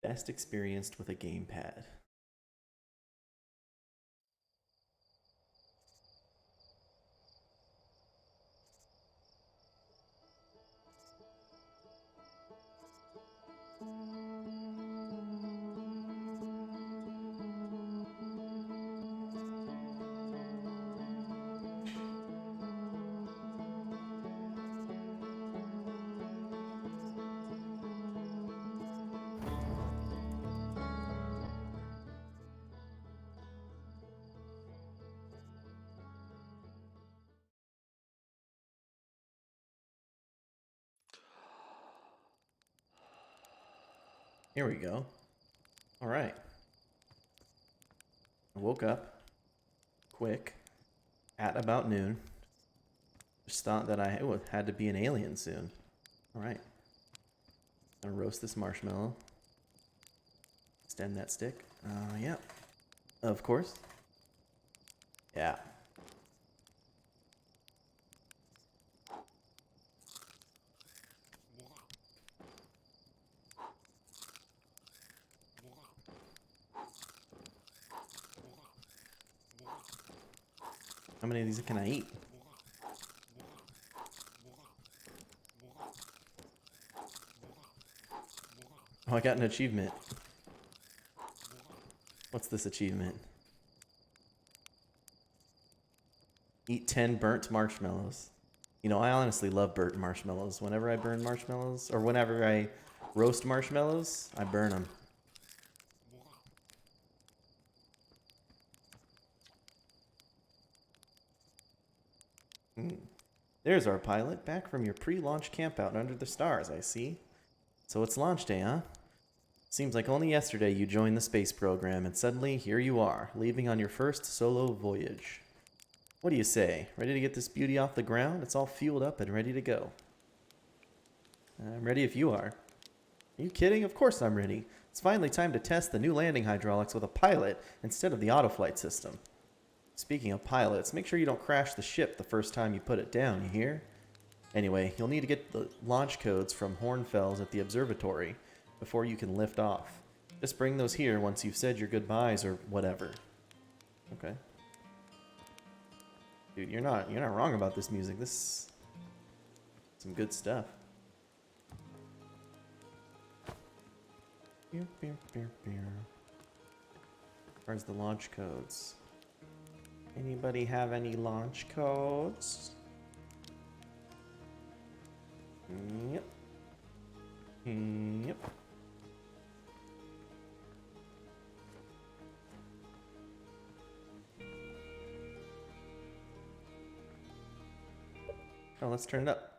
Best experienced with a gamepad. Here we go. All right. I woke up quick at about noon. Just thought that I had to be an alien soon. All right. Gonna roast this marshmallow. Extend that stick. Yeah. Of course. Yeah. How many of these can I eat? Oh, I got an achievement. What's this achievement? Eat 10 burnt marshmallows. You know, I honestly love burnt marshmallows. Whenever I burn marshmallows, or whenever I roast marshmallows, I burn them. There's our pilot, back from your pre-launch campout under the stars, I see. So it's launch day, huh? Seems like only yesterday you joined the space program, and suddenly here you are, leaving on your first solo voyage. What do you say? Ready to get this beauty off the ground? It's all fueled up and ready to go. I'm ready if you are. Are you kidding? Of course I'm ready. It's finally time to test the new landing hydraulics with a pilot instead of the autoflight system. Speaking of pilots, make sure you don't crash the ship the first time you put it down, you hear? Anyway, you'll need to get the launch codes from Hornfels at the observatory before you can lift off. Just bring those here once you've said your goodbyes or whatever. Okay. Dude, you're not wrong about this music. This is some good stuff. Where's the launch codes? Anybody have any launch codes? Yep. Yep. Oh, let's turn it up.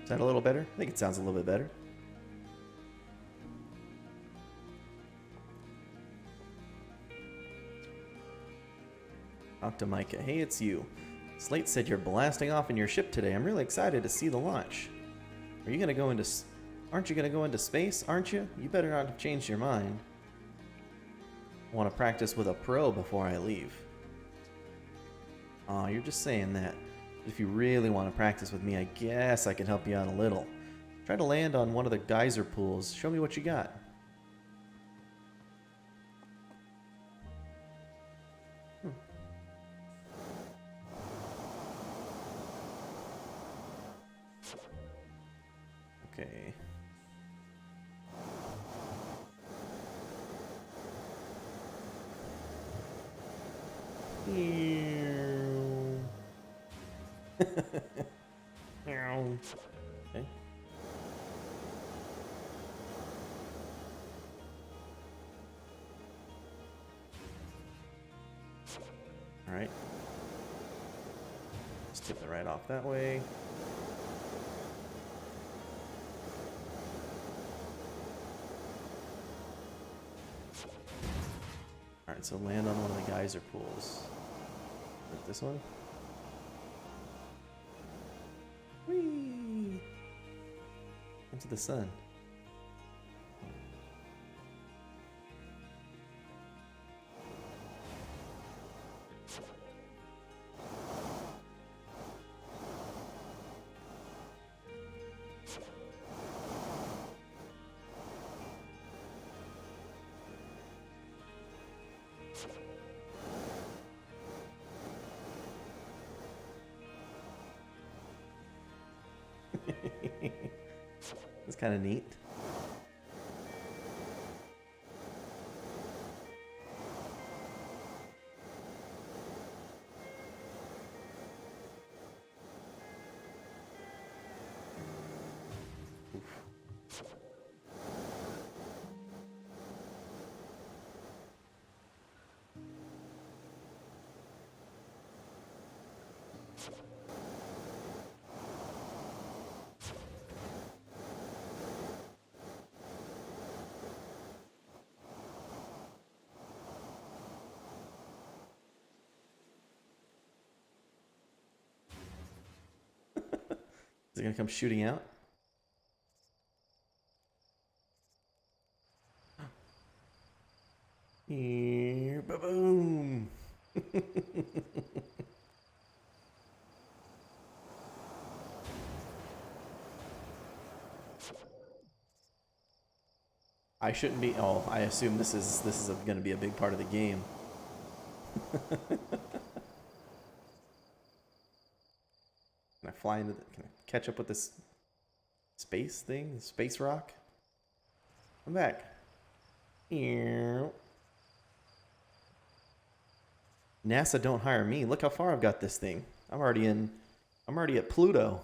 Is that a little better? I think it sounds a little bit better. Talk to Micah. Hey, it's you. Slate said you're blasting off in your ship today. I'm really excited to see the launch. Are you gonna go into... Aren't you gonna go into space, aren't you? You better not have changed your mind. I want to practice with a pro before I leave. Aw, you're just saying that. If you really want to practice with me, I guess I can help you out a little. Try to land on one of the geyser pools. Show me what you got. Okay. Okay. Alright. Just tip it right off that way. Alright, so land on one of the geyser pools. Like this one? Whee! Into the sun. It's kind of neat. Is it gonna come shooting out? Here, ba-boom! I shouldn't be. Oh, I assume this is going to be a big part of the game. Can I fly into the, can I catch up with this space thing? Space rock? I'm back. NASA don't hire me. Look how far I've got this thing. I'm already at Pluto.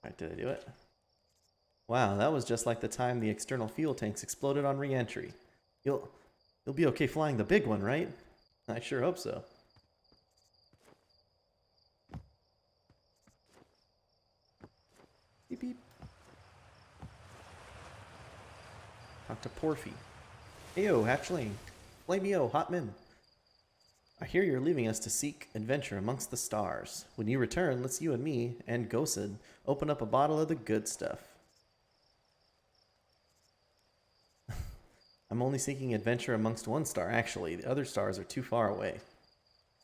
Alright, did I do it? Wow, that was just like the time the external fuel tanks exploded on re-entry. You'll be okay flying the big one, right? I sure hope so. Beep beep. Talk to Porphy. Heyo, hatchling. Flameo, Hotman. I hear you're leaving us to seek adventure amongst the stars. When you return, let's you and me, and Gosid, open up a bottle of the good stuff. I'm only seeking adventure amongst one star, actually. The other stars are too far away.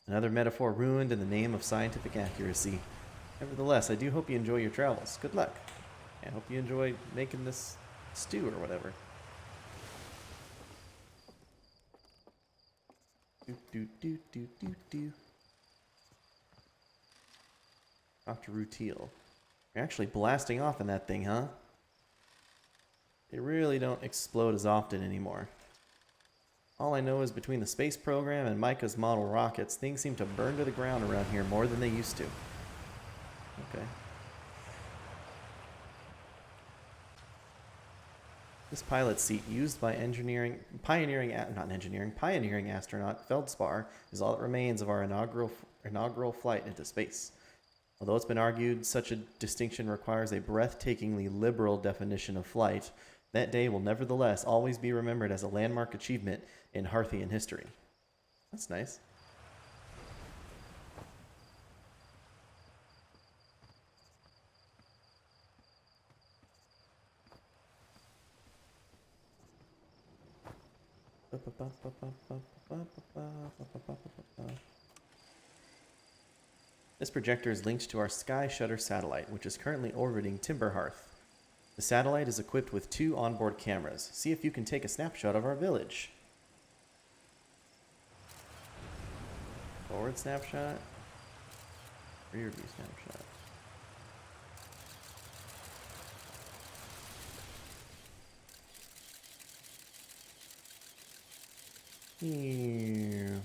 Another metaphor ruined in the name of scientific accuracy. Nevertheless, I do hope you enjoy your travels. Good luck. I hope you enjoy making this stew or whatever. Dr. Rutiel. You're actually blasting off in that thing, huh? They really don't explode as often anymore. All I know is between the space program and Micah's model rockets, things seem to burn to the ground around here more than they used to. Okay. This pilot seat used by pioneering astronaut Feldspar is all that remains of our inaugural flight into space. Although it's been argued such a distinction requires a breathtakingly liberal definition of flight, that day will nevertheless always be remembered as a landmark achievement in Hearthian history. That's nice. This projector is linked to our Sky Shutter satellite, which is currently orbiting Timberhearth. The satellite is equipped with 2 onboard cameras. See if you can take a snapshot of our village. Forward snapshot. Rear view snapshot. Yeah.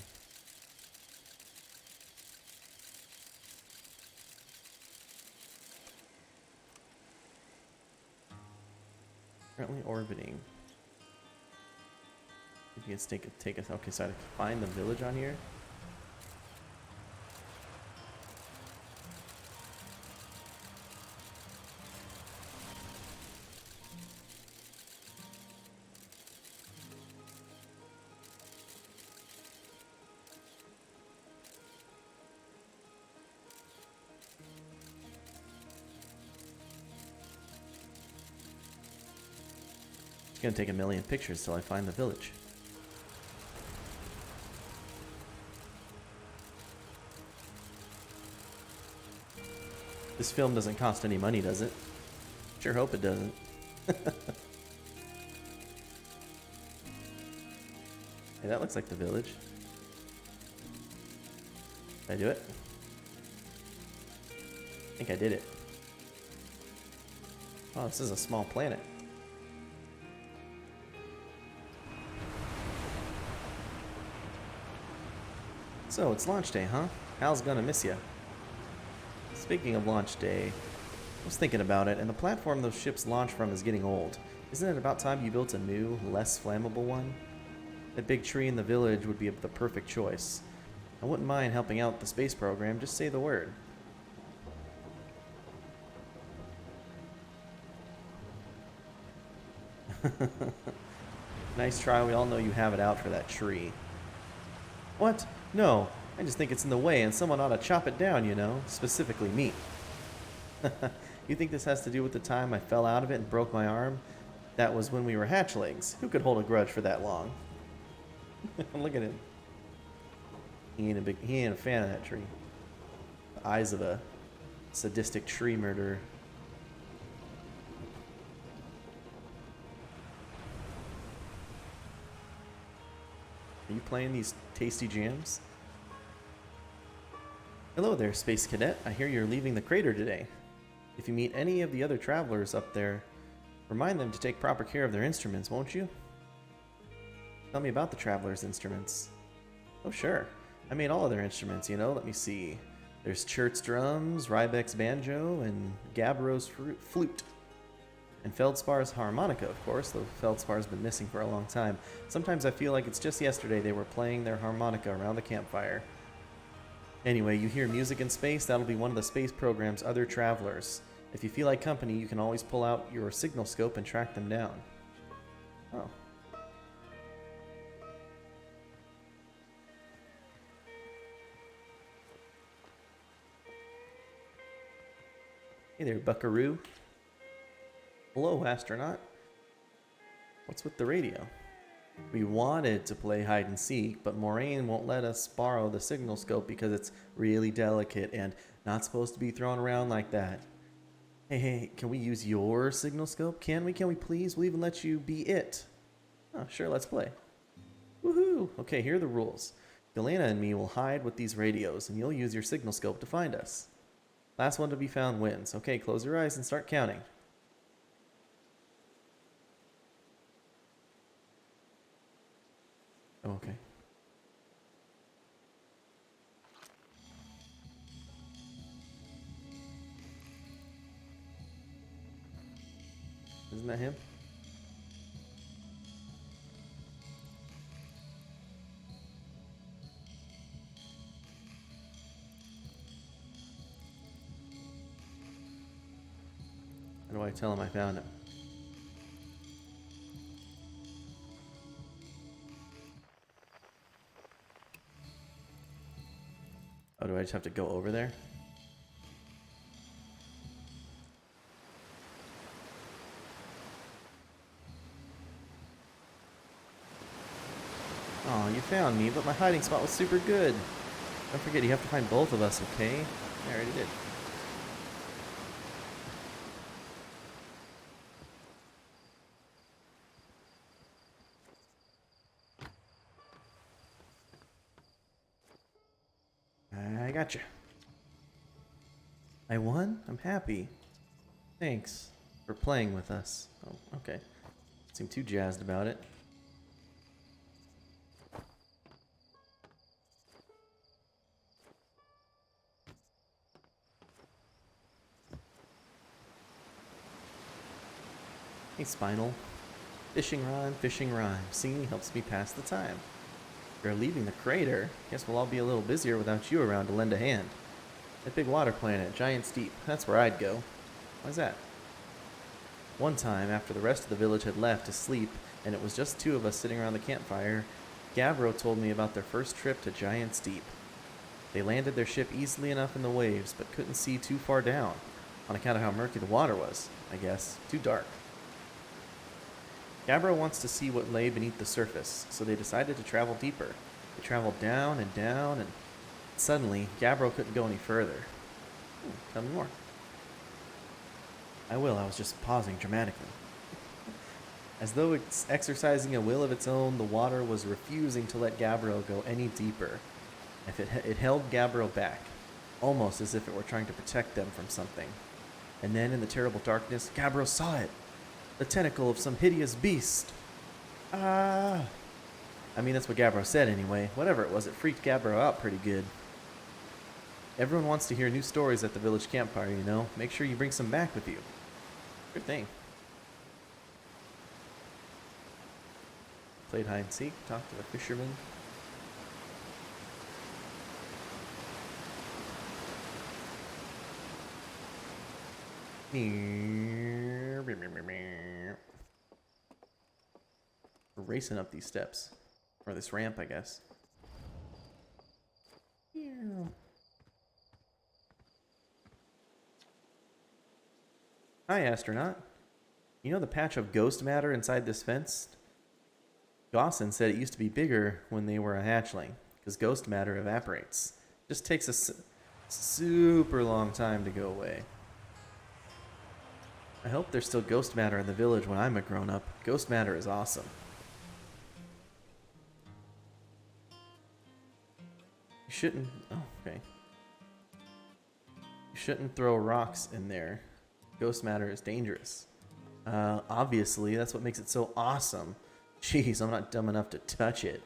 Currently orbiting. You can take us. Okay, so I have to find the village on here. It's gonna take a million pictures till I find the village. This film doesn't cost any money, does it? Sure hope it doesn't. Hey, that looks like the village. Did I do it? I think I did it. Oh, this is a small planet. So, it's launch day, huh? Hal's gonna miss ya. Speaking of launch day, I was thinking about it, and the platform those ships launch from is getting old. Isn't it about time you built a new, less flammable one? That big tree in the village would be the perfect choice. I wouldn't mind helping out the space program, just say the word. Nice try, we all know you have it out for that tree. What? No, I just think it's in the way and someone ought to chop it down, you know, specifically me. You think this has to do with the time I fell out of it and broke my arm? That was when we were hatchlings. Who could hold a grudge for that long? Look at him. He ain't a fan of that tree. The eyes of a sadistic tree murderer. Are you playing these tasty jams? Hello there, Space Cadet. I hear you're leaving the crater today. If you meet any of the other travelers up there, remind them to take proper care of their instruments, won't you? Tell me about the travelers' instruments. Oh, sure. I made all of their instruments, you know. Let me see. There's Chert's drums, Rybeck's banjo, and Gabbro's flute. And Feldspar's harmonica, of course, though Feldspar's been missing for a long time. Sometimes I feel like it's just yesterday they were playing their harmonica around the campfire. Anyway, you hear music in space, that'll be one of the space program's other travelers. If you feel like company, you can always pull out your signal scope and track them down. Oh. Hey there, buckaroo. Hello, astronaut. What's with the radio? We wanted to play hide and seek, but Moraine won't let us borrow the signal scope because it's really delicate and not supposed to be thrown around like that. Hey, can we use your signal scope? Can we please? We'll even let you be it. Oh, sure, let's play. Woohoo! Okay, here are the rules. Galena and me will hide with these radios, and you'll use your signal scope to find us. Last one to be found wins. Okay, close your eyes and start counting. Oh, okay. Isn't that him? How do I tell him I found him? Oh, do I just have to go over there? Oh, you found me, but my hiding spot was super good. Don't forget, you have to find both of us, okay? I already did. I gotcha. I won? I'm happy. Thanks for playing with us. Oh, okay. Don't seem too jazzed about it. Hey, Spinal. Fishing rhyme. Singing helps me pass the time. You're leaving the crater. Guess we'll all be a little busier without you around to lend a hand. That big water planet, Giant's Deep, that's where I'd go. Why's that? One time, after the rest of the village had left to sleep, and it was just two of us sitting around the campfire, Gabbro told me about their first trip to Giant's Deep. They landed their ship easily enough in the waves, but couldn't see too far down, on account of how murky the water was, I guess. Too dark. Gabbro wants to see what lay beneath the surface, so they decided to travel deeper. They traveled down, and suddenly, Gabbro couldn't go any further. Tell me more. I will, I was just pausing dramatically. As though it's exercising a will of its own, the water was refusing to let Gabbro go any deeper. If it held Gabbro back, almost as if it were trying to protect them from something. And then, in the terrible darkness, Gabbro saw it. The tentacle of some hideous beast. Ah! I mean, that's what Gabbro said anyway. Whatever it was, it freaked Gabbro out pretty good. Everyone wants to hear new stories at the village campfire, you know. Make sure you bring some back with you. Good thing. Played hide and seek, talked to the fisherman. We're racing up these steps. Or this ramp, I guess. Hi, astronaut. You know the patch of ghost matter inside this fence? Dawson said it used to be bigger when they were a hatchling, because ghost matter evaporates. Just takes a super long time to go away. I hope there's still ghost matter in the village when I'm a grown-up. Ghost matter is awesome. You shouldn't... Oh, okay. You shouldn't throw rocks in there. Ghost matter is dangerous. Obviously, that's what makes it so awesome. Jeez, I'm not dumb enough to touch it.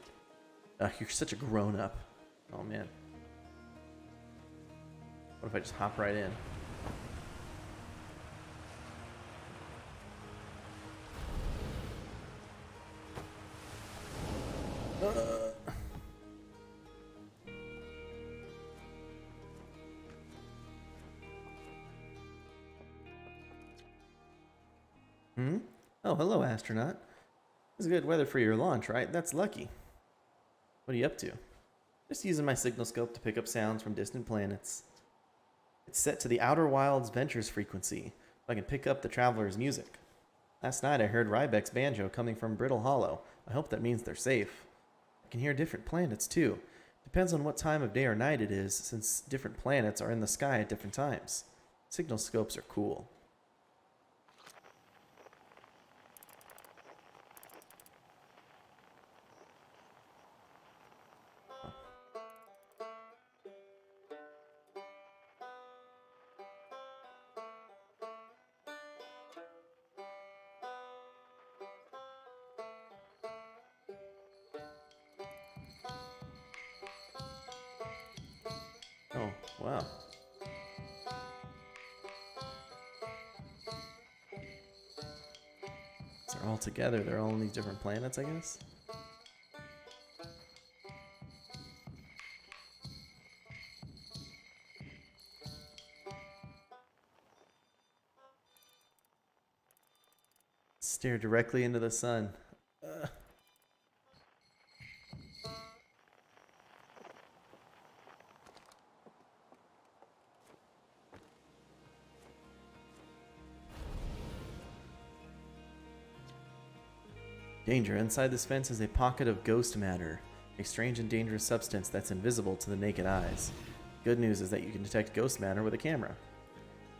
You're such a grown-up. Oh, man. What if I just hop right in? Oh, hello, astronaut. It's good weather for your launch, right? That's lucky. What are you up to? Just using my signal scope to pick up sounds from distant planets. It's set to the Outer Wilds Ventures frequency, so I can pick up the traveler's music. Last night I heard Rybek's banjo coming from Brittle Hollow. I hope that means they're safe. I can hear different planets, too. Depends on what time of day or night it is, since different planets are in the sky at different times. Signal scopes are cool. Oh, wow. So they're all together. They're all on these different planets, I guess? Stare directly into the sun. Danger. Inside this fence is a pocket of ghost matter, a strange and dangerous substance that's invisible to the naked eyes. Good news is that you can detect ghost matter with a camera.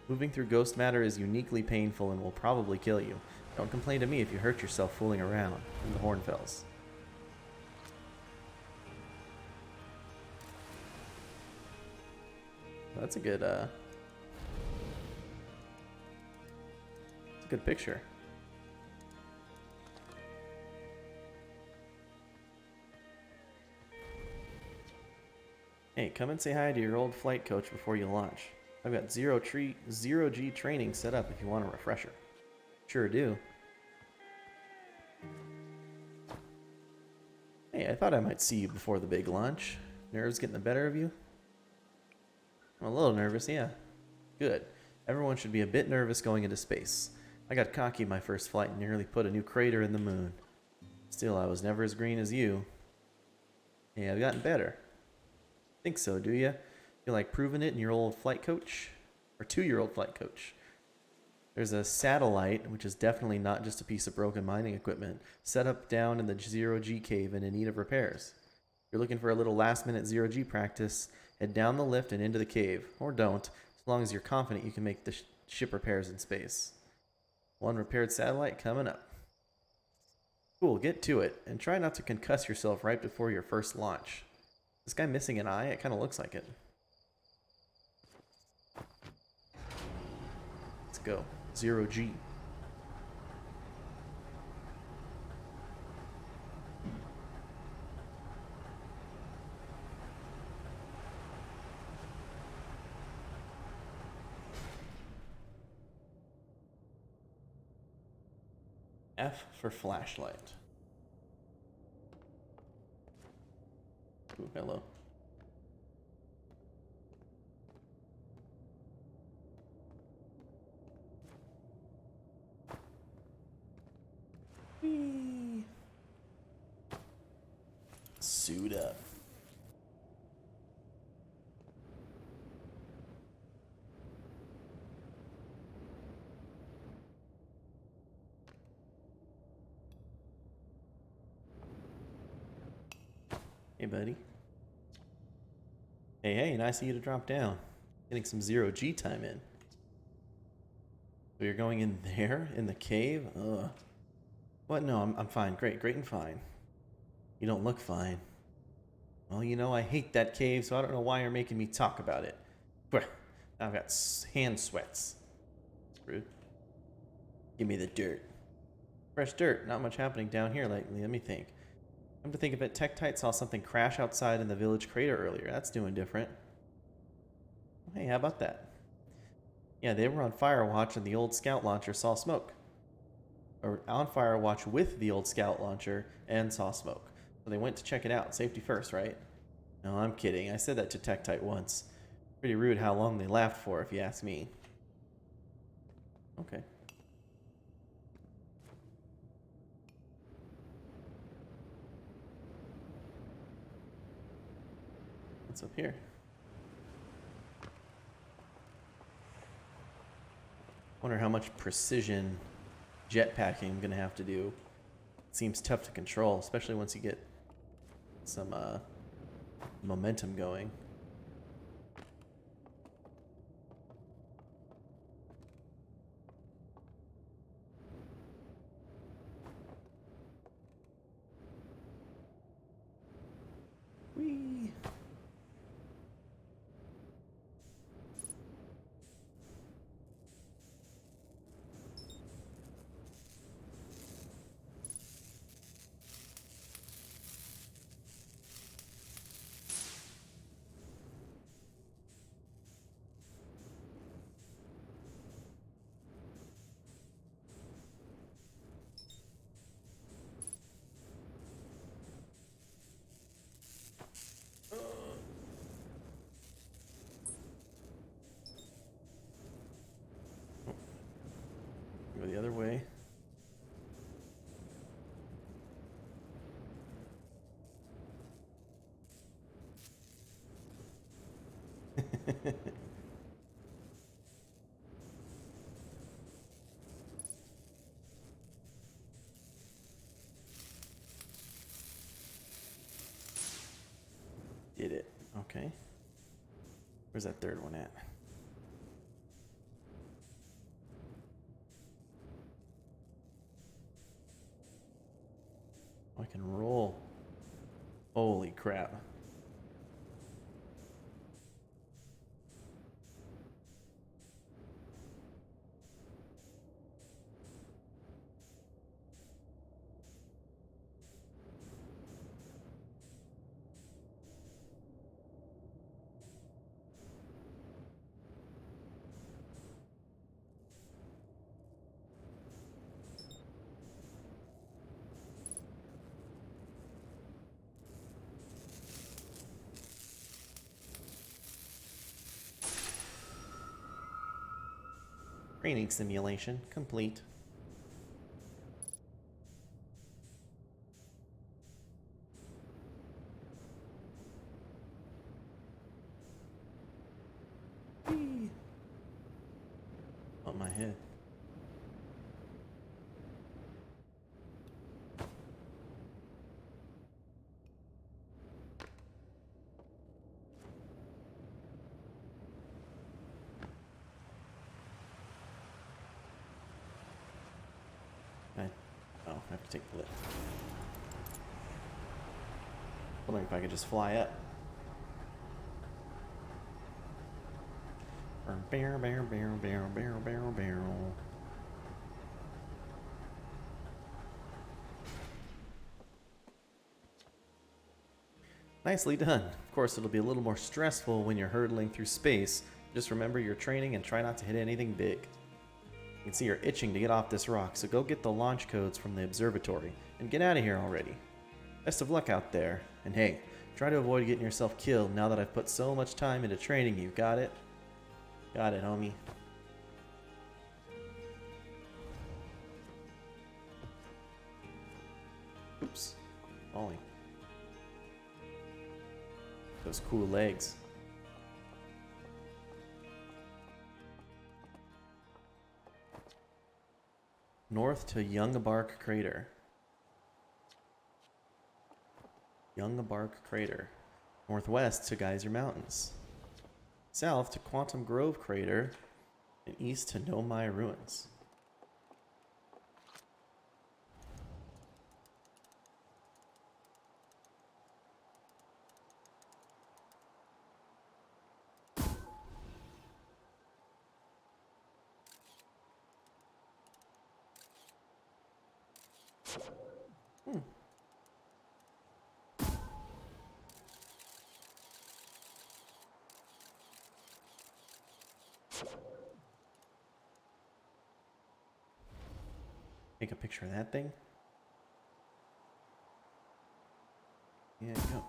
Moving through ghost matter is uniquely painful and will probably kill you. Don't complain to me if you hurt yourself fooling around in the Hornfells. That's a good, it's a good picture. Hey, come and say hi to your old flight coach before you launch. I've got zero-G training set up if you want a refresher. Sure do. Hey, I thought I might see you before the big launch. Nerves getting the better of you? I'm a little nervous, yeah. Good. Everyone should be a bit nervous going into space. I got cocky my first flight and nearly put a new crater in the moon. Still, I was never as green as you. Hey, I've gotten better. Think so, do you? Feel like proving it in your old flight coach? Or to your old flight coach? There's a satellite, which is definitely not just a piece of broken mining equipment, set up down in the zero-G cave and in need of repairs. If you're looking for a little last-minute zero-G practice, head down the lift and into the cave. Or don't, as long as you're confident you can make the ship repairs in space. One repaired satellite coming up. Cool, get to it, and try not to concuss yourself right before your first launch. This guy missing an eye? It kind of looks like it. Let's go. 0G. F for flashlight. Ooh, hello. Whee. Suit up. Hey, buddy. Hey, nice of you to drop down. Getting some 0G time in. So you're going in there, in the cave? Ugh. What? No, I'm fine. Great and fine. You don't look fine. Well, you know, I hate that cave, so I don't know why you're making me talk about it. I've got hand sweats. Rude. Give me the dirt. Fresh dirt. Not much happening down here lately. Let me think. Come to think of it, Tektite saw something crash outside in the village crater earlier. That's doing different. Hey, how about that? Yeah, they were on fire watch and the old scout launcher saw smoke. Or on fire watch with the old scout launcher and saw smoke. So they went to check it out. Safety first, right? No, I'm kidding. I said that to Tektite once. Pretty rude how long they laughed for, if you ask me. Okay. What's up here? Wonder how much precision jetpacking I'm gonna have to do. It seems tough to control, especially once you get some momentum going. Whee! Go the other way. Did it. Okay. Where's that third one at? Oh, I can roll. Holy crap. Training simulation complete. Whee! On my head. I have to take the lift. Wondering if I could just fly up. Barrel, barrel, barrel, barrel, barrel, barrel, barrel. Nicely done. Of course, it'll be a little more stressful when you're hurtling through space. Just remember your training and try not to hit anything big. You can see you're itching to get off this rock, so go get the launch codes from the observatory and get out of here already. Best of luck out there, and hey, try to avoid getting yourself killed now that I've put so much time into training you. Got it? Got it, homie. Oops. Falling. Those cool legs. North to Yungabark Crater. Yungabark Crater. Northwest to Geyser Mountains. South to Quantum Grove Crater. And east to Nomai Ruins. Take a picture of that thing. Yeah, go.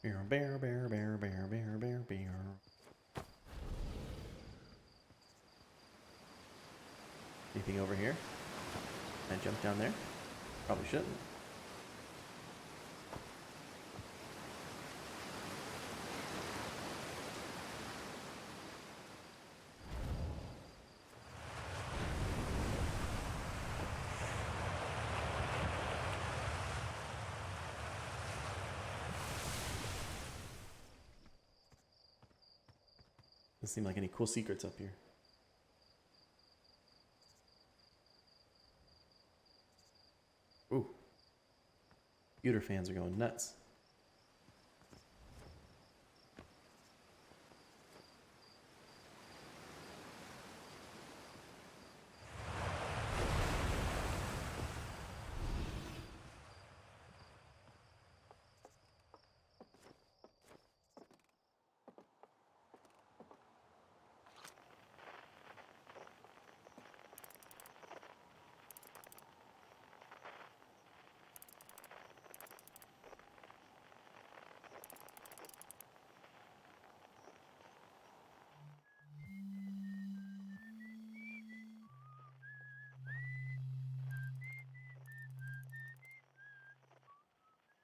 Bear, bear, bear, bear, bear, bear, bear, bear. Anything over here? Can I jump down there? Probably shouldn't. Doesn't seem like any cool secrets up here. Ooh. Computer fans are going nuts.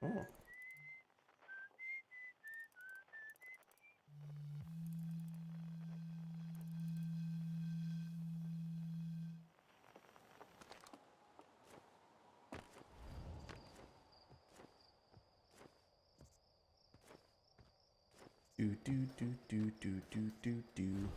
Oh. Do do do do do do do do.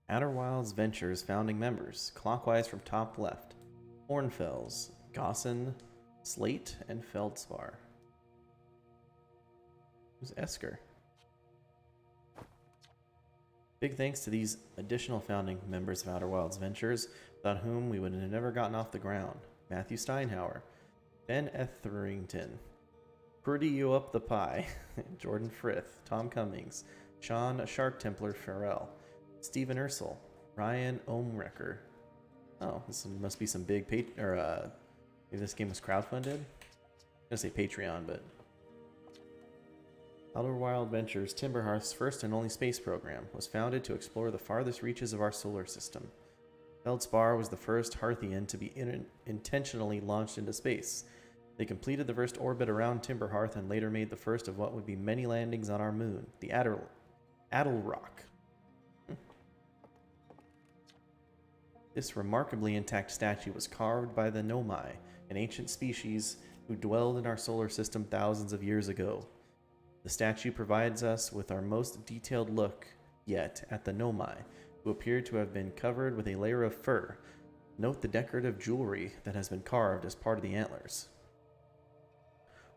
Outer Wilds Ventures founding members, clockwise from top left. Hornfells, Gossan, Slate, and Feldspar. Who's Esker? Big thanks to these additional founding members of Outer Wilds Ventures, without whom we would have never gotten off the ground. Matthew Steinhauer, Ben Etherington, Pretty You Up the Pie, Jordan Frith, Tom Cummings, Sean Shark Templar Farrell, Stephen Ursel, Ryan Omrecker. Oh, this must be some big maybe this game was crowdfunded? I'm gonna say Patreon, but Outer Wild Ventures, Timberhearth's first and only space program, was founded to explore the farthest reaches of our solar system. Feldspar was the first Hearthian to be intentionally launched into space. They completed the first orbit around Timberhearth and later made the first of what would be many landings on our moon, the Adelrock. This remarkably intact statue was carved by the Nomai, an ancient species who dwelled in our solar system thousands of years ago. The statue provides us with our most detailed look yet at the Nomai, who appear to have been covered with a layer of fur. Note the decorative jewelry that has been carved as part of the antlers.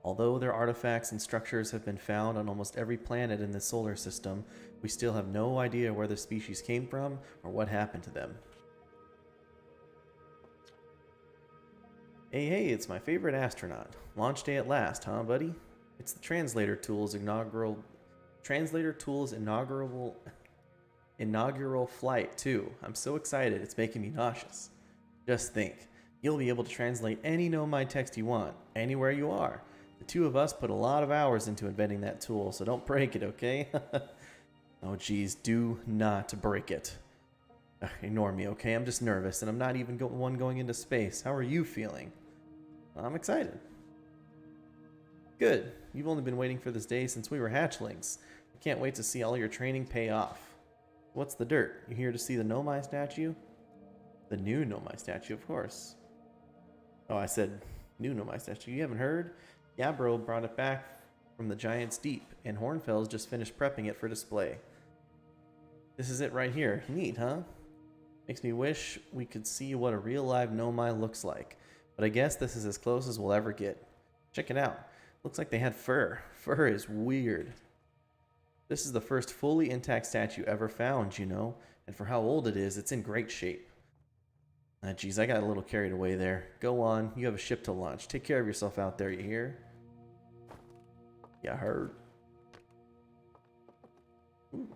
Although their artifacts and structures have been found on almost every planet in the solar system, we still have no idea where the species came from or what happened to them. Hey, it's my favorite astronaut. Launch day at last, huh, buddy? It's the Translator Tool's inaugural flight, too. I'm so excited, it's making me nauseous. Just think, you'll be able to translate any Nomai text you want, anywhere you are. The two of us put a lot of hours into inventing that tool, so don't break it, okay? Oh geez, do not break it. Ignore me, okay? I'm just nervous, and I'm not even one going into space. How are you feeling? I'm excited. Good. You've only been waiting for this day since we were hatchlings. I can't wait to see all your training pay off. What's the dirt? You here to see the Nomai statue? The new Nomai statue, of course. Oh, I said new Nomai statue. You haven't heard? Yabro brought it back from the Giant's Deep, and Hornfels just finished prepping it for display. This is it right here. Neat, huh? Makes me wish we could see what a real live Nomai looks like, but I guess this is as close as we'll ever get. Check it out. Looks like they had fur. Fur is weird. This is the first fully intact statue ever found, you know, and for how old it is, it's in great shape. Geez, I got a little carried away there. Go on, you have a ship to launch. Take care of yourself out there, you hear? Yeah, I heard. Ooh.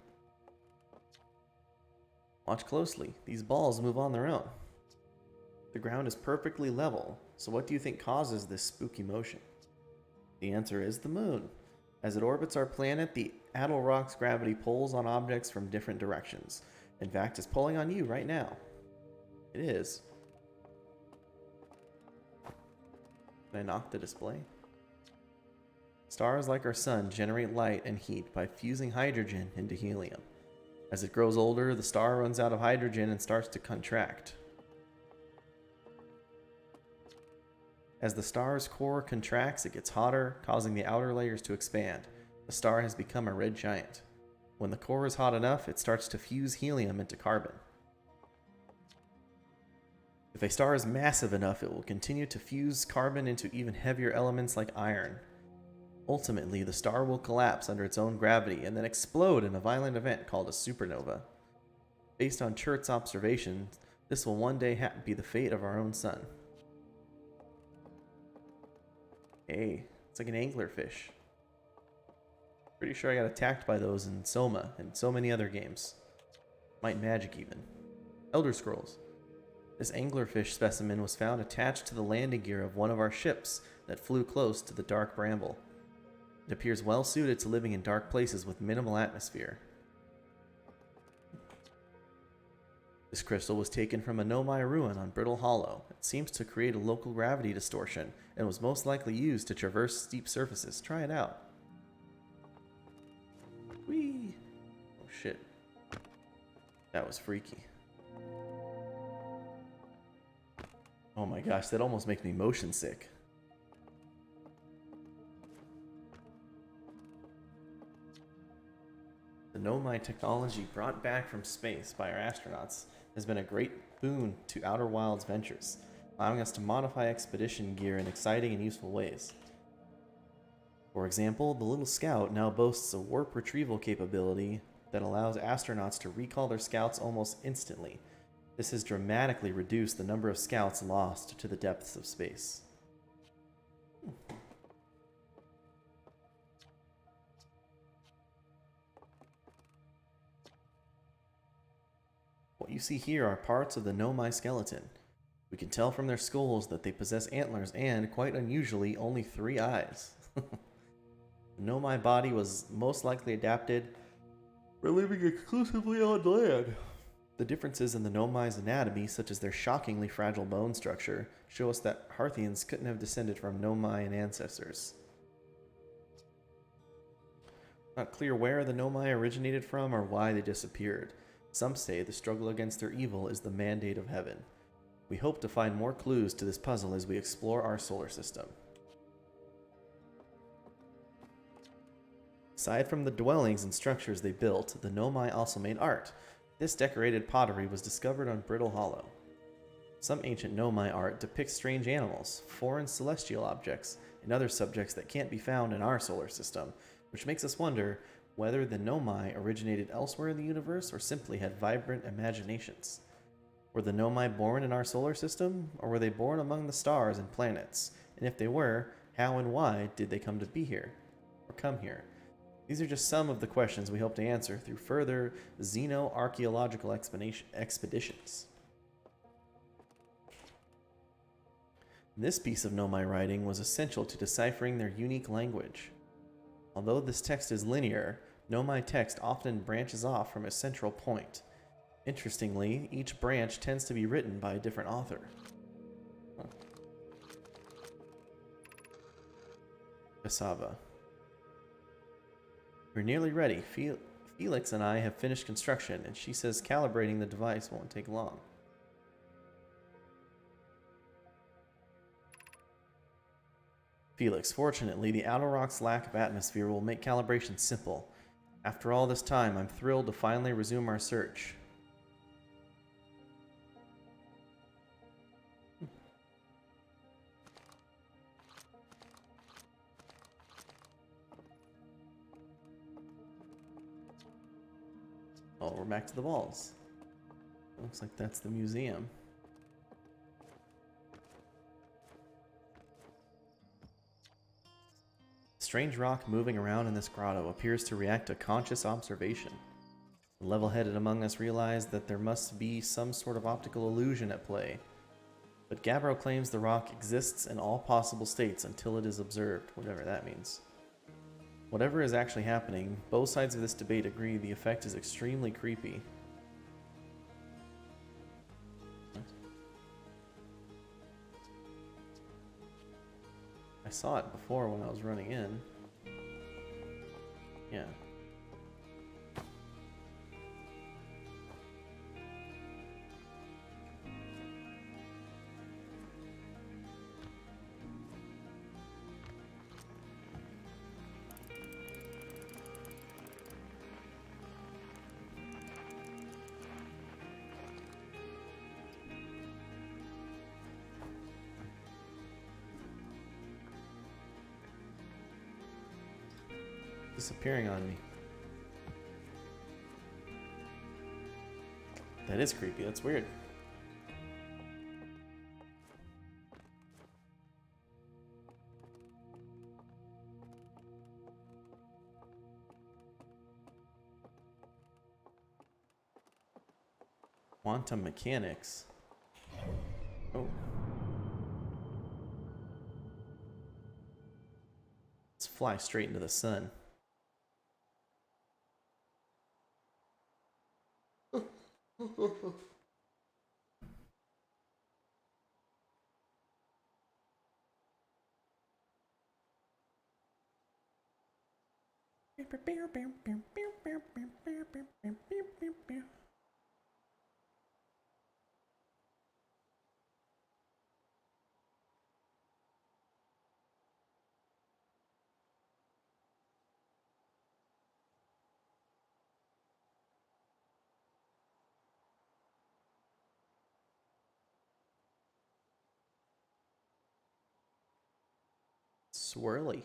Watch closely. These balls move on their own. The ground is perfectly level, so what do you think causes this spooky motion? The answer is the moon. As it orbits our planet, the Adelrock's gravity pulls on objects from different directions. In fact, it's pulling on you right now. It is. Can I knock the display? Stars like our sun generate light and heat by fusing hydrogen into helium. As it grows older, the star runs out of hydrogen and starts to contract. As the star's core contracts, it gets hotter, causing the outer layers to expand. The star has become a red giant. When the core is hot enough, it starts to fuse helium into carbon. If a star is massive enough, it will continue to fuse carbon into even heavier elements like iron. Ultimately, the star will collapse under its own gravity and then explode in a violent event called a supernova. Based on Churt's observations, this will one day be the fate of our own sun. Hey, it's like an anglerfish. Pretty sure I got attacked by those in Soma and so many other games. Might Magic even. Elder Scrolls. This anglerfish specimen was found attached to the landing gear of one of our ships that flew close to the dark bramble. It appears well suited to living in dark places with minimal atmosphere. This crystal was taken from a Nomai ruin on Brittle Hollow. It seems to create a local gravity distortion and was most likely used to traverse steep surfaces. Try it out. Whee! Oh shit. That was freaky. Oh my gosh, that almost makes me motion sick. The Nomai technology brought back from space by our astronauts has been a great boon to Outer Wilds ventures, allowing us to modify expedition gear in exciting and useful ways. For example, the Little Scout now boasts a warp retrieval capability that allows astronauts to recall their scouts almost instantly. This has dramatically reduced the number of scouts lost to the depths of space. What you see here are parts of the Nomai skeleton. We can tell from their skulls that they possess antlers and, quite unusually, only 3 eyes. The Nomai body was most likely adapted for living exclusively on land. The differences in the Nomai's anatomy, such as their shockingly fragile bone structure, show us that Harthians couldn't have descended from Nomaian ancestors. Not clear where the Nomai originated from or why they disappeared. Some say the struggle against their evil is the mandate of heaven. We hope to find more clues to this puzzle as we explore our solar system. Aside from the dwellings and structures they built, the Nomai also made art. This decorated pottery was discovered on Brittle Hollow. Some ancient Nomai art depicts strange animals, foreign celestial objects, and other subjects that can't be found in our solar system, which makes us wonder whether the Nomai originated elsewhere in the universe or simply had vibrant imaginations. Were the Nomai born in our solar system, or were they born among the stars and planets? And if they were, how and why did they come to be here, or come here? These are just some of the questions we hope to answer through further xeno-archaeological expeditions. This piece of Nomai writing was essential to deciphering their unique language. Although this text is linear, Nomai text often branches off from a central point. Interestingly, each branch tends to be written by a different author. Cassava. We're nearly ready. Felix and I have finished construction, and she says calibrating the device won't take long. Felix, fortunately, the outer rock's lack of atmosphere will make calibration simple. After all this time, I'm thrilled to finally resume our search. Oh, we're back to the walls. Looks like that's the museum. Strange rock moving around in this grotto appears to react to conscious observation. The level-headed among us realize that there must be some sort of optical illusion at play. But Gabbro claims the rock exists in all possible states until it is observed, whatever that means. Whatever is actually happening, both sides of this debate agree the effect is extremely creepy. I saw it before when I was running in. Yeah. Disappearing on me. That is creepy. That's weird. Quantum mechanics. Oh. Let's fly straight into the sun. Swirly.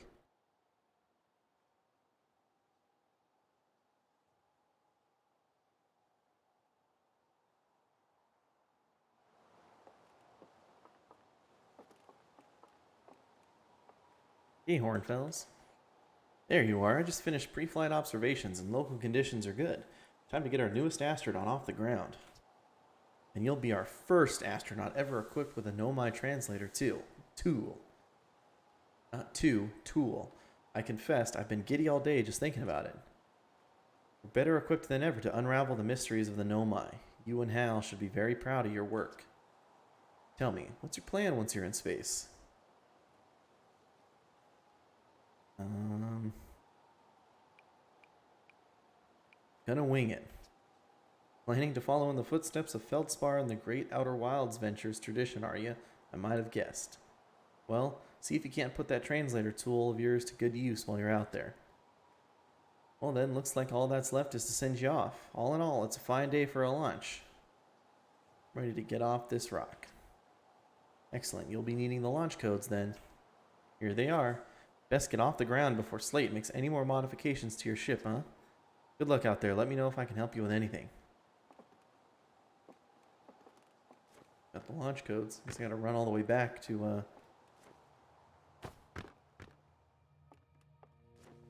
Hey, Hornfells. There you are. I just finished pre-flight observations and local conditions are good. Time to get our newest astronaut off the ground. And you'll be our first astronaut ever equipped with a Nomai translator, too. Tool. Not two, tool. I confessed I've been giddy all day just thinking about it. We're better equipped than ever to unravel the mysteries of the Nomai. You and Hal should be very proud of your work. Tell me, what's your plan once you're in space? Gonna wing it. Planning to follow in the footsteps of Feldspar and the Great Outer Wilds Ventures tradition, are you? I might have guessed. Well, see if you can't put that translator tool of yours to good use while you're out there. Well then, looks like all that's left is to send you off. All in all, it's a fine day for a launch. Ready to get off this rock. Excellent, you'll be needing the launch codes then. Here they are. Best get off the ground before Slate makes any more modifications to your ship, huh? Good luck out there, let me know if I can help you with anything. Got the launch codes. Guess I gotta run all the way back to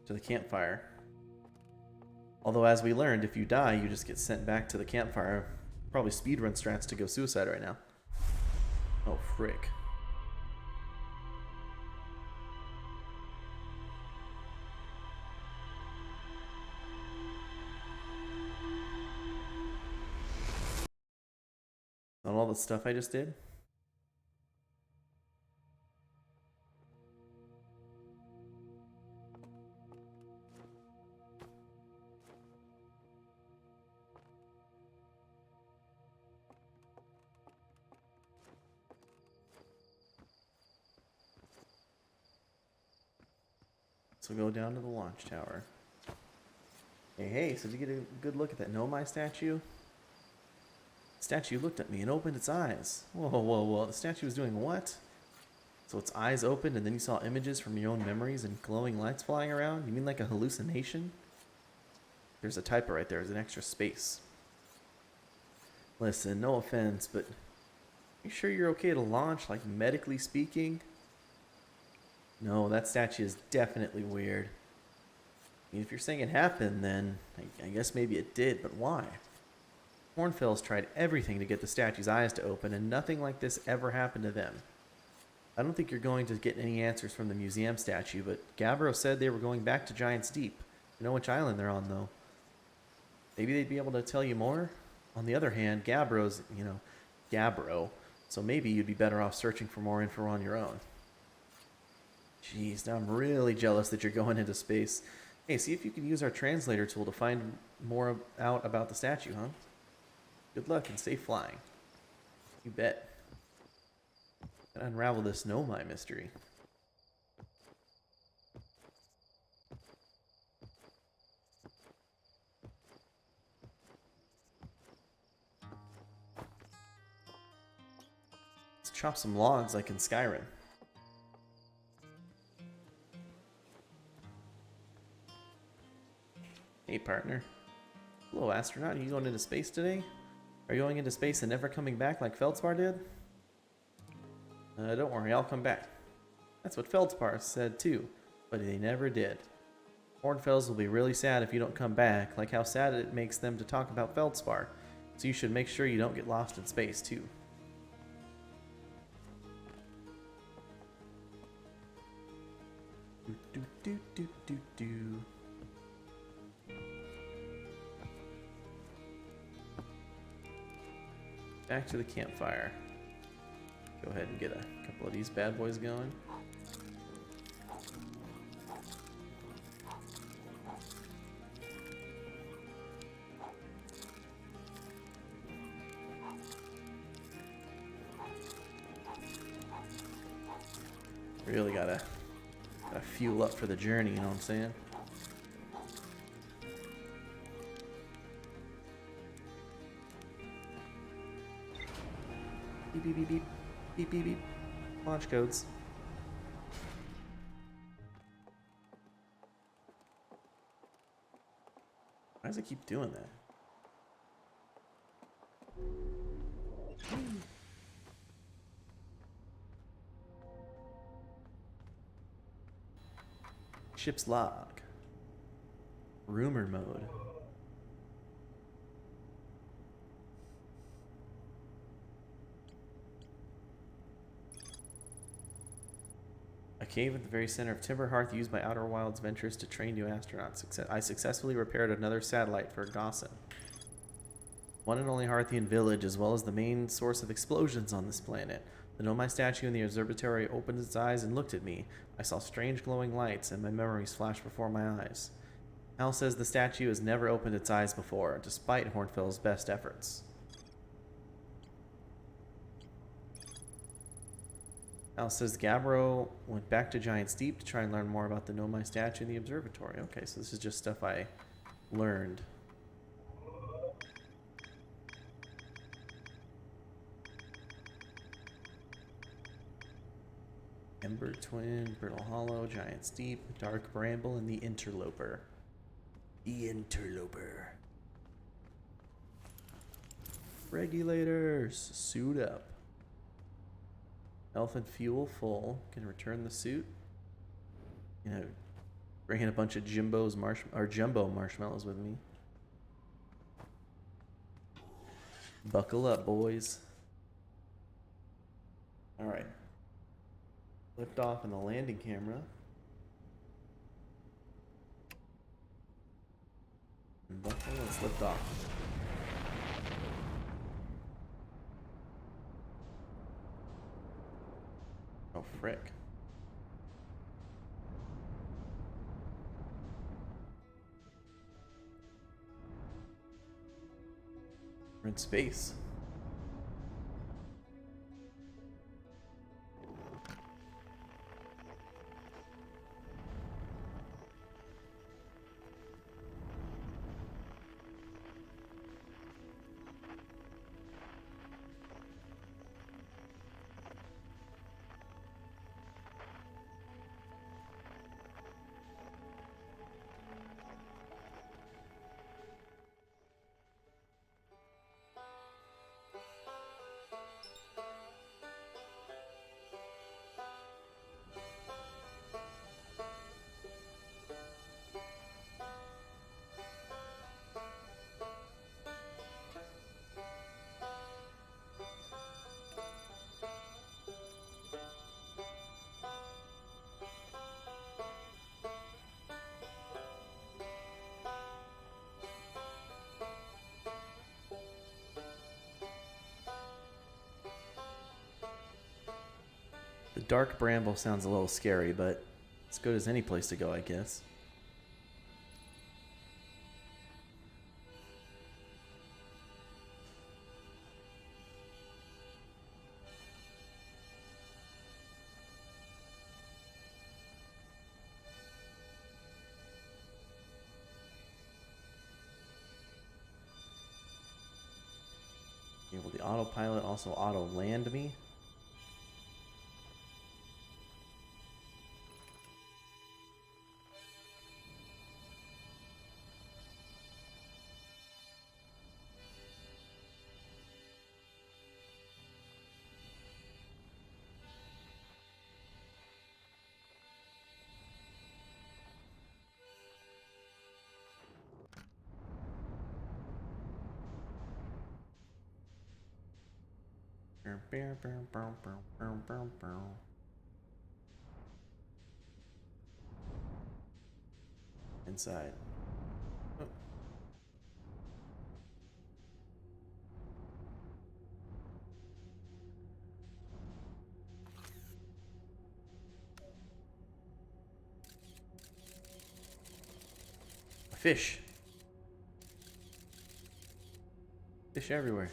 the campfire. Although, as we learned, if you die, you just get sent back to the campfire. Probably speedrun strats to go suicide right now. Oh, frick. Not all the stuff I just did? So go down to the launch tower. Hey, so did you get a good look at that Nomai statue? The statue looked at me and opened its eyes. Whoa. The statue was doing what? So its eyes opened and then you saw images from your own memories and glowing lights flying around? You mean like a hallucination? There's a typo right there. There's an extra space. Listen, no offense, but you sure you're okay to launch, like medically speaking? No, that statue is definitely weird. I mean, if you're saying it happened, then I guess maybe it did, but why? Hornfels tried everything to get the statue's eyes to open, and nothing like this ever happened to them. I don't think you're going to get any answers from the museum statue, but Gabbro said they were going back to Giant's Deep. You know which island they're on, though. Maybe they'd be able to tell you more? On the other hand, Gabbro's, Gabbro, so maybe you'd be better off searching for more info on your own. Jeez, now I'm really jealous that you're going into space. Hey, see if you can use our translator tool to find more out about the statue, huh? Good luck and safe flying. You bet. Gotta unravel this Nomai mystery. Let's chop some logs like in Skyrim. Hey, partner. Hello, astronaut. Are you going into space today? Are you going into space and never coming back like Feldspar did? Don't worry, I'll come back. That's what Feldspar said too, but they never did. Hornfels will be really sad if you don't come back, like how sad it makes them to talk about Feldspar, so you should make sure you don't get lost in space too. Do. Back to the campfire. Go ahead and get a couple of these bad boys going. Really gotta fuel up for the journey, you know what I'm saying? Beep, beep, beep, beep. Beep, beep, beep. Launch codes. Why does it keep doing that? Ship's log. Rumor mode. cave at the very center of Timber Hearth used by Outer Wilds Ventures to train new astronauts. I successfully repaired another satellite for Gossan. One and only Hearthian village, as well as the main source of explosions on this planet. The Nomai statue in the observatory opened its eyes and looked at me. I saw strange glowing lights, and my memories flashed before my eyes. Hal says the statue has never opened its eyes before, despite Hornfell's best efforts. Hal says Gabbro went back to Giant's Deep to try and learn more about the Nomai statue in the observatory. Okay, so this is just stuff I learned. Ember Twin, Brittle Hollow, Giant's Deep, Dark Bramble, and the Interloper. The Interloper. Regulators, suit up. Health and fuel full. Can return the suit. You know, bring in a bunch of Jumbo marshmallows with me. Buckle up, boys. All right. Lift off in the landing camera. And buckle, let's lift off. Oh, frick. We're in space. The Dark Bramble sounds a little scary, but as good as any place to go, I guess. Okay, will the autopilot also auto-land me? Inside. Oh. A fish. Fish everywhere.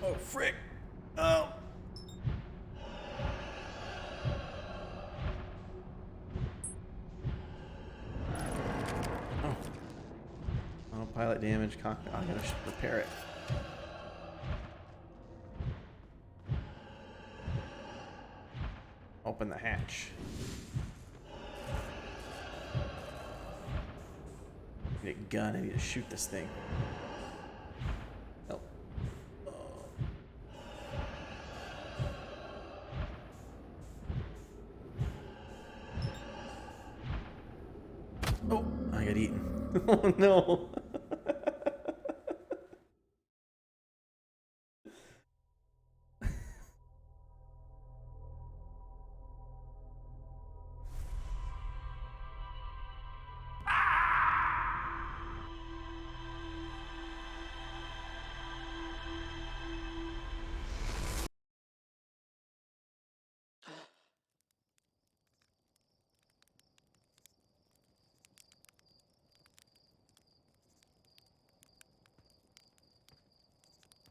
Oh, frick. Oh. Oh. Autopilot damage, cockpit. I gotta repair it. Open the hatch. I need a gun. I need to shoot this thing. Help. Oh, I get eaten. Oh no.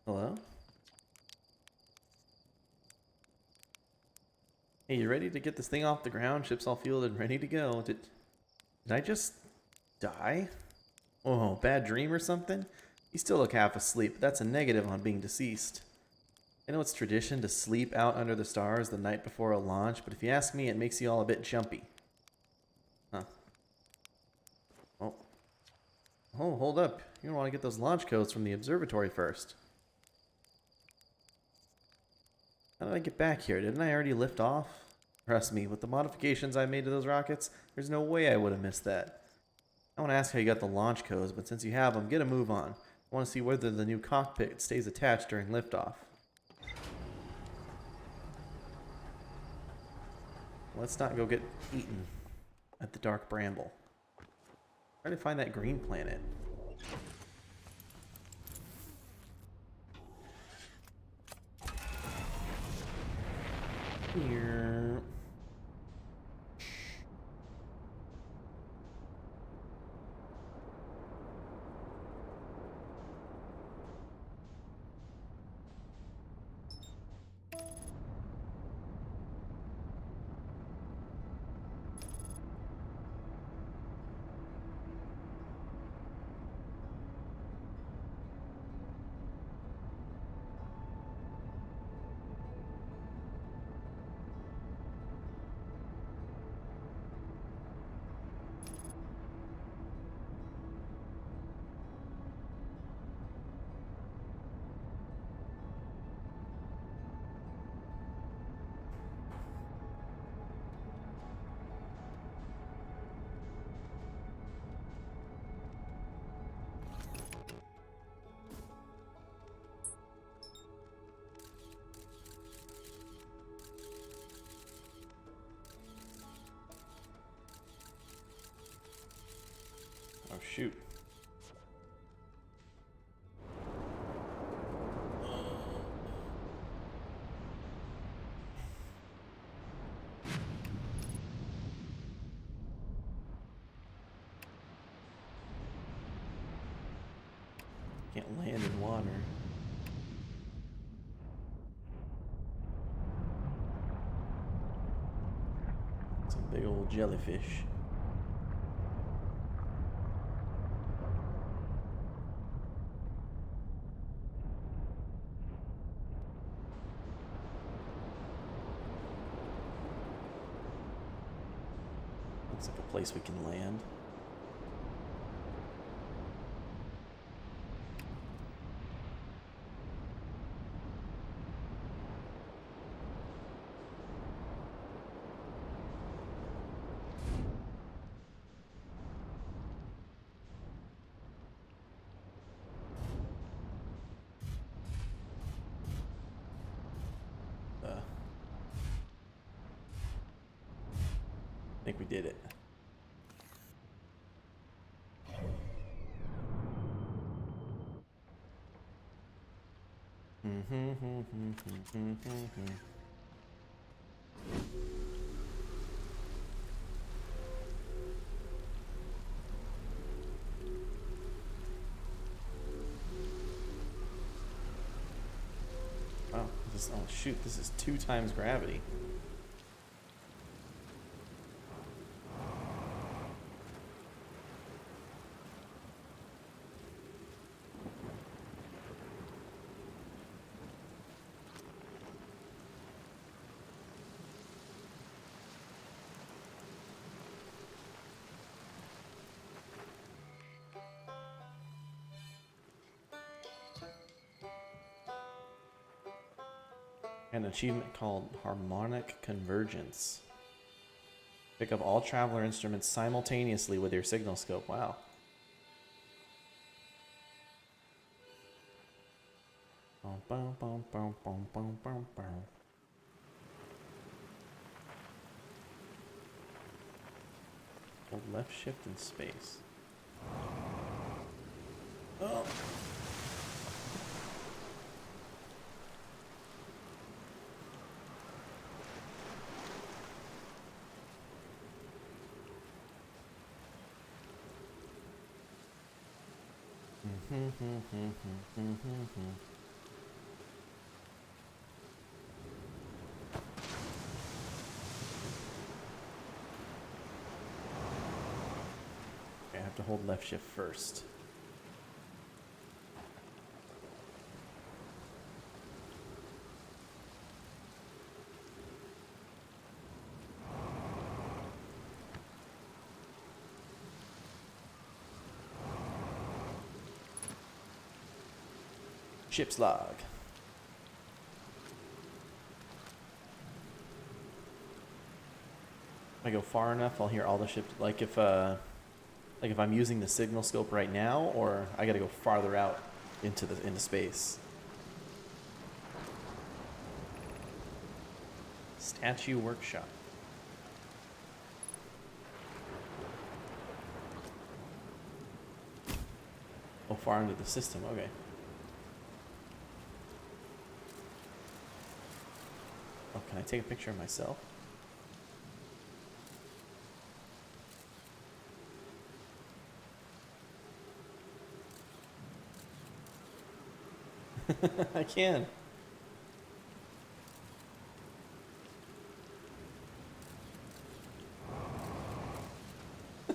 Hello? Hey, you ready to get this thing off the ground? Ships all fueled and ready to go. Did I just die? Oh, bad dream or something? You still look half asleep, but that's a negative on being deceased. I know it's tradition to sleep out under the stars the night before a launch, but if you ask me, it makes you all a bit jumpy. Huh. Oh. Oh, hold up. You're gonna want to get those launch codes from the observatory first. How did I get back here? Didn't I already lift off? Trust me, with the modifications I made to those rockets, there's no way I would have missed that. I want to ask how you got the launch codes, but since you have them, get a move on. I want to see whether the new cockpit stays attached during liftoff. Let's not go get eaten at the Dark Bramble. Try to find that green planet. Here. Oh, shoot. Can't land in water. Some big old jellyfish. Looks like a place we can land. I think we did it. Wow, oh shoot, this is 2 times gravity. An achievement called Harmonic Convergence. Pick up all traveler instruments simultaneously with your signal scope. Wow. Hold left shift in space. Oh. Okay, I have to hold left shift first. Ship's log. If I go far enough, I'll hear all the ship. Like if I'm using the signal scope right now, or I gotta go farther out into space. Statue workshop. Oh, far into the system. Okay. Oh, can I take a picture of myself? I can.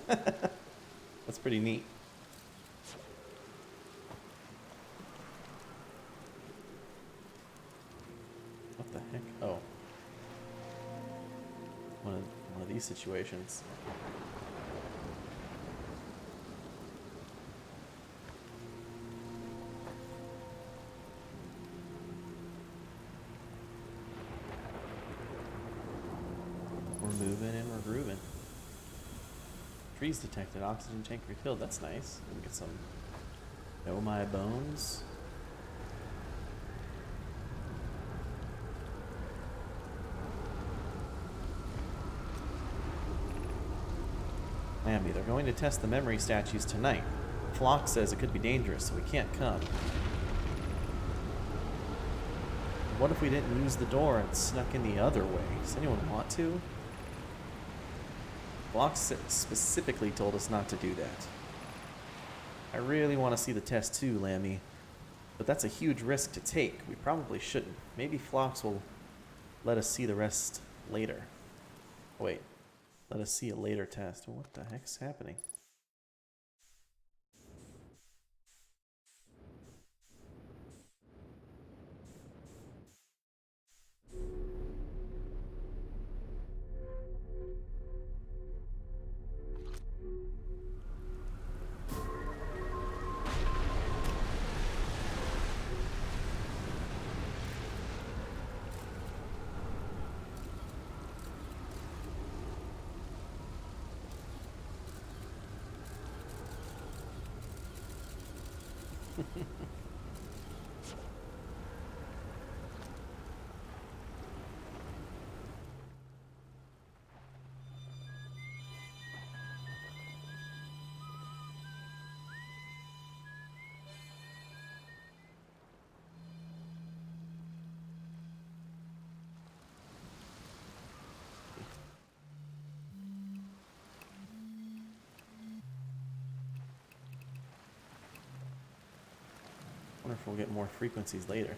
That's pretty neat. What the heck? Oh. One of these situations. We're moving and we're grooving. Trees detected, oxygen tank refilled. That's nice. Let me get some. Oh my bones. Lamby, they're going to test the memory statues tonight. Flock says it could be dangerous, so we can't come. What if we didn't use the door and snuck in the other way? Does anyone want to? Flock specifically told us not to do that. I really want to see the test too, Lammy. But that's a huge risk to take. We probably shouldn't. Maybe Phlox will let us see the rest later. Wait. Let us see a later test. What the heck's happening? I wonder if we'll get more frequencies later.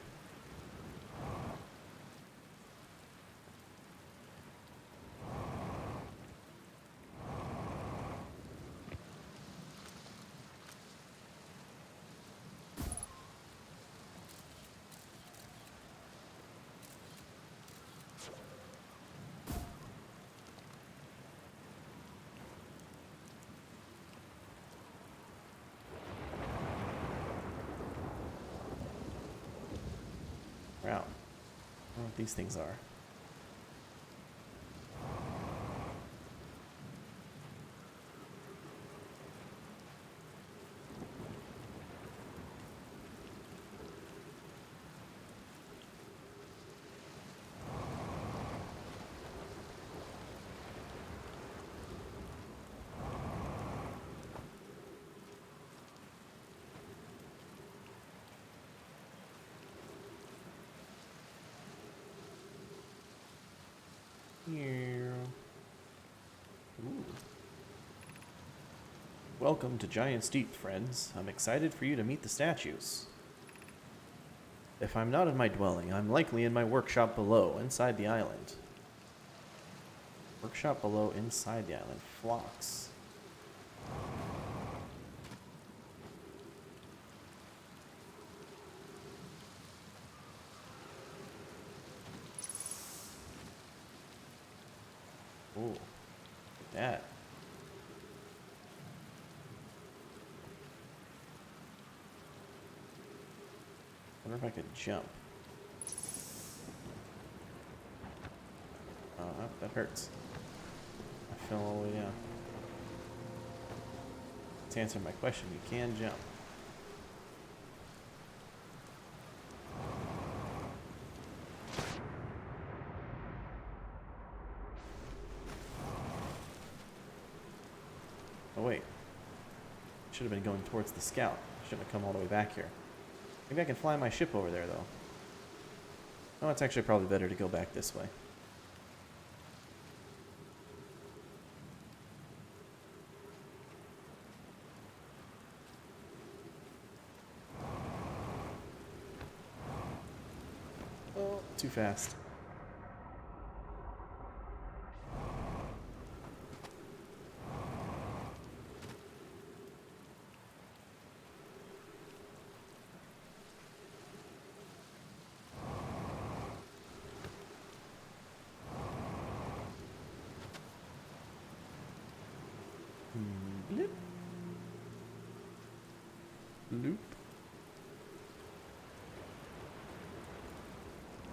Wow. I don't know what these things are. Ooh. Welcome to Giant's Deep, friends. I'm excited for you to meet the statues. If I'm not in my dwelling, I'm likely in my workshop below, inside the island. Workshop below, inside the island. Phlox. Ooh, look at that. I wonder if I could jump. Oh, that hurts. I fell all the way down. To answer my question, you can jump. Oh wait. Should have been going towards the scout. Shouldn't have come all the way back here. Maybe I can fly my ship over there, though. Oh, it's actually probably better to go back this way. Oh, too fast. Blip. Loop.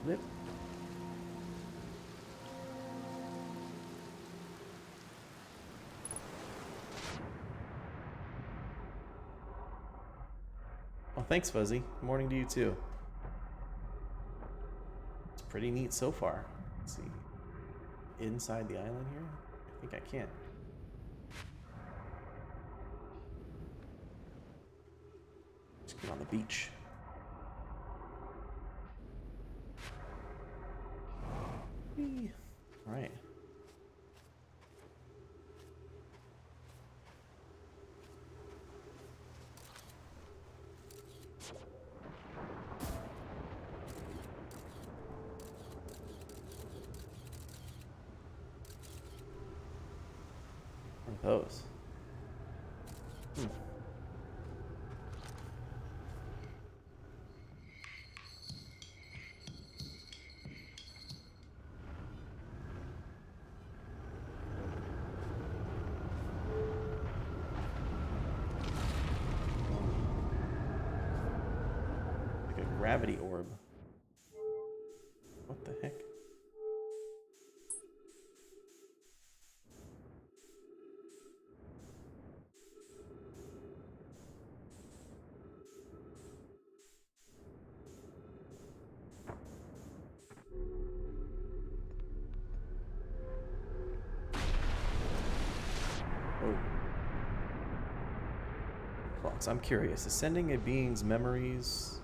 Blip. Oh, thanks, Fuzzy. Good morning to you, too. It's pretty neat so far. Let's see. Inside the island here? I think I can. Just get on the beach. Whee. All right. What are those? Like a gravity orb. What the heck? Oh. Clocks. I'm curious. Is sending a being's memories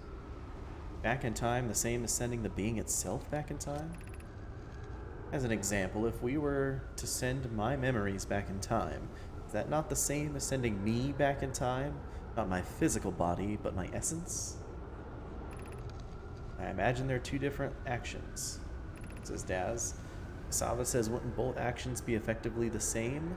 back in time the same as sending the being itself back in time? As an example, if we were to send my memories back in time, is that not the same as sending me back in time? Not my physical body, but my essence? I imagine they're two different actions, says Daz. Sava says, wouldn't both actions be effectively the same?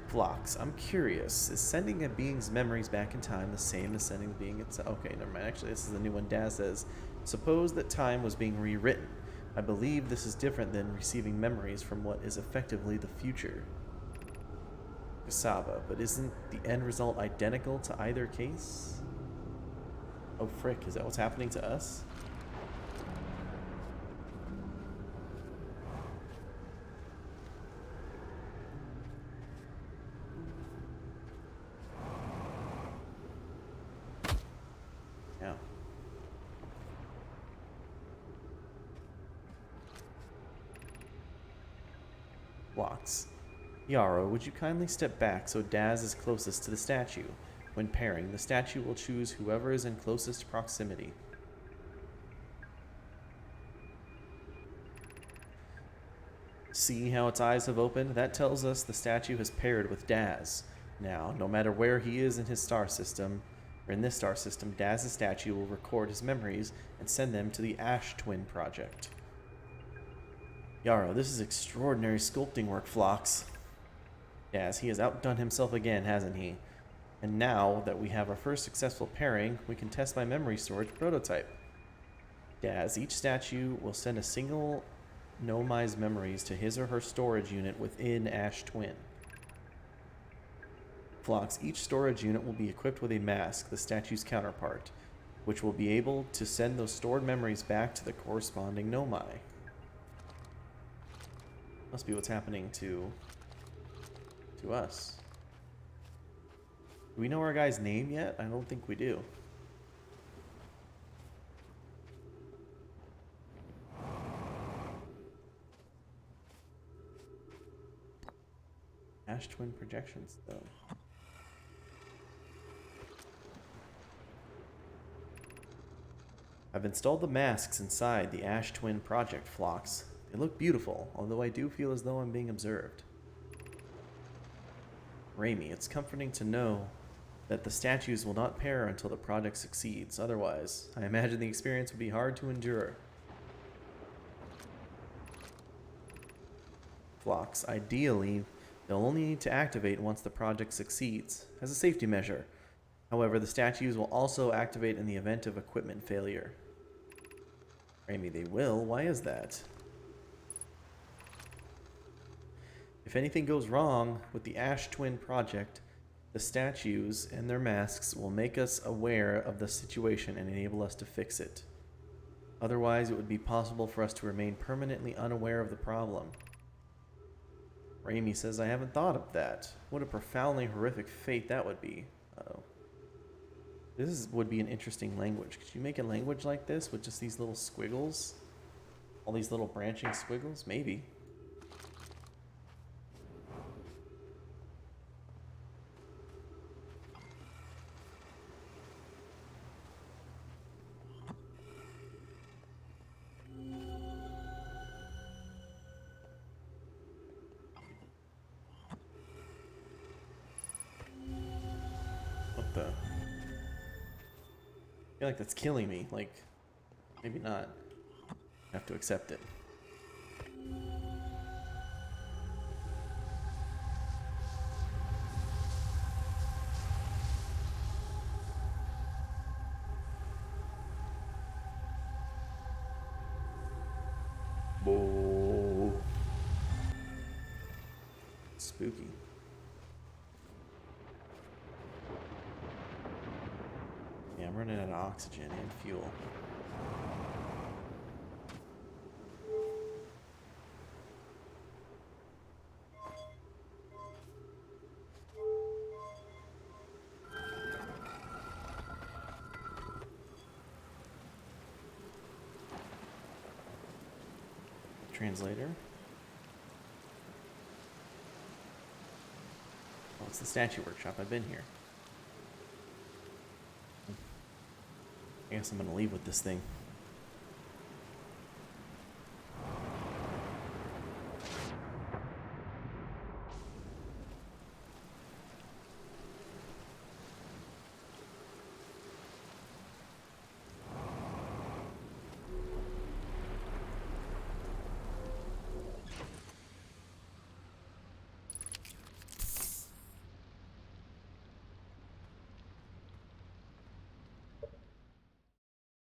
Phlox, I'm curious. Is sending a being's memories back in time the same as sending the being itself? Okay, never mind. Actually, this is the new one. Daz says, suppose that time was being rewritten. I believe this is different than receiving memories from what is effectively the future. Kasaba, but isn't the end result identical to either case? Oh frick, is that what's happening to us? Yeah. Blocks. Yarrow, would you kindly step back so Daz is closest to the statue? When pairing, the statue will choose whoever is in closest proximity. See how its eyes have opened? That tells us the statue has paired with Daz. Now, no matter where he is in his star system, or in this star system, Daz's statue will record his memories and send them to the Ash Twin Project. Yarrow, this is extraordinary sculpting work, Phlox. Daz, he has outdone himself again, hasn't he? And now that we have our first successful pairing, we can test my memory storage prototype. Daz, each statue will send a single Nomai's memories to his or her storage unit within Ash Twin. Phlox, each storage unit will be equipped with a mask, the statue's counterpart, which will be able to send those stored memories back to the corresponding Nomai. Must be what's happening to us. Do we know our guy's name yet? I don't think we do. Ash Twin projections, though. I've installed the masks inside the Ash Twin project, Phlox. They look beautiful, although I do feel as though I'm being observed. Raimi, it's comforting to know that the statues will not pair until the project succeeds. Otherwise, I imagine the experience would be hard to endure. Phlox, ideally, they'll only need to activate once the project succeeds, as a safety measure. However, the statues will also activate in the event of equipment failure. Raimi, they will? Why is that? If anything goes wrong with the Ash Twin project, the statues and their masks will make us aware of the situation and enable us to fix it. Otherwise, it would be possible for us to remain permanently unaware of the problem. Raimi says, I haven't thought of that. What a profoundly horrific fate that would be. Uh-oh. Would be an interesting language. Could you make a language like this with just these little squiggles? All these little branching squiggles? Maybe. What the? I feel like that's killing me. Like, maybe not. I have to accept it. Whoa. Spooky. Yeah, I'm running out of oxygen and fuel. Translator. Oh, it's the statue workshop. I've been here. I guess I'm gonna leave with this thing.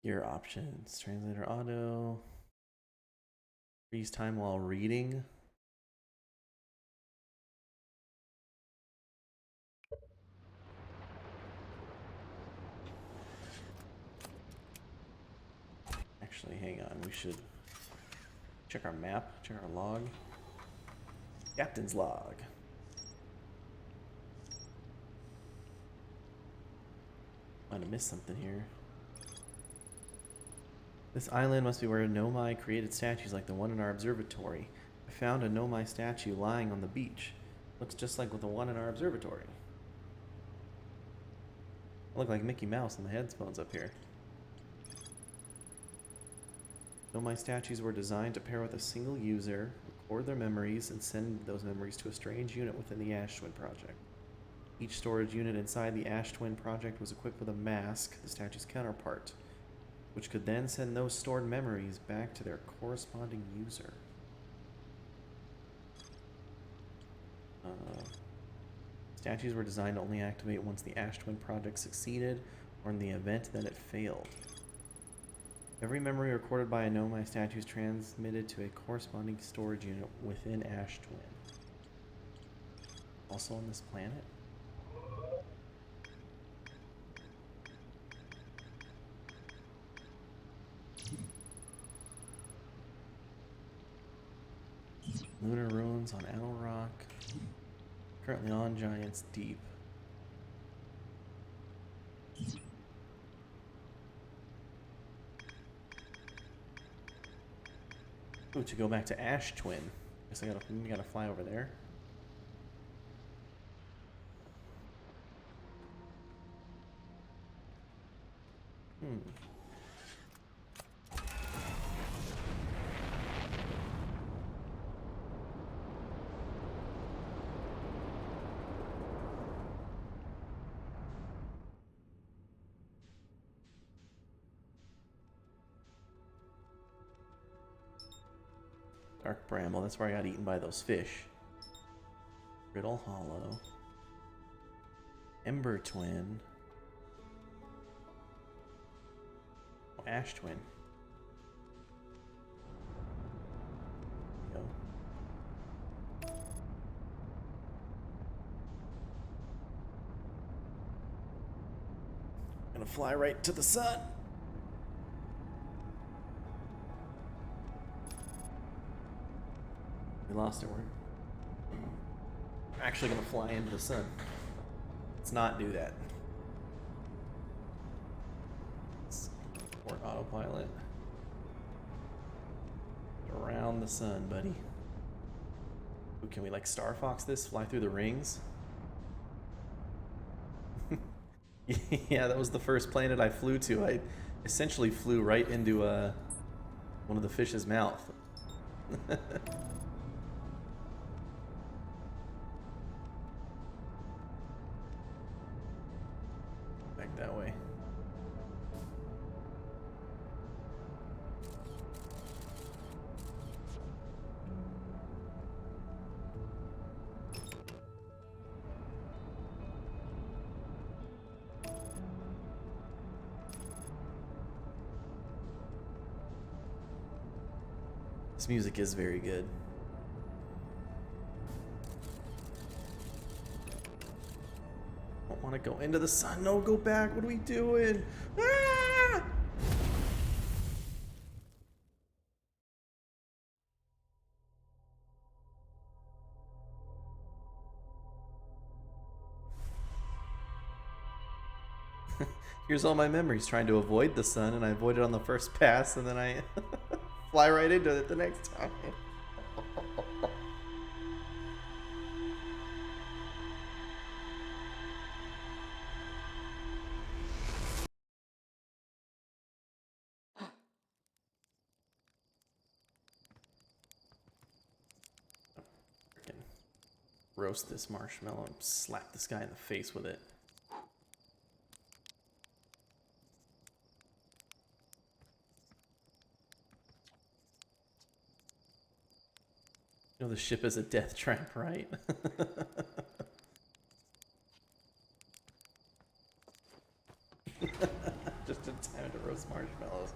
Your options. Translator auto. Freeze time while reading. Actually, hang on. We should check our map, check our log. Captain's log. Might have missed something here. This island must be where Nomai created statues like the one in our observatory. I found a Nomai statue lying on the beach. Looks just like the one in our observatory. I look like Mickey Mouse in the headphones up here. Nomai statues were designed to pair with a single user, Store their memories and send those memories to a strange unit within the Ash Twin Project. Each storage unit inside the Ash Twin Project was equipped with a mask, the statue's counterpart, which could then send those stored memories back to their corresponding user. Statues were designed to only activate once the Ash Twin Project succeeded, or in the event that it failed. Every memory recorded by a Nomai statue is transmitted to a corresponding storage unit within Ash Twin. Also on this planet? Lunar ruins on Owl Rock. Currently on Giant's Deep. Ooh, to go back to Ash Twin. Guess I gotta fly over there. Dark Bramble, that's where I got eaten by those fish. Riddle Hollow. Ember Twin. Oh, Ash Twin. There we go. Gonna fly right to the sun. We lost it. We're actually gonna fly into the sun. Let's not do that. Port autopilot. Around the sun, buddy. Ooh, can we like Star Fox this? Fly through the rings? Yeah, that was the first planet I flew to. I essentially flew right into one of the fish's mouth. Back that way. This music is very good. I don't want to go into the sun. No, go back. What are we doing? Ah! Here's all my memories trying to avoid the sun, and I avoided on the first pass, and then I fly right into it the next time. Freaking roast this marshmallow and slap this guy in the face with it. You know the ship is a death trap, right? Just in time to roast marshmallows.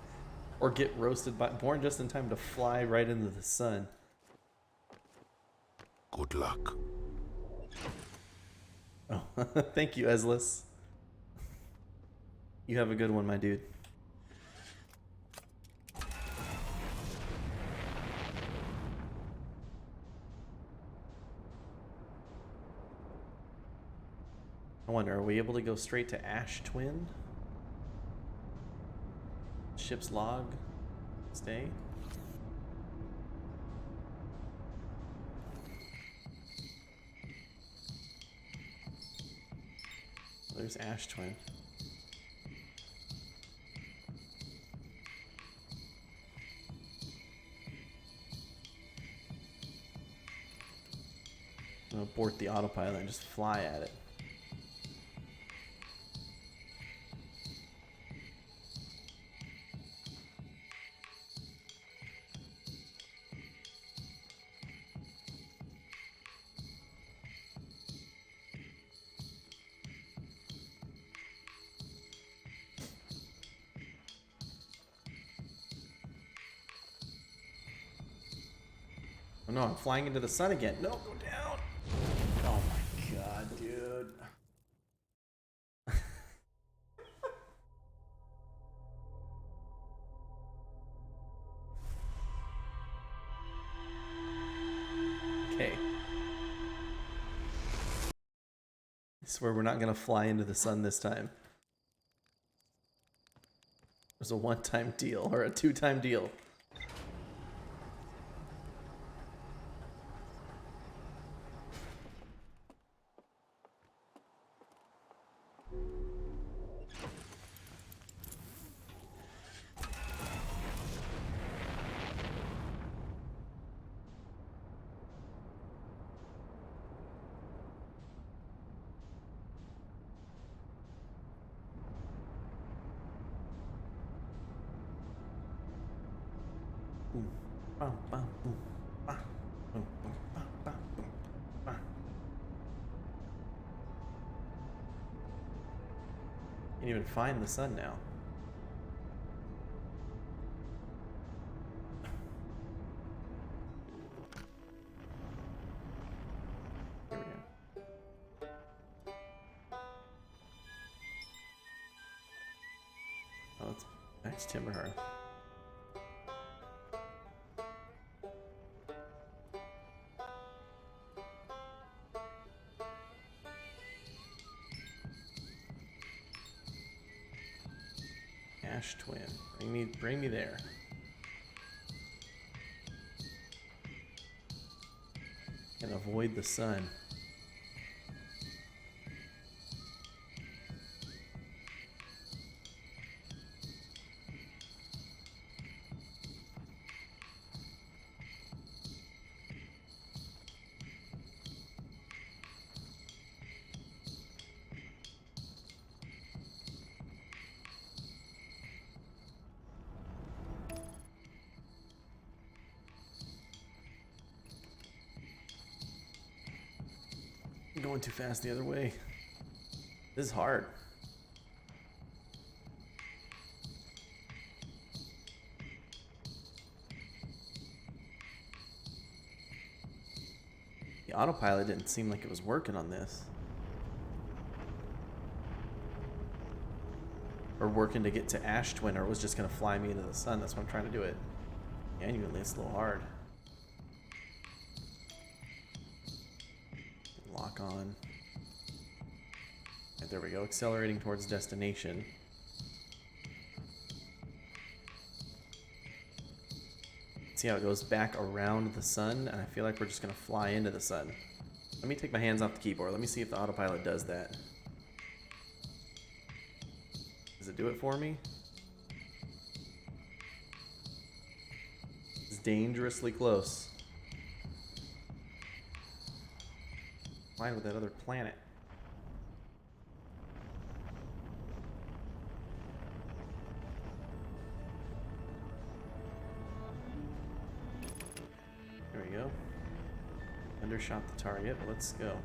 Or get roasted by... Born just in time to fly right into the sun. Good luck. Oh, thank you, Ezlis. You have a good one, my dude. I wonder, are we able to go straight to Ash Twin? Ship's log? Stay? There's Ash Twin. I'm gonna abort the autopilot and just fly at it. Oh no, I'm flying into the sun again. No, go down. Oh my god, dude. Okay. I swear we're not gonna fly into the sun this time. It was a one-time deal, or a two-time deal. Boom, bam, bam, boom, bah, boom, boom, bah, bah, boom, bah. Can't even find the sun now. Here we go. Oh, it's next Timberhearth. Ash Twin. Bring me there. And avoid the sun. I'm going too fast the other way. This is hard. The autopilot didn't seem like it was working on this. Or working to get to Ash Twin, or it was just going to fly me into the sun. That's why I'm trying to do it manually. It's a little hard. Lock on. Right, there we go. Accelerating towards destination. See how it goes back around the sun, and I feel like we're just going to fly into the sun. Let me take my hands off the keyboard. Let me see if the autopilot does that. Does it do it for me? It's dangerously close. Flying with that other planet. There we go. Undershot the target, but let's go.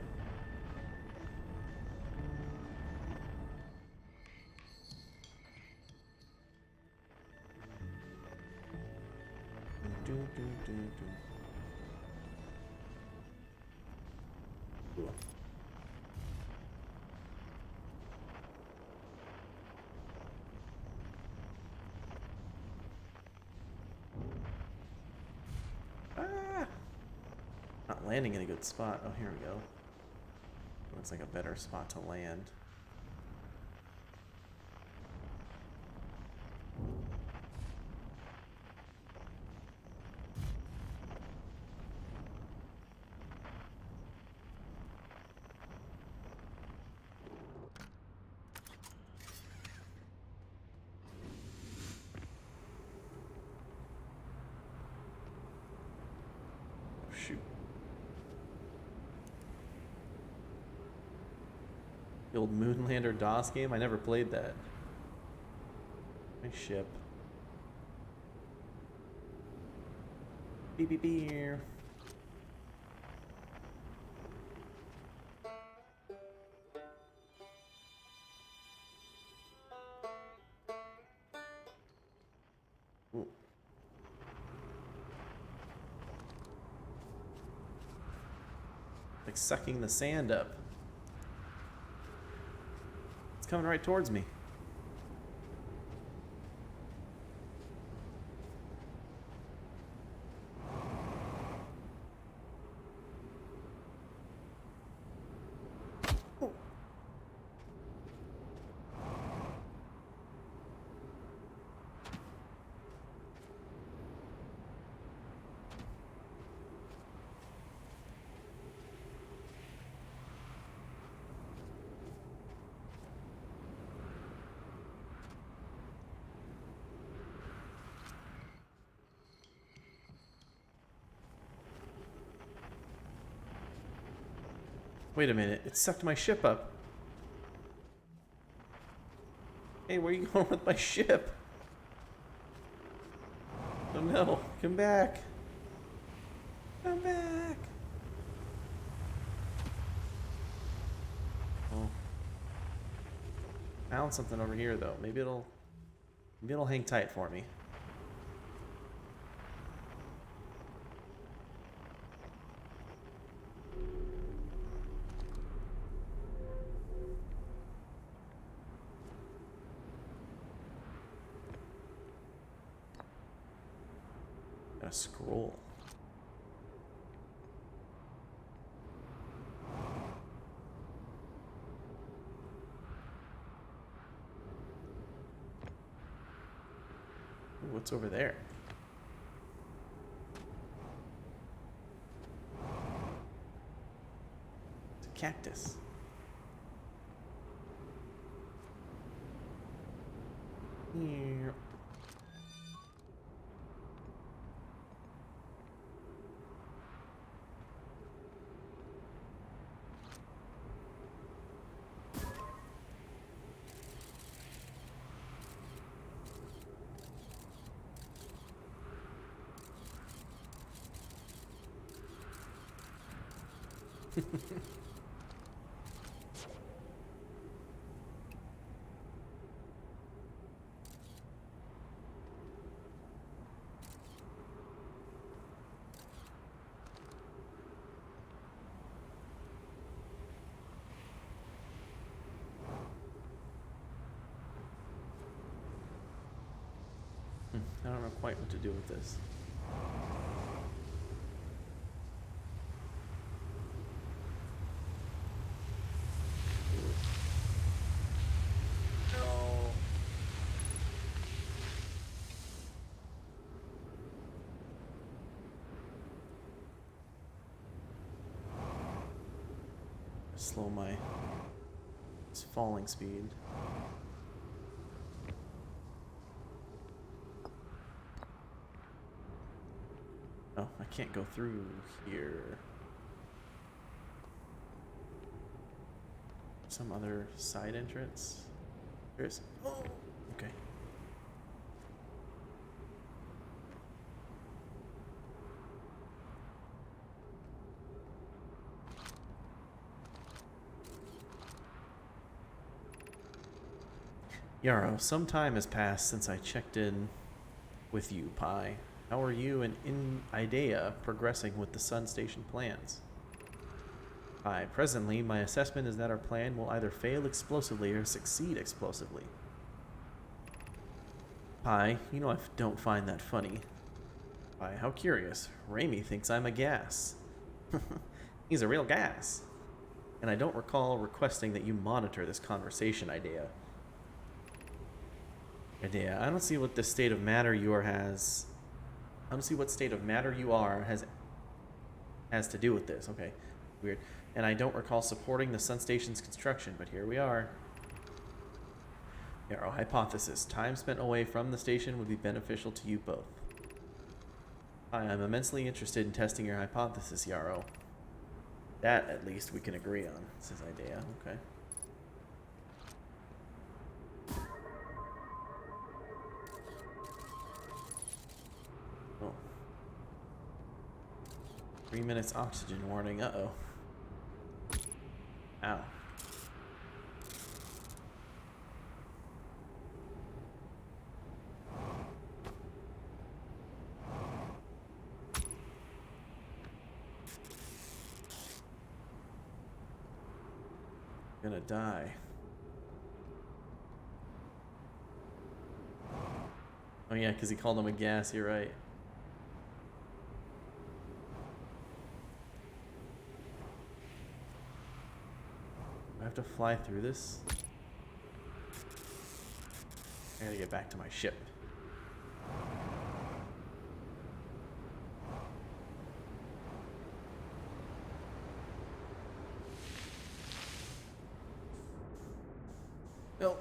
Cool. Not landing in a good spot. Oh, here we go. Looks like a better spot to land. Shoot. The old Moonlander DOS game? I never played that. My ship. Beep beep beep. Ooh. Like sucking the sand up. It's coming right towards me. Wait a minute, it sucked my ship up. Hey, where are you going with my ship? Oh no, come back. Come back. Oh. Found something over here though. Maybe it'll hang tight for me. Got a scroll. Ooh, what's over there? It's a cactus. Here. I don't know quite what to do with this. No. Slow my falling speed. Oh, I can't go through here. Some other side entrance? There's. Oh, okay. Yarrow, some time has passed since I checked in with you, Pi. How are you and Idea progressing with the Sun Station plans? Pi, presently, my assessment is that our plan will either fail explosively or succeed explosively. Pi, you know I don't find that funny. Pi, how curious. Raimi thinks I'm a gas. He's a real gas. And I don't recall requesting that you monitor this conversation, Idea. Idea, I don't see what the state of matter you are has. I don't see what state of matter you are has to do with this. Okay, weird. And I don't recall supporting the Sun Station's construction, but here we are. Yarrow, hypothesis. Time spent away from the station would be beneficial to you both. I am immensely interested in testing your hypothesis, Yarrow. That, at least, we can agree on, says Idea. Okay. 3 minutes oxygen warning. Uh-oh. Ow. Gonna die. Oh yeah, because he called him a gas, you're right. Do I have to fly through this? I gotta get back to my ship. No.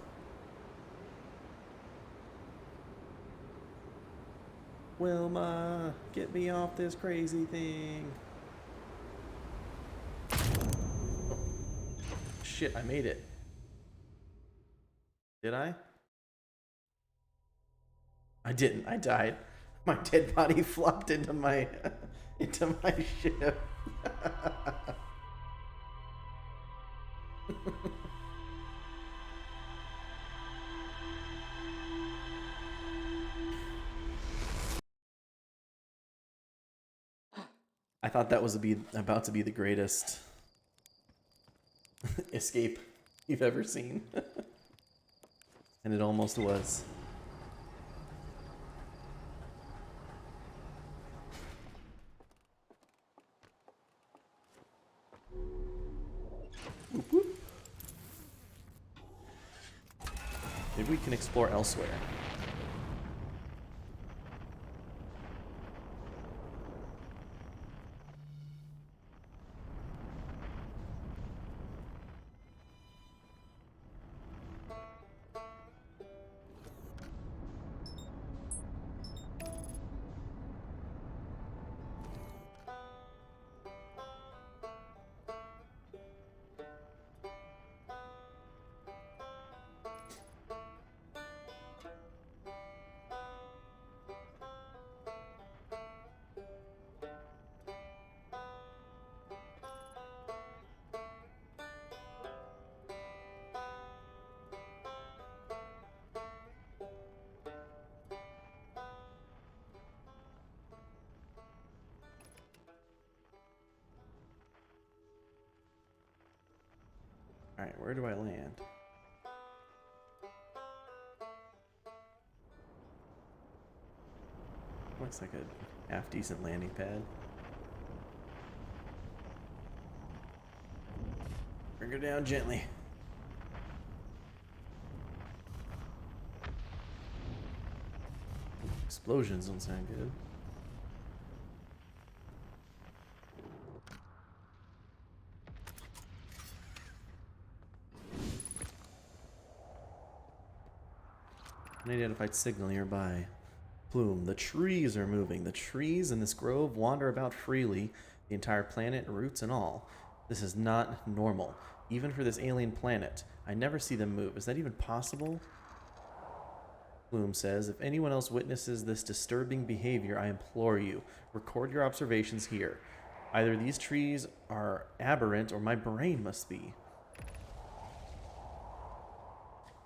Wilma, get me off this crazy thing. Oh. Shit, I made it. Did I? I didn't. I died. My dead body flopped into my into my ship. I thought that was about to be the greatest escape you've ever seen. And it almost was. Whoop, whoop. Maybe we can explore elsewhere. Alright, where do I land? Looks like a half-decent landing pad. Bring her down gently. Explosions don't sound good. Unidentified signal nearby. Plume, the trees are moving. The trees in this grove wander about freely, the entire planet, roots and all. This is not normal, even for this alien planet. I never see them move. Is that even possible? Plume says, if anyone else witnesses this disturbing behavior, I implore you, record your observations here. Either these trees are aberrant or my brain must be.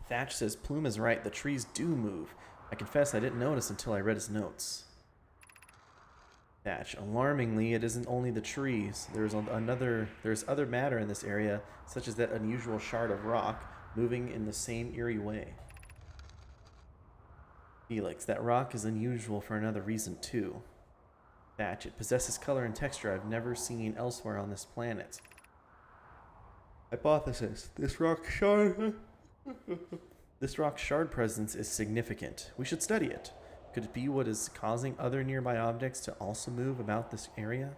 Thatch says Plume is right. The trees do move. I confess I didn't notice until I read his notes. Thatch, alarmingly, it isn't only the trees. There's other matter in this area, such as that unusual shard of rock, moving in the same eerie way. Felix, that rock is unusual for another reason, too. Thatch, it possesses color and texture I've never seen elsewhere on this planet. Hypothesis, this rock shard presence is significant. We should study it. Could it be what is causing other nearby objects to also move about this area?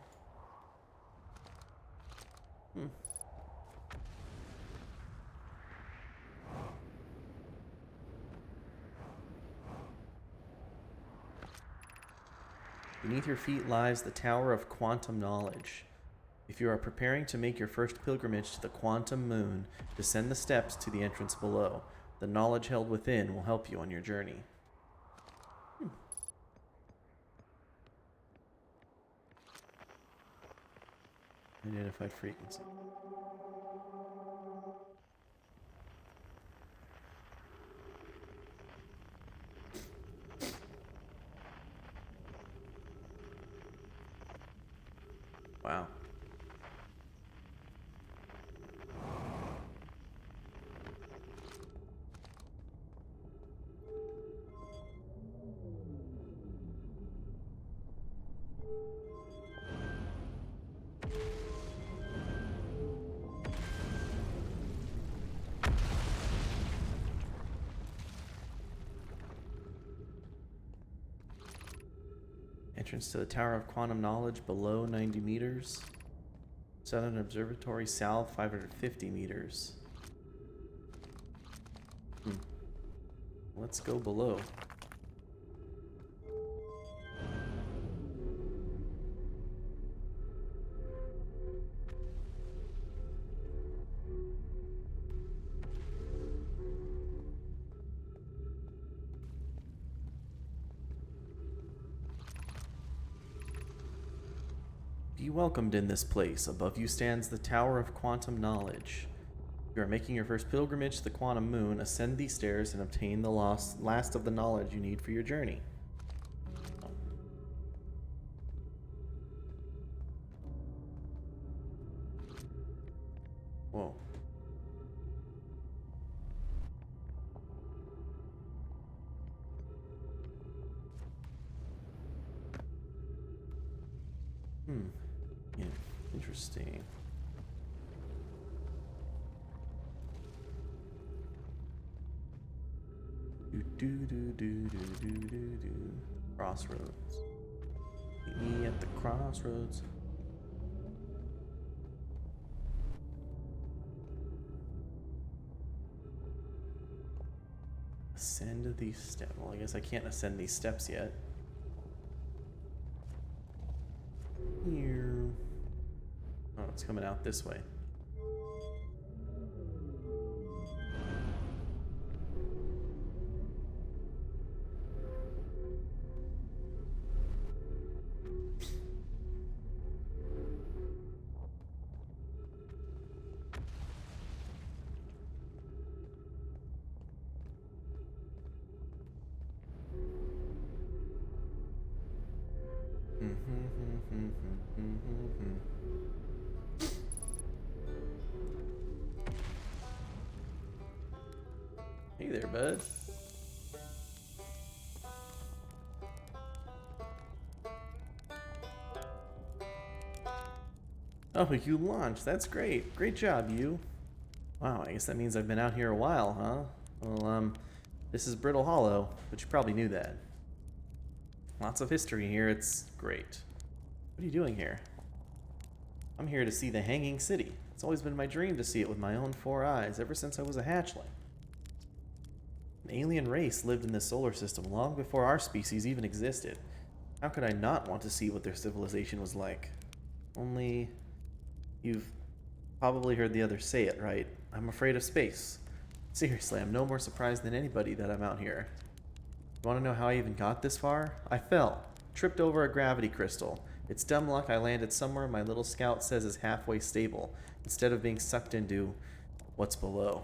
Beneath your feet lies the Tower of Quantum Knowledge. If you are preparing to make your first pilgrimage to the Quantum Moon, descend the steps to the entrance below. The knowledge held within will help you on your journey. Identified frequency. Wow. Entrance to the Tower of Quantum Knowledge below 90 meters. Southern Observatory south 550 meters. Let's go below. Be welcomed in this place. Above you stands the Tower of Quantum Knowledge. You are making your first pilgrimage to the Quantum Moon. Ascend these stairs and obtain the last of the knowledge you need for your journey. Whoa. Yeah, interesting. Crossroads. Meet me at the crossroads. Ascend these steps. Well, I guess I can't ascend these steps yet. Here. Oh, it's coming out this way. Hey there, bud. Oh, you launched. That's great. Great job, you. Wow, I guess that means I've been out here a while, huh? Well, this is Brittle Hollow, but you probably knew that. Lots of history here. It's great. What are you doing here? I'm here to see the Hanging City. It's always been my dream to see it with my own 4 eyes ever since I was a hatchling. An alien race lived in this solar system long before our species even existed. How could I not want to see what their civilization was like? Only... You've probably heard the others say it, right? I'm afraid of space. Seriously, I'm no more surprised than anybody that I'm out here. You want to know how I even got this far? I fell. Tripped over a gravity crystal. It's dumb luck I landed somewhere my little scout says is halfway stable, instead of being sucked into what's below.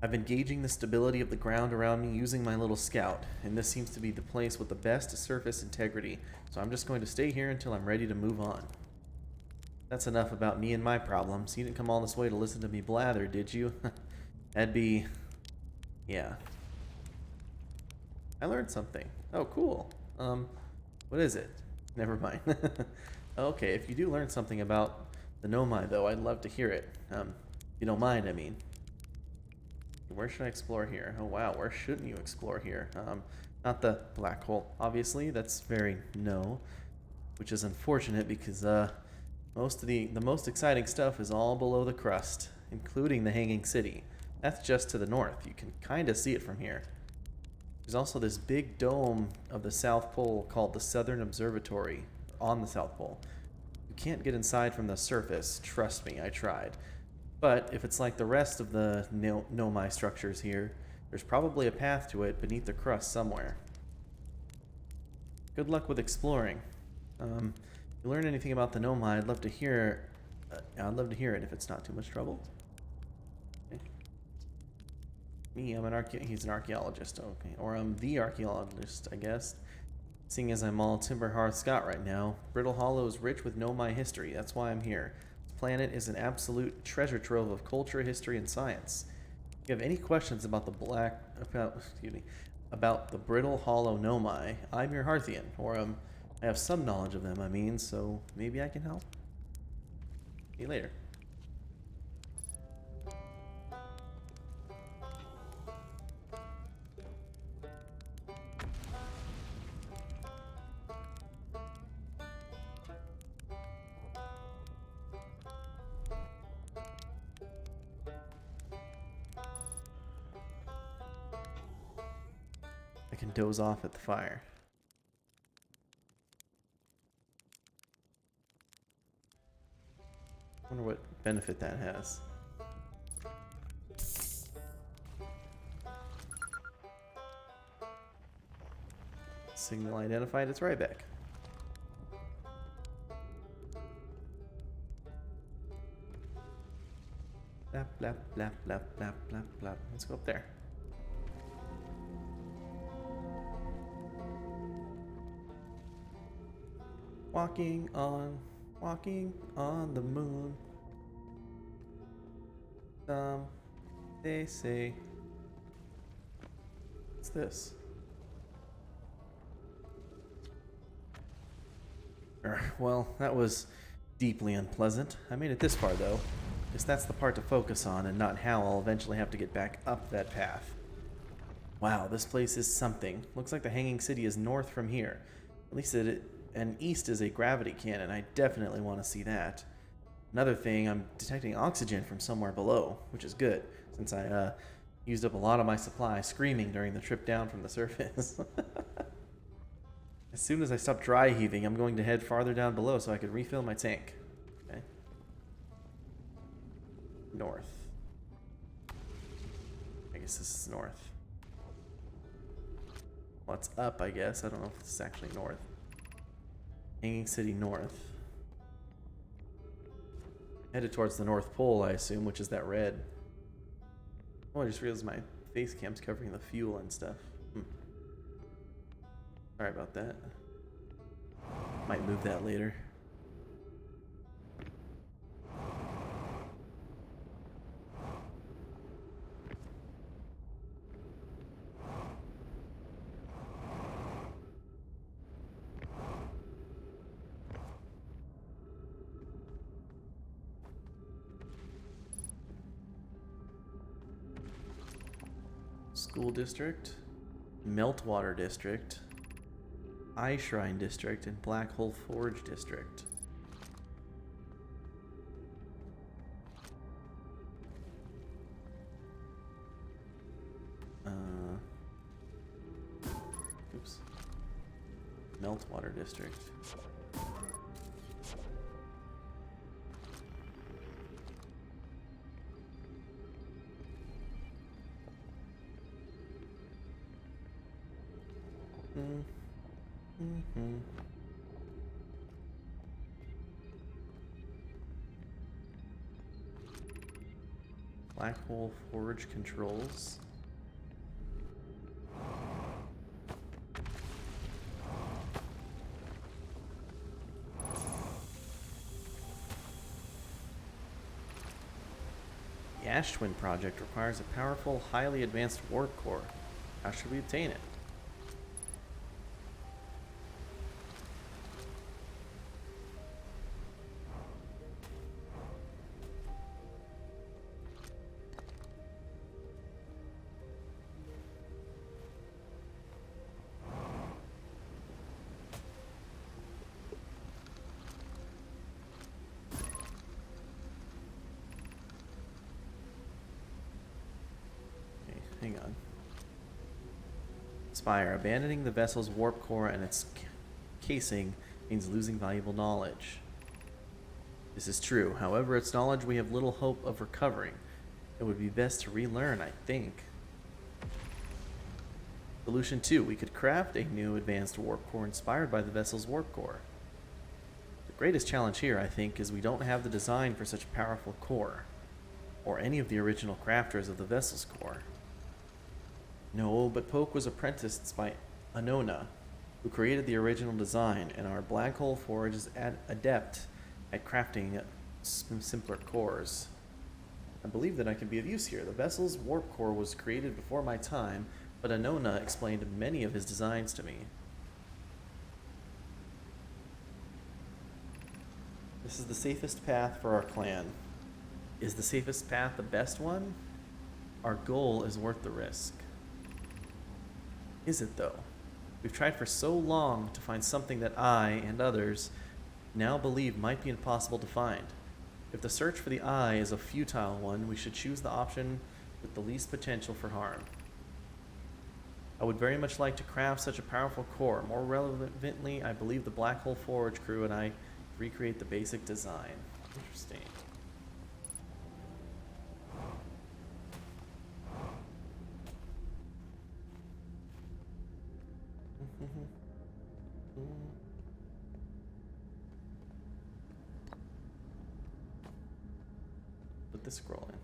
I've been gauging the stability of the ground around me using my little scout, and this seems to be the place with the best surface integrity, so I'm just going to stay here until I'm ready to move on. That's enough about me and my problems. You didn't come all this way to listen to me blather, did you? That'd be... yeah. I learned something. Oh, cool. What is it? Never mind. Okay, if you do learn something about the Nomai, though, I'd love to hear it. If you don't mind, I mean. Where should I explore here? Oh, wow, where shouldn't you explore here? Not the black hole, obviously. That's very no. Which is unfortunate because, most of the most exciting stuff is all below the crust, including the Hanging City. That's just to the north. You can kind of see it from here. There's also this big dome of the South Pole called the Southern Observatory, on the South Pole. You can't get inside from the surface, trust me, I tried. But if it's like the rest of the Nomai structures here, there's probably a path to it beneath the crust somewhere. Good luck with exploring. If you learn anything about the Nomai, I'd love to hear. I'd love to hear it if it's not too much trouble. Okay. Me, I'm an he's an archaeologist. Okay, or I'm the archaeologist, I guess. Seeing as I'm all Timberhearth Scott right now, Brittle Hollow is rich with Nomai history. That's why I'm here. This planet is an absolute treasure trove of culture, history, and science. If you have any questions about about the Brittle Hollow Nomai, I'm your Hearthian, or I have some knowledge of them. I mean, so maybe I can help. See you later. I can doze off at the fire. Wonder what benefit that has. Signal identified, it's Ryback. Blap, blap, blap, blap, blap, blap, blap. Let's go up there. Walking on the moon. They say. What's this? Well, that was deeply unpleasant. I made it this far, though. Guess that's the part to focus on, and not how I'll eventually have to get back up that path. Wow, this place is something. Looks like the Hanging City is north from here. At least and east is a gravity cannon. I definitely want to see that. Another thing, I'm detecting oxygen from somewhere below, which is good, since I used up a lot of my supply screaming during the trip down from the surface. As soon as I stop dry heaving, I'm going to head farther down below so I can refill my tank. Okay. North. I guess this is north. What's up, I guess. I don't know if this is actually north. Hanging City north. Headed towards the North Pole, I assume, which is that red. Oh, I just realized my face cam's covering the fuel and stuff. Sorry about that. Might move that later. School District, Meltwater District, Eye Shrine District, and Black Hole Forge District. Oops. Meltwater District. Black Hole Forge controls. The Ash Twin project requires a powerful, highly advanced warp core. How should we obtain it? Hang on. Spire. Abandoning the vessel's warp core and its casing means losing valuable knowledge. This is true. However, its knowledge we have little hope of recovering. It would be best to relearn, I think. Solution 2. We could craft a new advanced warp core inspired by the vessel's warp core. Greatest challenge here, I think, is we don't have the design for such a powerful core, or any of the original crafters of the vessel's core. No, but Poke was apprenticed by Anona, who created the original design, and our Black Hole Forge is adept at crafting simpler cores. I believe that I can be of use here. The vessel's warp core was created before my time, but Anona explained many of his designs to me. This is the safest path for our clan. Is the safest path the best one? Our goal is worth the risk. Is it though? We've tried for so long to find something that I and others now believe might be impossible to find. If the search for the eye is a futile one, we should choose the option with the least potential for harm. I would very much like to craft such a powerful core. More relevantly, I believe the Black Hole Forge crew and I recreate the basic design. Interesting. Put the scroll in.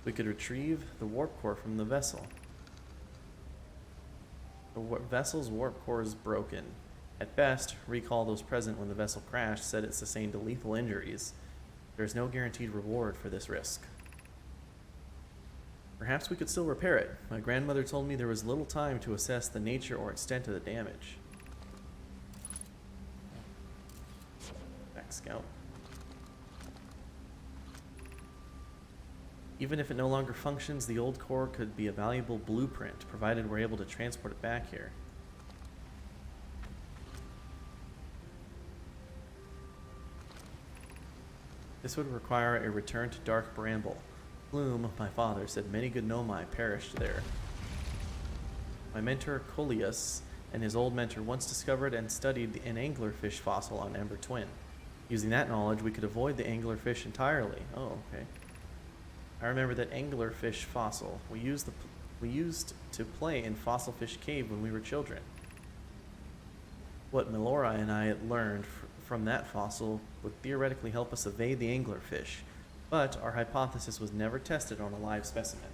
We could retrieve the warp core from the vessel. The vessel's warp core is broken. At best, recall those present when the vessel crashed said it sustained lethal injuries. There is no guaranteed reward for this risk. Perhaps we could still repair it. My grandmother told me there was little time to assess the nature or extent of the damage. Back scout. Even if it no longer functions, the old core could be a valuable blueprint, provided we're able to transport it back here. This would require a return to Dark Bramble. Plume, my father, said many good Nomai perished there. My mentor Coleus and his old mentor once discovered and studied an anglerfish fossil on Ember Twin. Using that knowledge, we could avoid the anglerfish entirely. Oh, okay. I remember that anglerfish fossil. We used to play in Fossilfish Cave when we were children. What Melora and I had learned from that fossil would theoretically help us evade the anglerfish, but our hypothesis was never tested on a live specimen.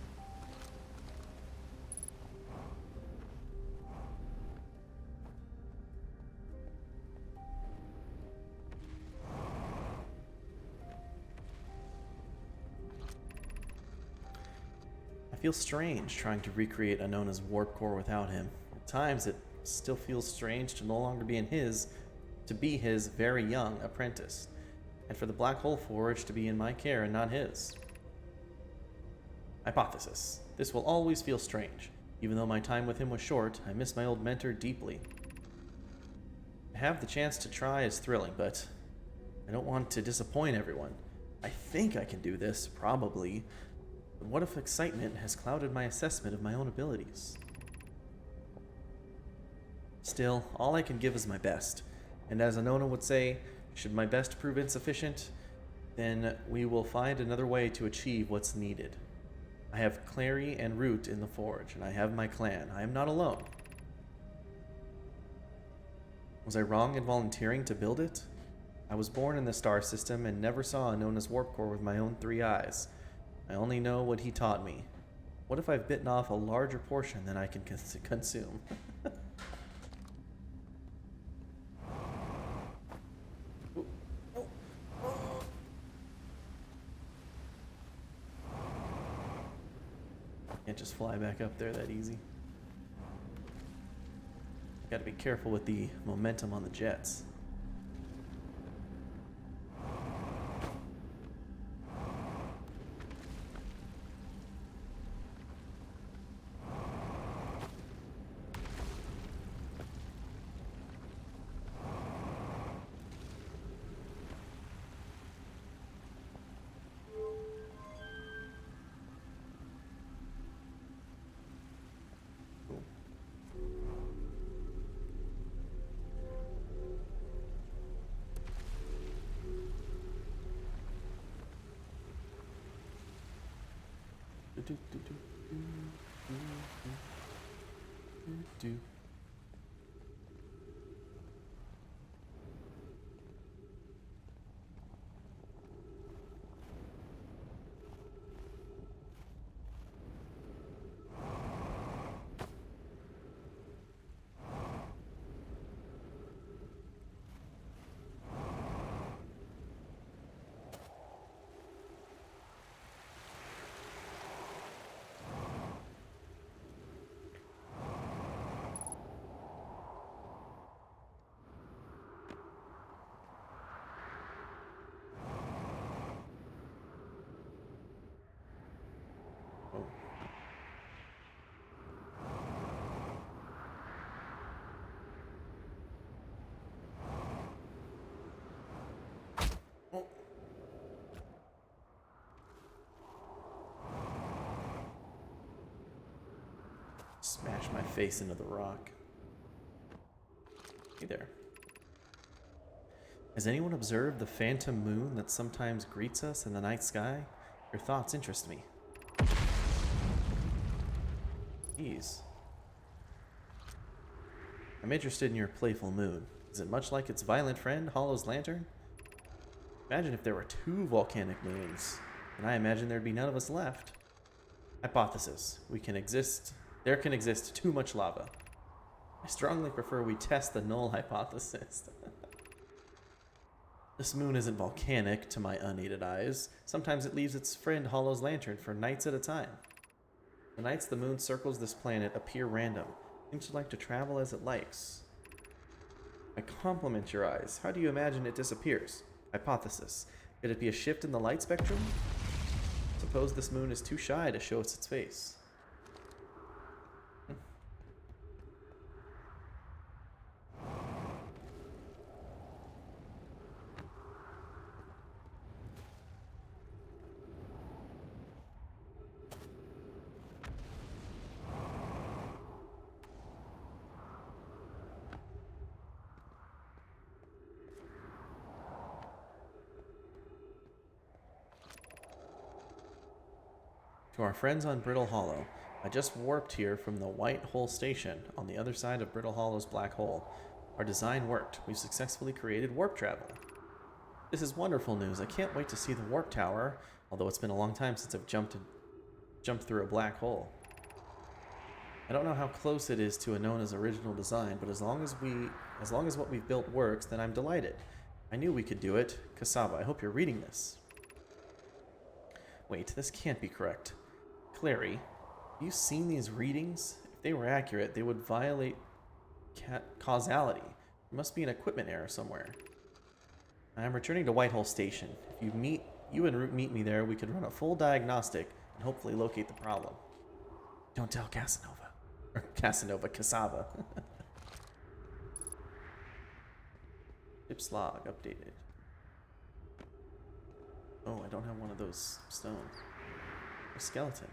I feel strange trying to recreate Anona's warp core without him. At times it still feels strange to no longer be his very young apprentice, and for the Black Hole Forge to be in my care and not his. Hypothesis. This will always feel strange. Even though my time with him was short, I miss my old mentor deeply. To have the chance to try is thrilling, but I don't want to disappoint everyone. I think I can do this, probably. But what if excitement has clouded my assessment of my own abilities? Still, all I can give is my best. And as Anona would say, should my best prove insufficient, then we will find another way to achieve what's needed. I have Clary and Root in the Forge, and I have my clan. I am not alone. Was I wrong in volunteering to build it? I was born in the star system and never saw Anona's warp core with my own 3 eyes. I only know what he taught me. What if I've bitten off a larger portion than I can consume? Can't just fly back up there that easy. Gotta be careful with the momentum on the jets. Do. Oh. Oh. Smash my face into the rock. Hey there. Has anyone observed the phantom moon that sometimes greets us in the night sky? Your thoughts interest me. Jeez. I'm interested in your playful moon. Is it much like its violent friend, Hollow's lantern? Imagine if there were 2 volcanic moons, and I imagine there'd be none of us left. Hypothesis. There can exist too much lava. I strongly prefer we test the null hypothesis. This moon isn't volcanic to my unaided eyes. Sometimes it leaves its friend Hollow's lantern for nights at a time. The nights the moon circles this planet appear random. Seems to like to travel as it likes. I compliment your eyes. How do you imagine it disappears? Hypothesis. Could it be a shift in the light spectrum? Suppose this moon is too shy to show us its face. To our friends on Brittle Hollow, I just warped here from the White Hole Station on the other side of Brittle Hollow's black hole. Our design worked. We've successfully created warp travel. This is wonderful news. I can't wait to see the warp tower, although it's been a long time since I've jumped through a black hole. I don't know how close it is to Anona's original design, but as long as what we've built works, then I'm delighted. I knew we could do it. Cassava, I hope you're reading this. Wait, this can't be correct. Clary, have you seen these readings? If they were accurate, they would violate causality. There must be an equipment error somewhere. I'm returning to Whitehole Station. If you and Root meet me there, we could run a full diagnostic and hopefully locate the problem. Don't tell Casanova. Or Cassava. Ship's log updated. Oh, I don't have one of those stones. A skeleton.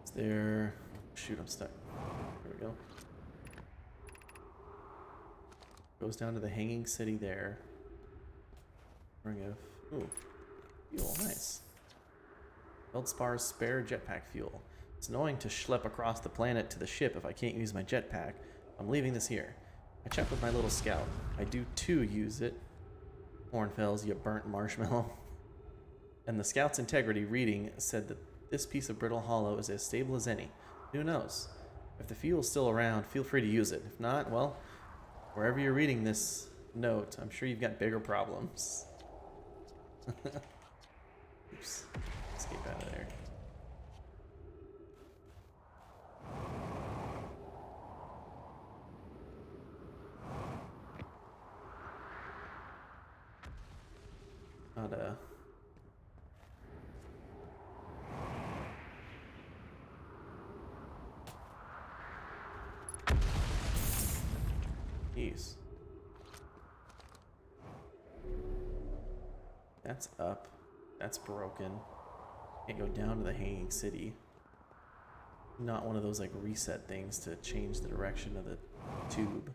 Is there... Shoot, I'm stuck. There we go. Goes down to the hanging city there. Ring of... Ooh. Fuel, nice. Feldspar's spare jetpack fuel. It's annoying to schlep across the planet to the ship if I can't use my jetpack. I'm leaving this here. I checked with my little scout. I do too use it. Hornfells, you burnt marshmallow. And the scout's integrity reading said that this piece of Brittle Hollow is as stable as any. Who knows? If the fuel's still around, feel free to use it. If not, well, wherever you're reading this note, I'm sure you've got bigger problems. Oops. Escape out of there. Not a... Jeez. That's up. That's broken. Can't go down to the Hanging City. Not one of those like reset things to change the direction of the tube.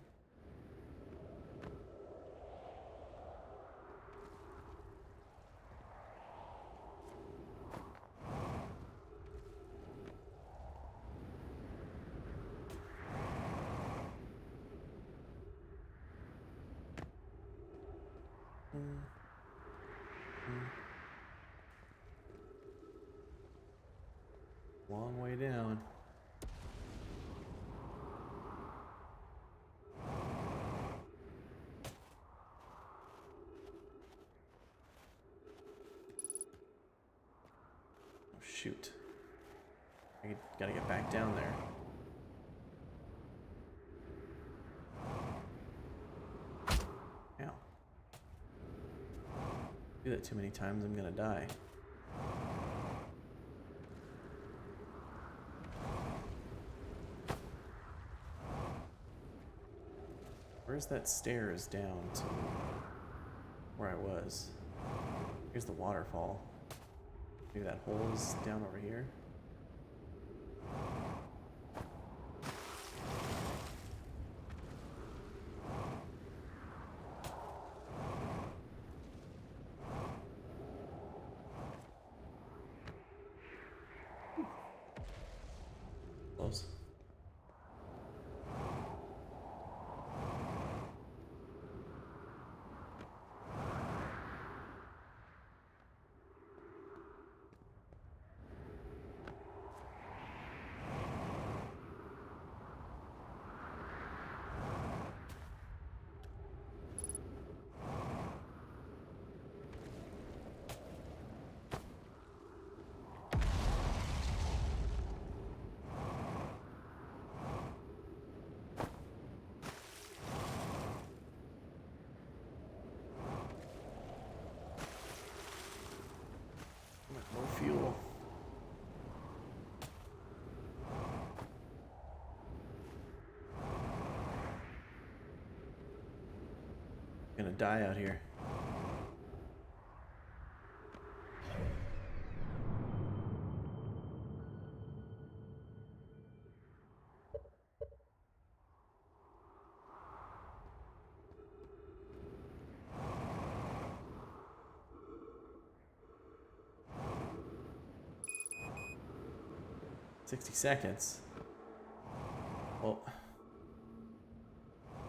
Long way down. Oh, shoot. I gotta get back down there. Ow. Do that too many times, I'm gonna die. Where's that stairs down to where I was? Here's the waterfall. Maybe that hole is down over here. Close. No fuel. I'm gonna die out here. "60 seconds. Well,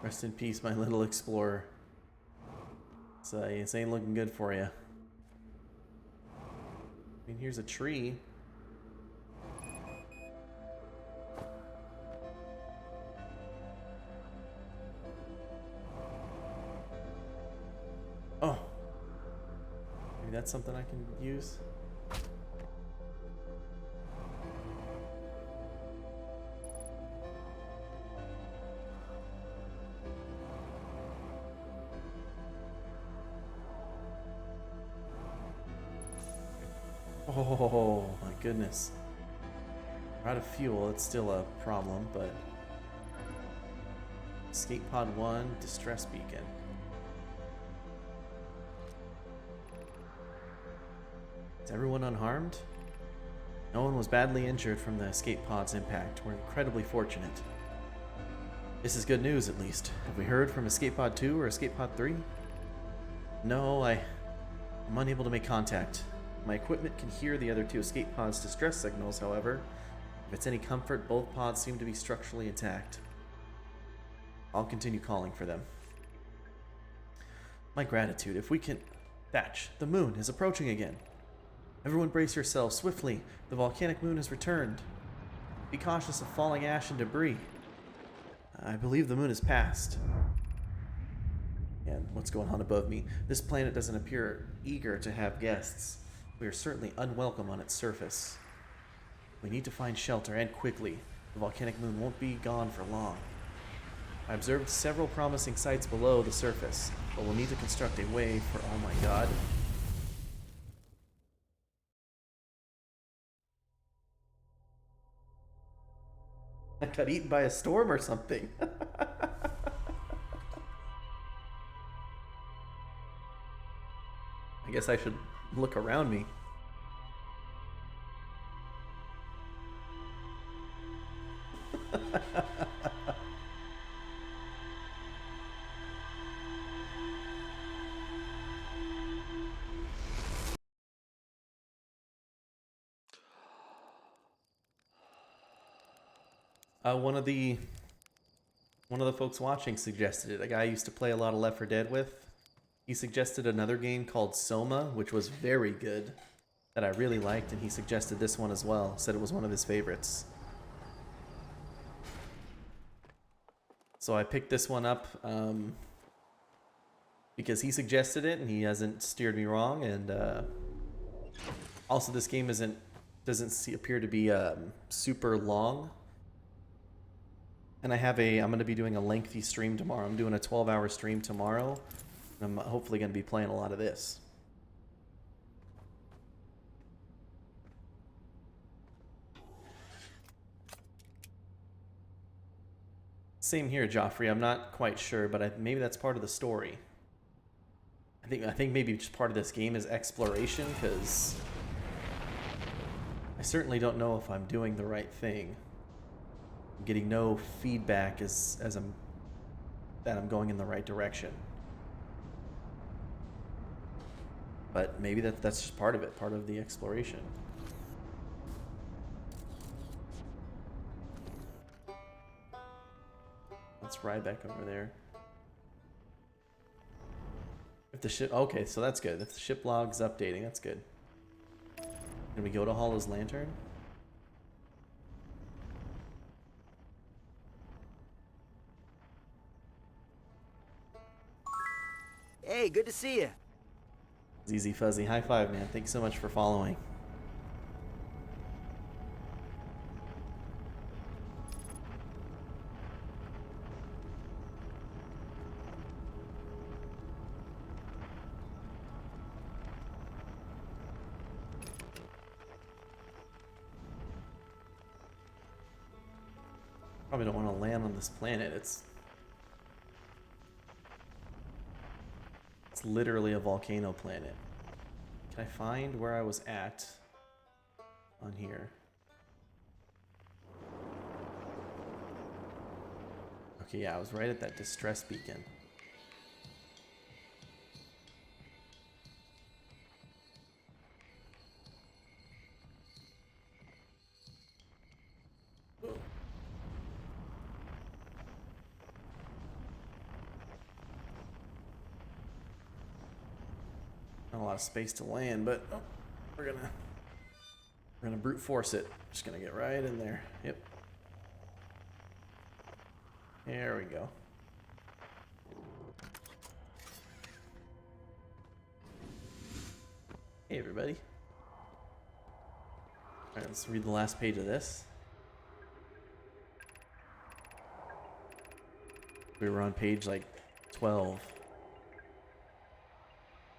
rest in peace, my little explorer. This ain't looking good for you. I mean, here's a tree. Oh, maybe that's something I can use. Oh my goodness. We're out of fuel, it's still a problem, but... Escape pod 1, distress beacon. Is everyone unharmed? No one was badly injured from the escape pod's impact. We're incredibly fortunate. This is good news, at least. Have we heard from escape pod 2 or escape pod 3? No, I'm unable to make contact. My equipment can hear the other two escape pods' distress signals, however. If it's any comfort, both pods seem to be structurally intact. I'll continue calling for them. My gratitude. If we can... Thatch, the moon is approaching again. Everyone brace yourselves swiftly. The volcanic moon has returned. Be cautious of falling ash and debris. I believe the moon has passed. And what's going on above me? This planet doesn't appear eager to have guests. We are certainly unwelcome on its surface. We need to find shelter, and quickly. The volcanic moon won't be gone for long. I observed several promising sites below the surface, but we'll need to construct a way for... Oh my god. I got eaten by a storm or something. I guess I should look around me. One of the folks watching suggested it. A guy I used to play a lot of Left 4 Dead with. He suggested another game called Soma, which was very good, that I really liked, and he suggested this one as well. Said it was one of his favorites. So I picked this one up because he suggested it, and he hasn't steered me wrong. And also, this game doesn't appear to be super long. And I'm going to be doing a lengthy stream tomorrow. I'm doing a 12-hour stream tomorrow. And I'm hopefully going to be playing a lot of this. Same here, Joffrey. I'm not quite sure, but maybe that's part of the story. I think maybe just part of this game is exploration, because I certainly don't know if I'm doing the right thing. I'm getting no feedback that I'm going in the right direction. But maybe that's just part of it, part of the exploration. Let's ride back over there. If the ship, okay, so that's good. If the ship log's updating, that's good. Can we go to Hollow's Lantern? Hey, good to see you. ZZ Fuzzy, high five, man. Thanks so much for following. Probably don't want to land on this planet. It's literally a volcano planet. Can I find where I was at on here? Okay, yeah, I was right at that distress beacon. Not a lot of space to land, but we're gonna brute force it. Just gonna get right in there. Yep. There we go. Hey everybody. Alright, let's read the last page of this. We were on page like 12.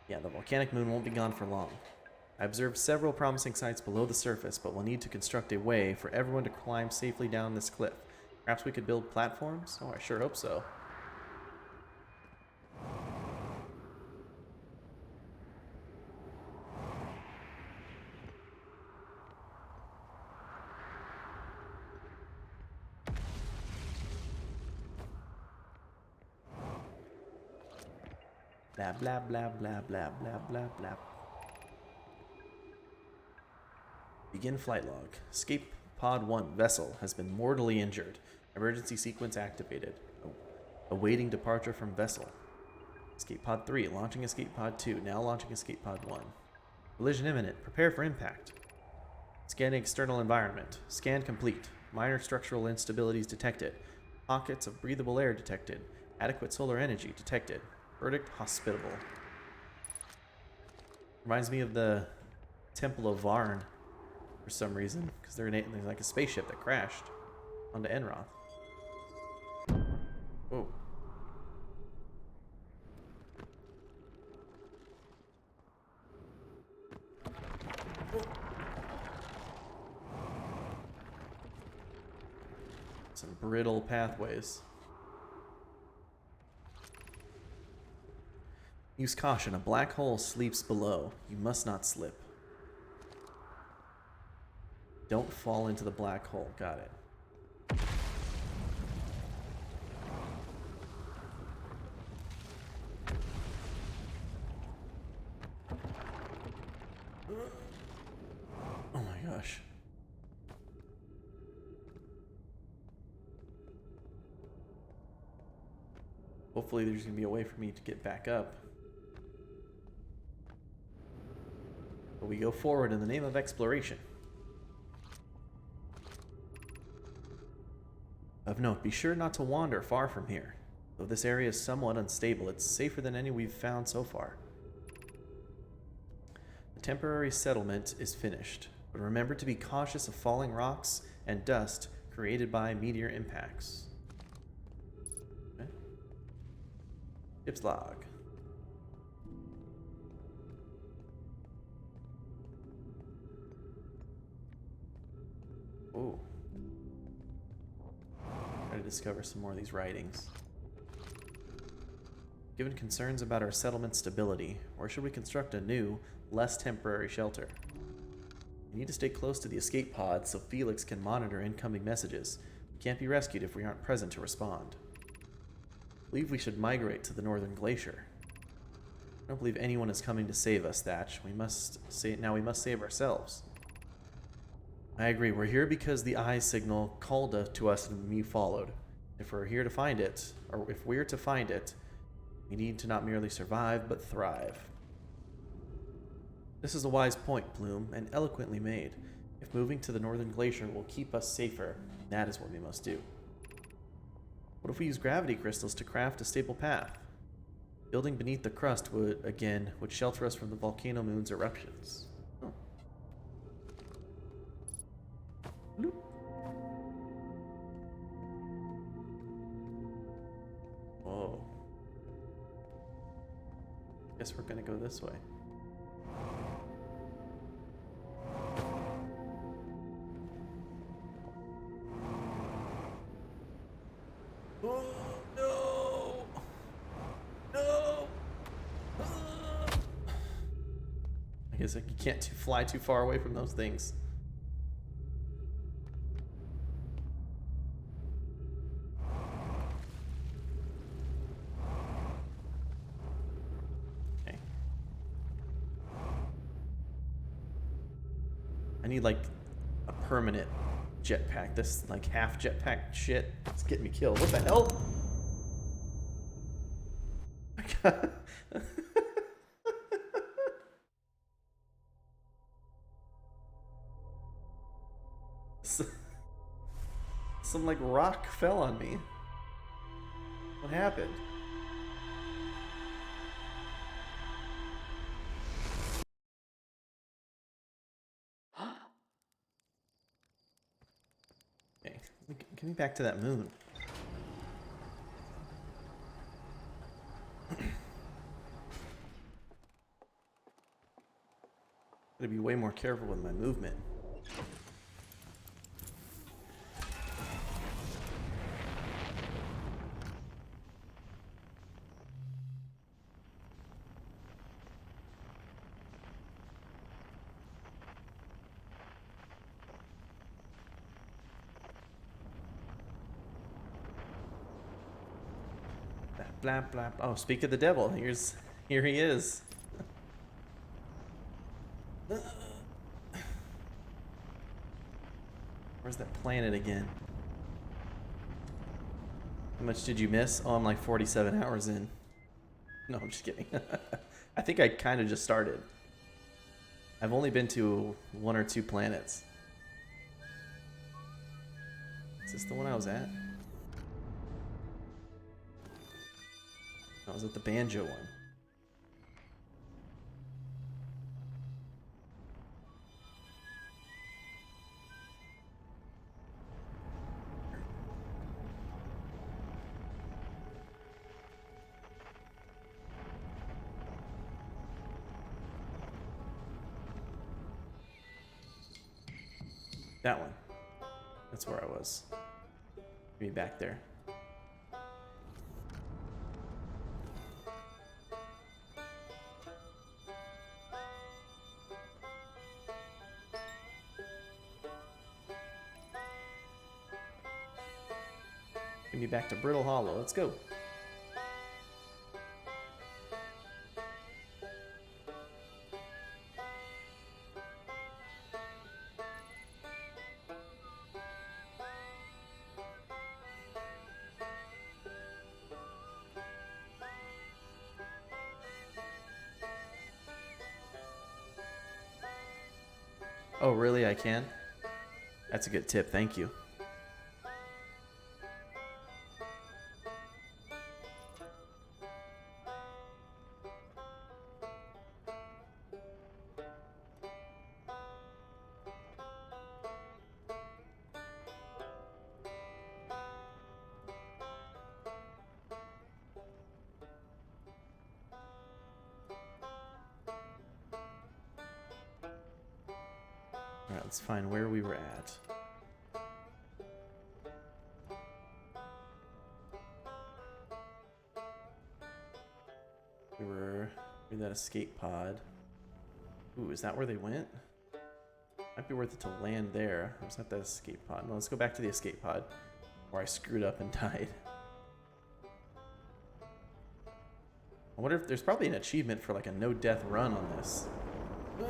Yeah, the volcanic moon won't be gone for long. I observed several promising sites below the surface, but we'll need to construct a way for everyone to climb safely down this cliff. Perhaps we could build platforms? Oh, I sure hope so. Blah, blah, blah, blah, blah, blah, blah, blah. Begin flight log. Escape Pod 1 vessel has been mortally injured. Emergency sequence activated. Awaiting departure from vessel. Escape Pod 3. Launching Escape Pod 2. Now launching Escape Pod 1. Collision imminent. Prepare for impact. Scanning external environment. Scan complete. Minor structural instabilities detected. Pockets of breathable air detected. Adequate solar energy detected. Verdict hospitable. Reminds me of the Temple of Varn for some reason, because there's like a spaceship that crashed onto Enroth. Whoa. Some brittle pathways. Use caution. A black hole sleeps below. You must not slip. Don't fall into the black hole. Got it. Oh my gosh. Hopefully there's gonna be a way for me to get back up. But we go forward in the name of exploration. Of note, be sure not to wander far from here. Though this area is somewhat unstable, it's safer than any we've found so far. The temporary settlement is finished, but remember to be cautious of falling rocks and dust created by meteor impacts. Okay. Ship's log. Ooh. Try to discover some more of these writings. Given concerns about our settlement's stability, or should we construct a new, less temporary shelter? We need to stay close to the escape pod so Felix can monitor incoming messages. We can't be rescued if we aren't present to respond. I believe we should migrate to the northern glacier. I don't believe anyone is coming to save us, Thatch. We must save ourselves. I agree. We're here because the eye signal called to us and we followed. If we're here to find it, or if we're to find it, we need to not merely survive, but thrive. This is a wise point, Bloom, and eloquently made. If moving to the northern glacier will keep us safer, that is what we must do. What if we use gravity crystals to craft a stable path? Building beneath the crust would shelter us from the volcano moon's eruptions. Oh. Bloop. Whoa. Guess we're gonna go this way. Oh no! No! I guess you can't fly too far away from those things. I need like a permanent jetpack. This like half jetpack shit. It's getting me killed. What the hell? My God. Some like rock fell on me. What happened? Okay, get me back to that moon. Gotta be way more careful with my movement. Blah, blah, blah. Oh, speak of the devil. Here he is. Where's that planet again? How much did you miss? Oh, I'm like 47 hours in. No, I'm just kidding. I think I kind of just started. I've only been to 1 or 2 planets. Is this the one I was at? I was at the Banjo one. That one. That's where I was. Be back there. Get me back to Brittle Hollow. Let's go. Oh, really? I can? That's a good tip. Thank you. Alright, let's find where we were at. We were in that escape pod. Ooh, is that where they went? Might be worth it to land there. Or is that the escape pod? No, let's go back to the escape pod where I screwed up and died. I wonder if there's probably an achievement for like a no-death run on this. Whew.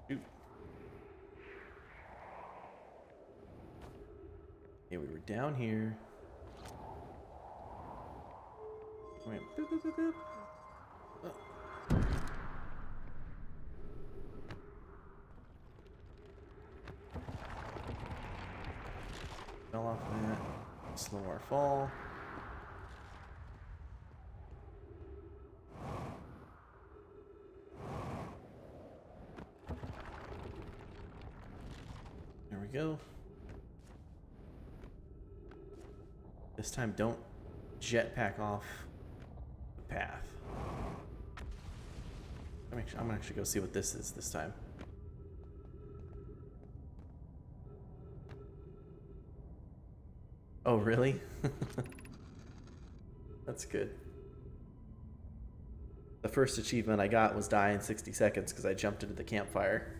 Shoot. Yeah, we were down here. Went boop, boop, boop, boop. Oh. Fell off that. Slow our fall. There we go. This time, don't jetpack off the path. I'm gonna actually go see what this is this time. Oh, really? That's good. The first achievement I got was die in 60 seconds because I jumped into the campfire.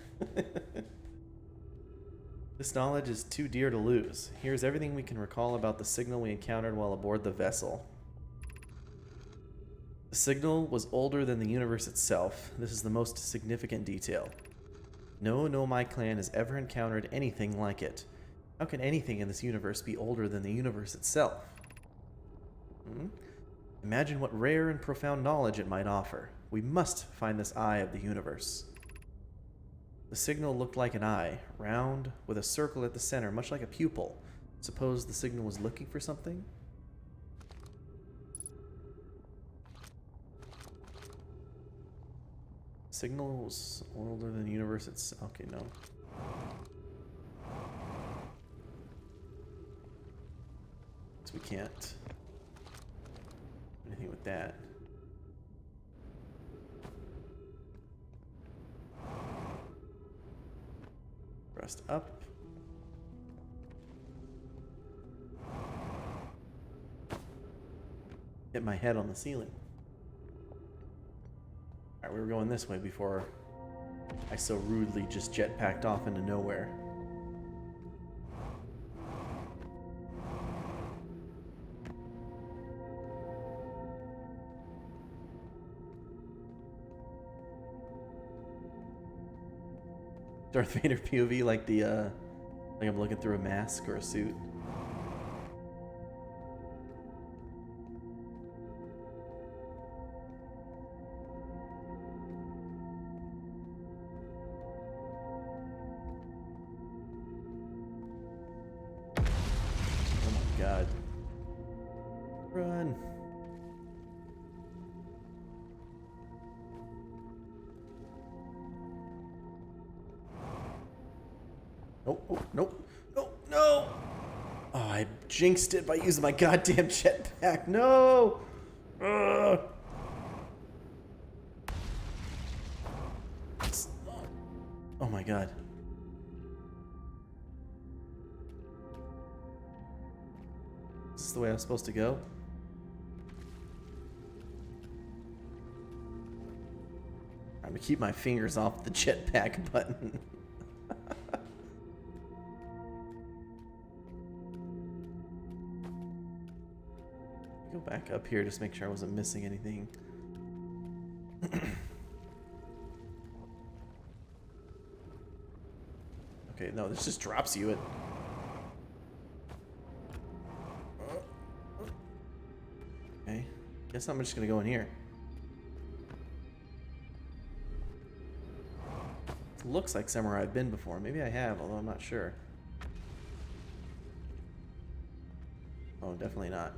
This knowledge is too dear to lose. Here's everything we can recall about the signal we encountered while aboard the vessel. The signal was older than the universe itself. This is the most significant detail. No Nomai clan has ever encountered anything like it. How can anything in this universe be older than the universe itself? Imagine what rare and profound knowledge it might offer. We must find this eye of the universe. The signal looked like an eye, round, with a circle at the center, much like a pupil. Suppose the signal was looking for something? Signal was older than the universe itself. Okay, no. So we can't do anything with that. Thrust up. Hit my head on the ceiling. Alright, we were going this way before I so rudely just jetpacked off into nowhere. Darth Vader POV like the like I'm looking through a mask or a suit. Oh my god. Run. Nope, oh, nope, nope, no! Oh, I jinxed it by using my goddamn jetpack. No! Ugh. Oh my god. Is this the way I'm supposed to go? I'm gonna keep my fingers off the jetpack button. Go back up here, just make sure I wasn't missing anything. Okay, no, this just drops you at... Okay, guess I'm just gonna go in here. It looks like somewhere I've been before. Maybe I have, although I'm not sure. Oh, definitely not.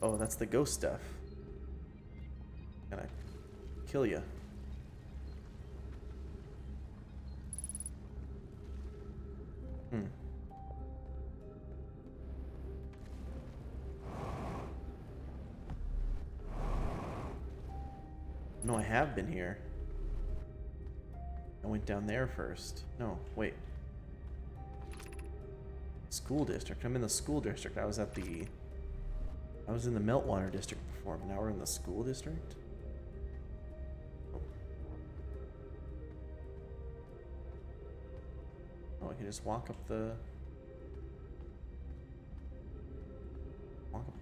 Oh, that's the ghost stuff. Gonna kill you. No, I have been here. I went down there first. No, wait. School district. I'm in the school district. I was in the Meltwater district before, but now we're in the school district? Oh, I can just walk up the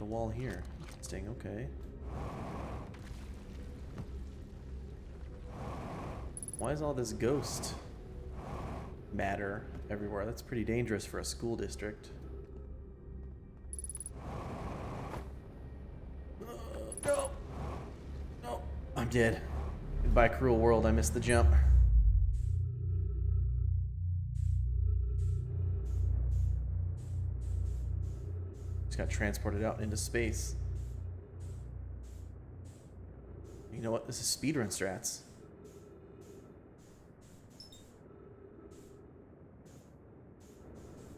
wall here. Interesting, okay. Why is all this ghost matter everywhere? That's pretty dangerous for a school district. No! No! I'm dead. Goodbye, cruel world. I missed the jump. Just got transported out into space. You know what? This is speedrun strats.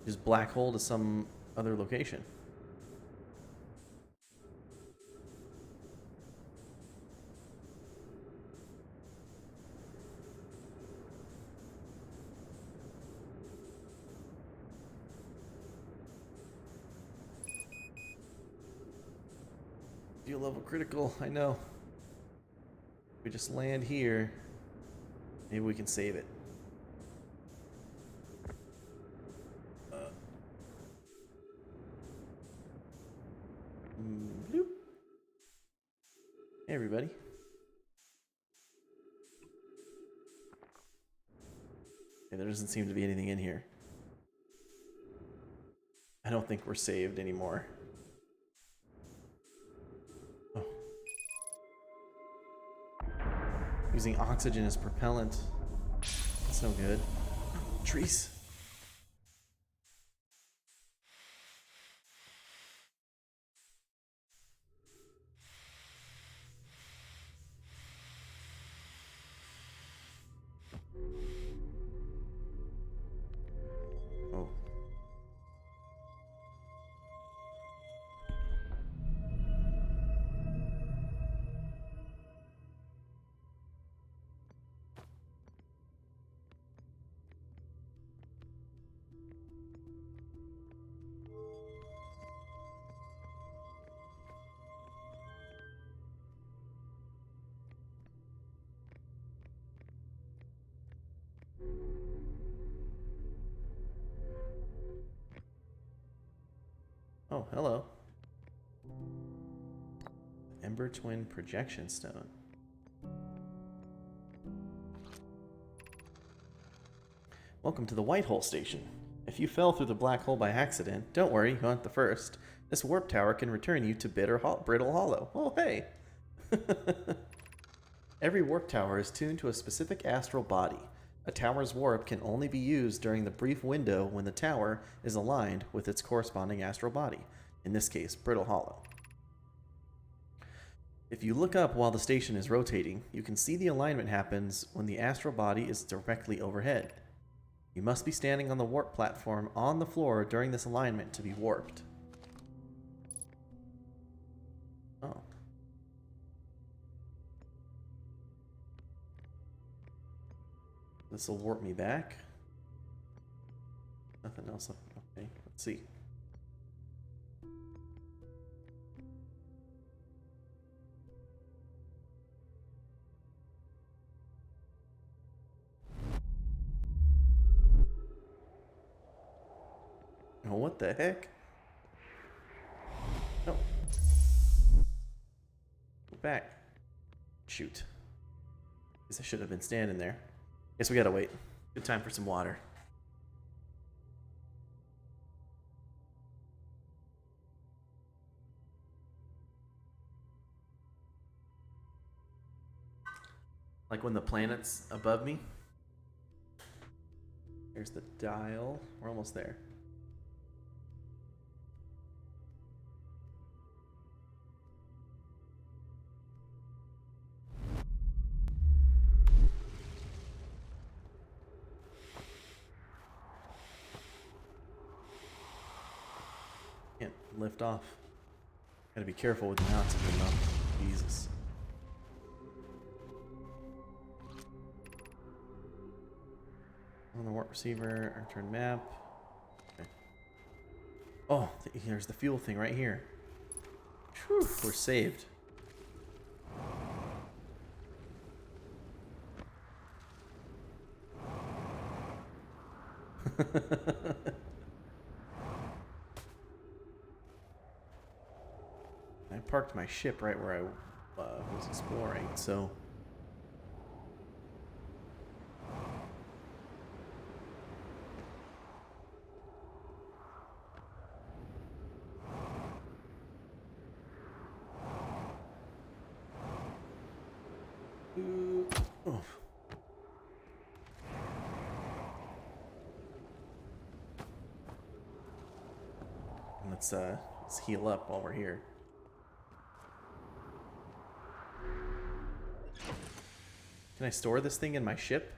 Just black hole to some other location. Fuel level critical, I know. We just land here. Maybe we can save it. Bloop. Hey everybody. Okay, there doesn't seem to be anything in here. I don't think we're saved anymore. Oh. Using oxygen as propellant. That's no good. Trees. Oh. Oh, hello. Ember Twin Projection Stone. Welcome to the White Hole Station. If you fell through the black hole by accident, don't worry, you aren't the first. This warp tower can return you to Brittle Hollow. Oh, hey! Every warp tower is tuned to a specific astral body. A tower's warp can only be used during the brief window when the tower is aligned with its corresponding astral body, in this case, Brittle Hollow. If you look up while the station is rotating, you can see the alignment happens when the astral body is directly overhead. You must be standing on the warp platform on the floor during this alignment to be warped. Oh. This will warp me back. Nothing else. Okay, let's see. Oh, what the heck? No. back. Shoot. Guess I should have been standing there. Guess we gotta wait. Good time for some water. Like when the planet's above me. There's the dial. We're almost there. Can't lift off. Gotta be careful with the oxygen though. Jesus. On the warp receiver, return map. Okay. Oh, there's the fuel thing right here. Whew, we're saved. I parked my ship right where I was exploring, so... Oh. Let's heal up while we're here. Can I store this thing in my ship?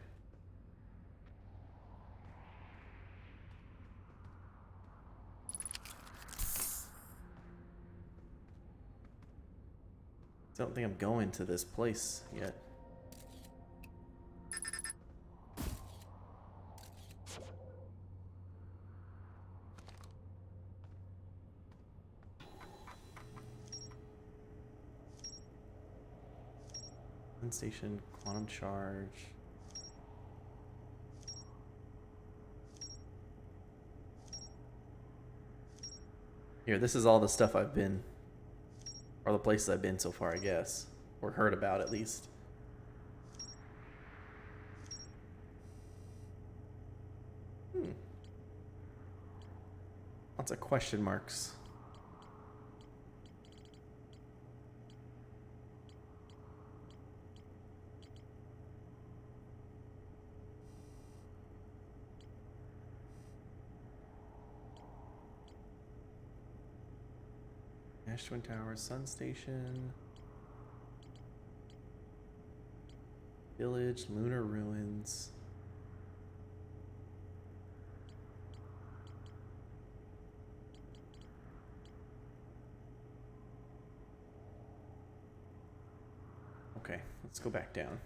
I don't think I'm going to this place yet. Station, quantum charge. Here, this is all the stuff I've been, or the places I've been so far, I guess, or heard about at least. Lots of question marks. Ash Twin Towers, Sun Station, Village, Lunar Ruins. Okay, let's go back down.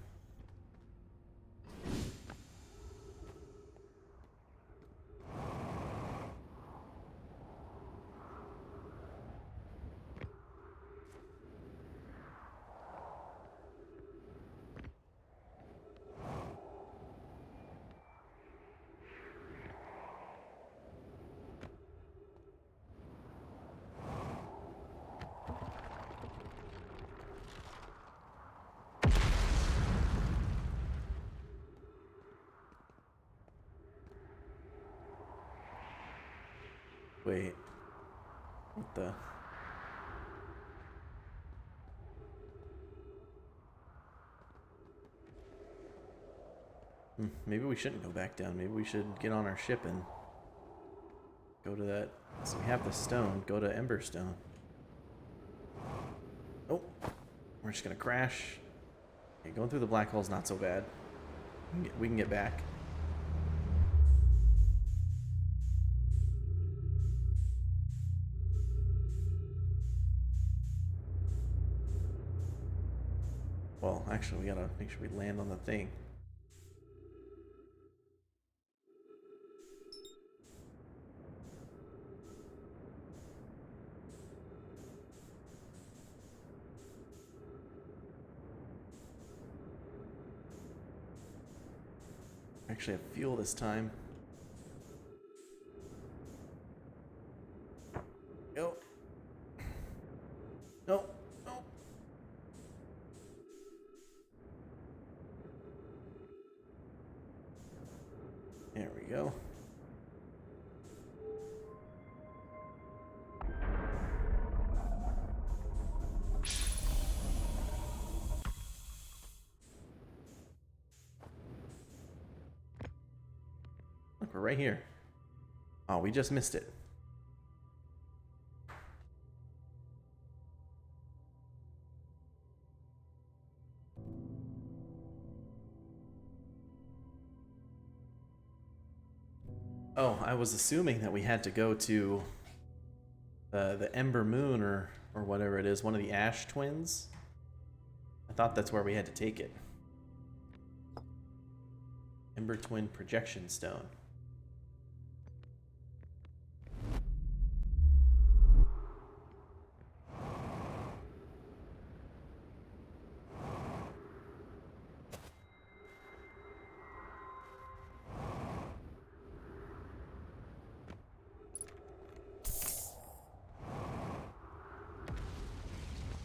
Wait. What the? Maybe we shouldn't go back down. Maybe we should get on our ship and go to that. So we have the stone. Go to Emberstone. Oh. We're just gonna crash. Okay, going through the black hole's not so bad. We can get back. Well, actually, we gotta make sure we land on the thing. Actually have fuel this time. Go. No. No. There we go. Look, we're right here. Oh, we just missed it. Oh, I was assuming that we had to go to the Ember Moon or whatever it is, one of the Ash Twins. I thought that's where we had to take it. Ember Twin Projection Stone.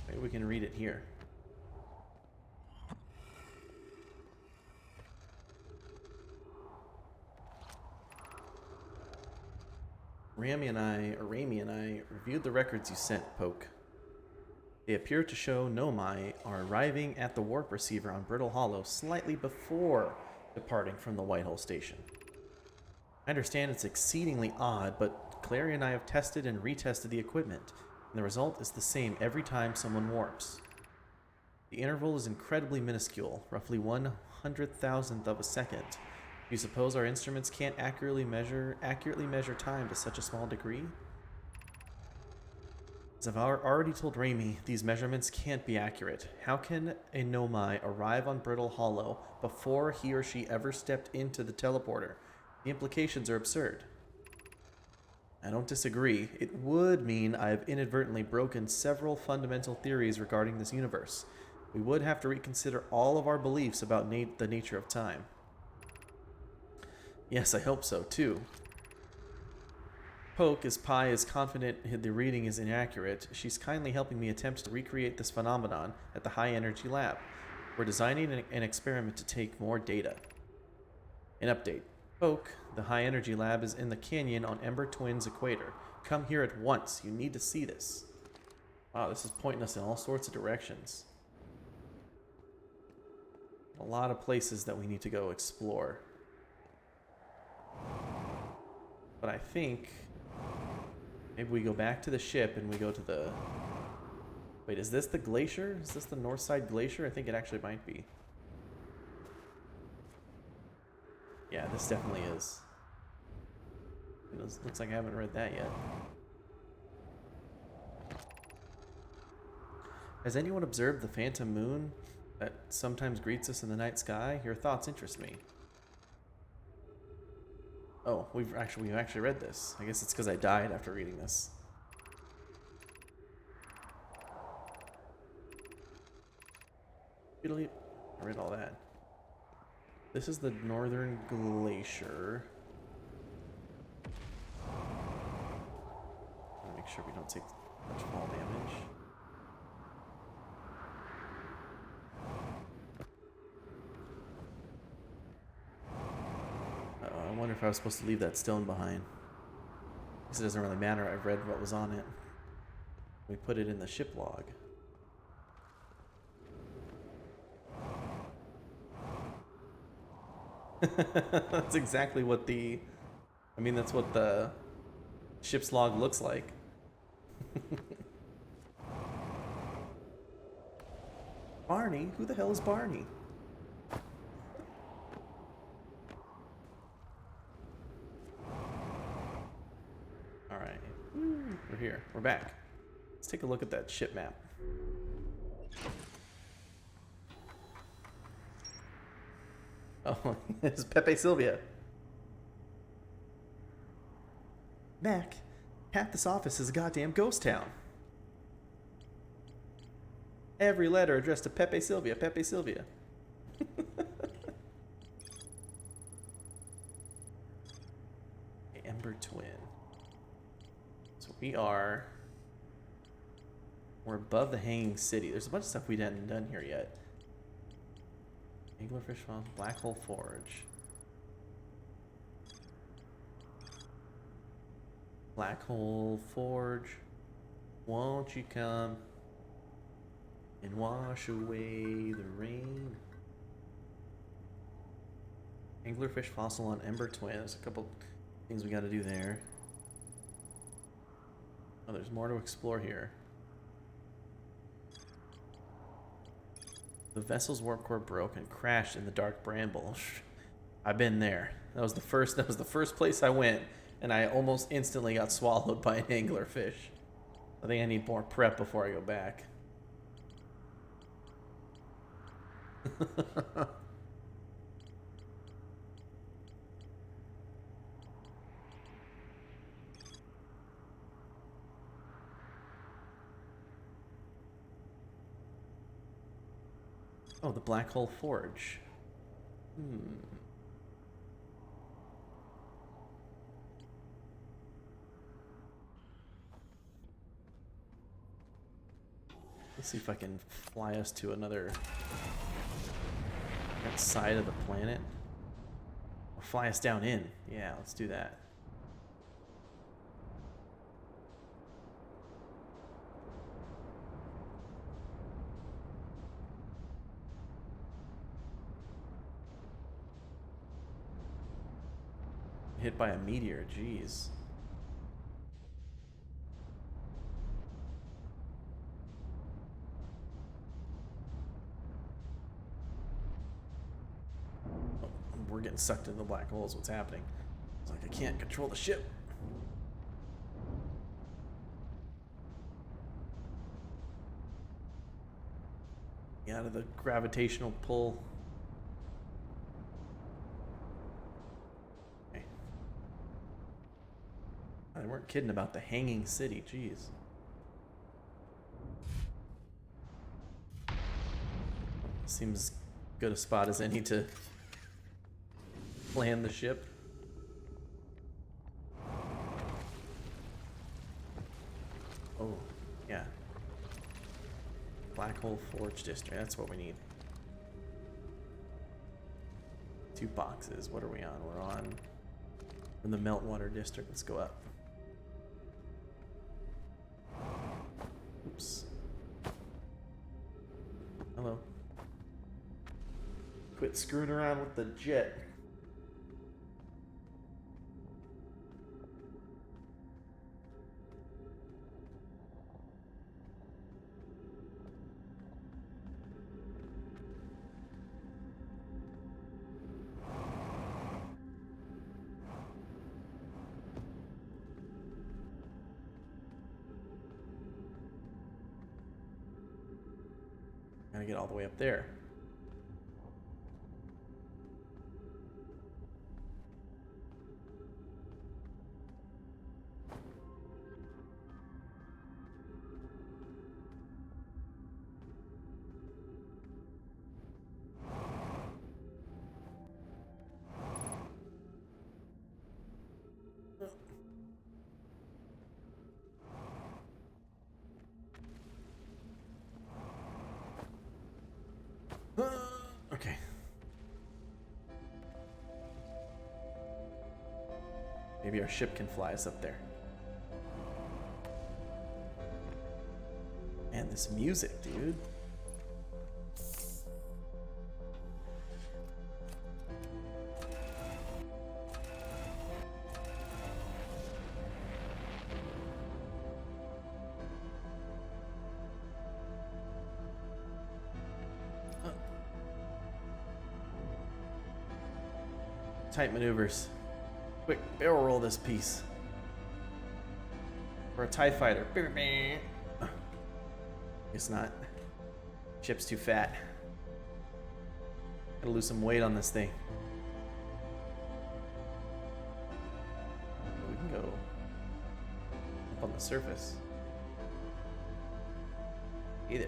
Maybe we can read it here. Rami and I reviewed the records you sent, Poke. They appear to show Nomai are arriving at the warp receiver on Brittle Hollow slightly before departing from the Whitehole station. I understand it's exceedingly odd, but Clary and I have tested and retested the equipment, and the result is the same every time someone warps. The interval is incredibly minuscule, roughly 1/100,000th of a second. Do you suppose our instruments can't accurately measure time to such a small degree? As I've already told Rami, these measurements can't be accurate. How can a Nomai arrive on Brittle Hollow before he or she ever stepped into the teleporter? The implications are absurd. I don't disagree. It would mean I've inadvertently broken several fundamental theories regarding this universe. We would have to reconsider all of our beliefs about the nature of time. Yes, I hope so, too. Poke, as Pi is confident the reading is inaccurate, she's kindly helping me attempt to recreate this phenomenon at the High Energy Lab. We're designing an experiment to take more data. An update. Poke, the High Energy Lab is in the canyon on Ember Twin's equator. Come here at once. You need to see this. Wow, this is pointing us in all sorts of directions. A lot of places that we need to go explore. But I think maybe we go back to the ship and we go to the... Wait, is this the glacier? Is this the North Side Glacier? I think it actually might be. Yeah, this definitely is. It looks like I haven't read that yet. Has anyone observed the phantom moon that sometimes greets us in the night sky? Your thoughts interest me. Oh, we've actually read this. I guess it's because I died after reading this. I read all that. This is the Northern Glacier. Make sure we don't take much fall damage. I wonder if I was supposed to leave that stone behind. Because it doesn't really matter. I've read what was on it. We put it in the ship log. That's exactly what the... I mean, that's what the ship's log looks like. Barney? Who the hell is Barney? Alright. We're here. We're back. Let's take a look at that ship map. Oh, it's Pepe Sylvia. Mac, half this office is a goddamn ghost town. Every letter addressed to Pepe Sylvia, Pepe Sylvia. Ember Twin. So we're above the Hanging City. There's a bunch of stuff we hadn't done here yet. Anglerfish Farm, Black Hole Forge. Black Hole Forge, won't you come and wash away the rain? Anglerfish fossil on Ember Twin. There's a couple things we gotta do there. Oh, there's more to explore here. The vessel's warp core broke and crashed in the dark bramble. I've been there. That was the first place I went, and I almost instantly got swallowed by an anglerfish. I think I need more prep before I go back. Oh, the Black Hole Forge. Let's see if I can fly us to another that side of the planet. Or fly us down in. Yeah, let's do that. Hit by a meteor, jeez. Oh, we're getting sucked into the black hole is what's happening. It's like I can't control the ship. Get out of the gravitational pull. They weren't kidding about the hanging city, jeez. Seems good a spot as any to land the ship. Oh, yeah. Black Hole Forge District, that's what we need. 2 boxes, what are we on? We're on in the Meltwater District, let's go up. Oops. Hello. Quit screwing around with the jet. Gotta get all the way up there. Okay. Maybe our ship can fly us up there. Man, this music, dude. Tight maneuvers. Quick, barrel roll this piece. For a TIE fighter. Guess not. Ship's too fat. Gotta lose some weight on this thing. We can go up on the surface. Either.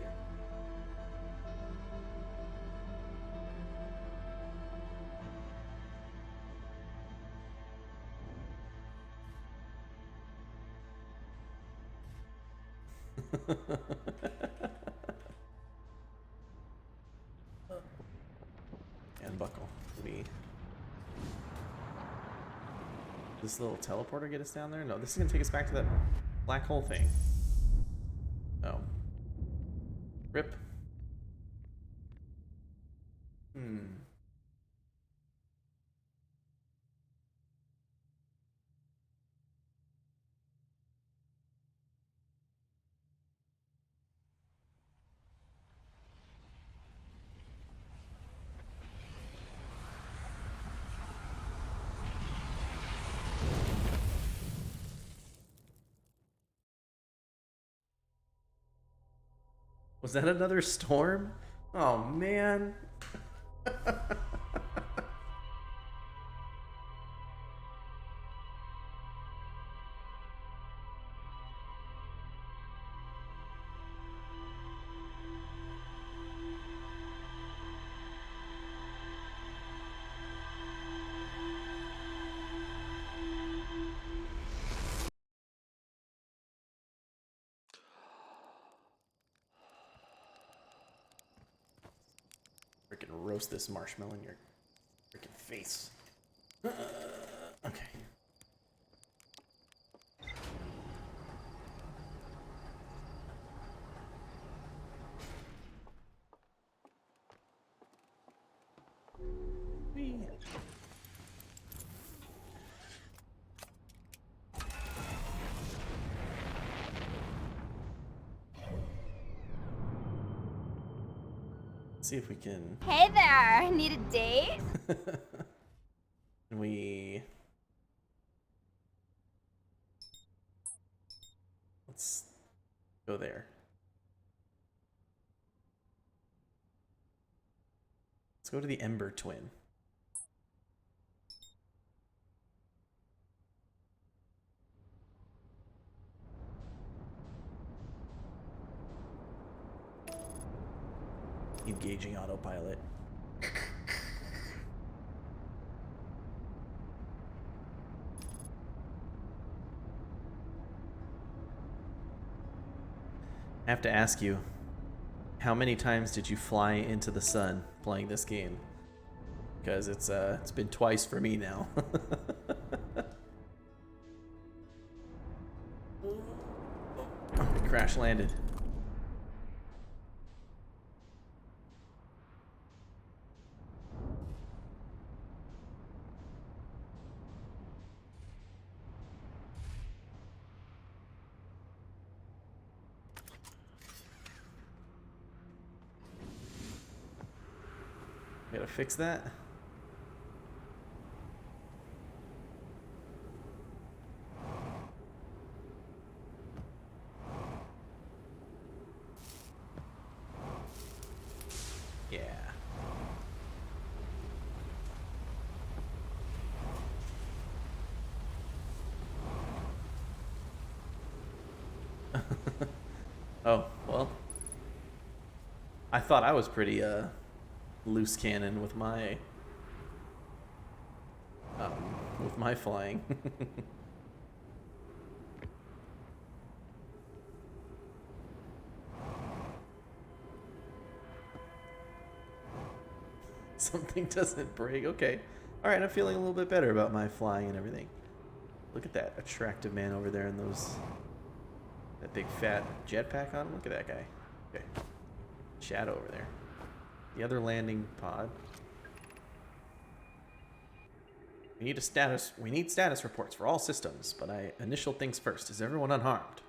And buckle. this little teleporter get us down there? No, this is gonna take us back to that black hole thing. Oh. Rip. Was that another storm? Oh man. Freaking roast this marshmallow in your freaking face. Okay. Whee. See if we can. Hey there, need a date? Can we? Let's go there. Let's go to the Ember Twin. Engaging autopilot. I have to ask you, how many times did you fly into the sun playing this game? Because it's been twice for me now. We crash landed. Gotta fix that. Yeah. Oh, well. I thought I was pretty, loose cannon with my flying. Something doesn't break. Okay. All right, I'm feeling a little bit better about my flying and everything. Look at that attractive man over there in that big fat jetpack on him. Look at that guy. Okay. Shadow over there. The other landing pod. We need status reports for all systems, but initial things first. Is everyone unharmed?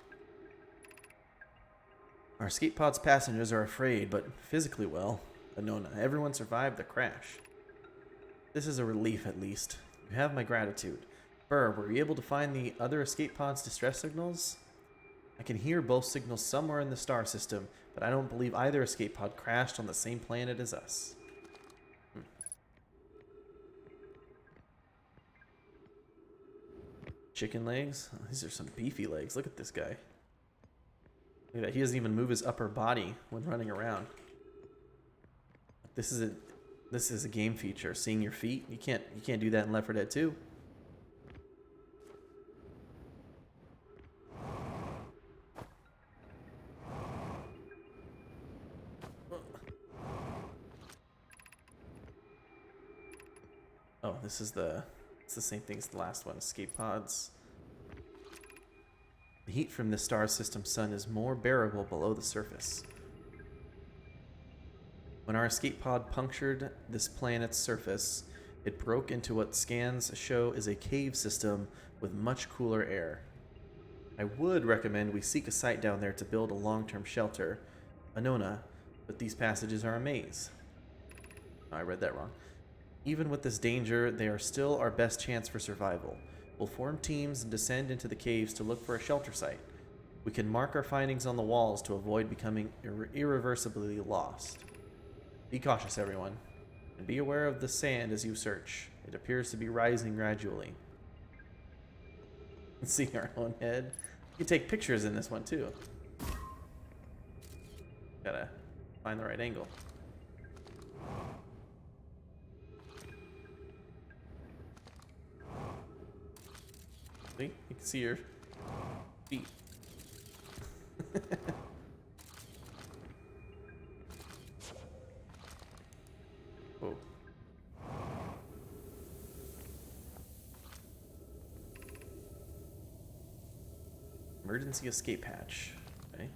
Our escape pod's passengers are afraid, but physically well. Anona, everyone survived the crash. This is a relief, at least. You have my gratitude. Burr, were you able to find the other escape pod's distress signals? I can hear both signals somewhere in the star system, but I don't believe either escape pod crashed on the same planet as us. Chicken legs? Oh, these are some beefy legs. Look at this guy. Look at that. He doesn't even move his upper body when running around. This is a game feature. Seeing your feet. You can't do that in Left 4 Dead 2. Oh, this is the It's the same thing as the last one. Escape pods. The heat from this star system's sun is more bearable below the surface. When our escape pod punctured this planet's surface, it broke into what scans show is a cave system with much cooler air. I would recommend we seek a site down there to build a long-term shelter, Anona, but these passages are a maze. Oh, I read that wrong. Even with this danger, they are still our best chance for survival. We'll form teams and descend into the caves to look for a shelter site. We can mark our findings on the walls to avoid becoming irreversibly lost. Be cautious, everyone, and be aware of the sand as you search. It appears to be rising gradually. Let's see our own head. You can take pictures in this one, too. Gotta find the right angle. See? You can see your feet. Whoa. Emergency escape hatch. Okay.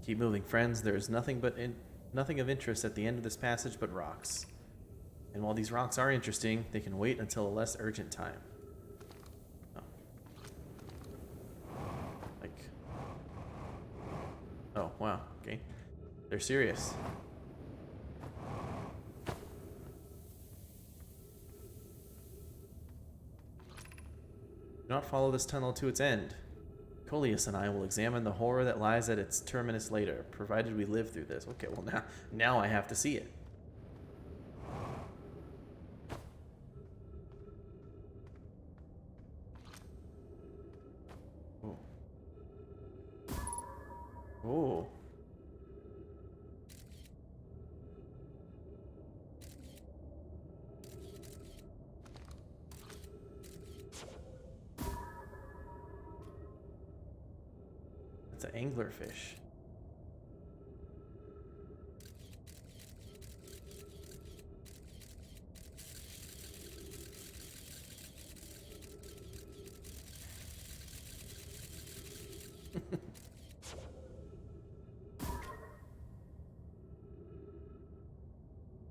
Keep moving, friends. There is nothing of interest at the end of this passage but rocks. And while these rocks are interesting, they can wait until a less urgent time. Oh. Like. Oh, wow. Okay. They're serious. Do not follow this tunnel to its end. Coleus and I will examine the horror that lies at its terminus later, provided we live through this. Okay, well now I have to see it. Oh. Oh. That's an anglerfish.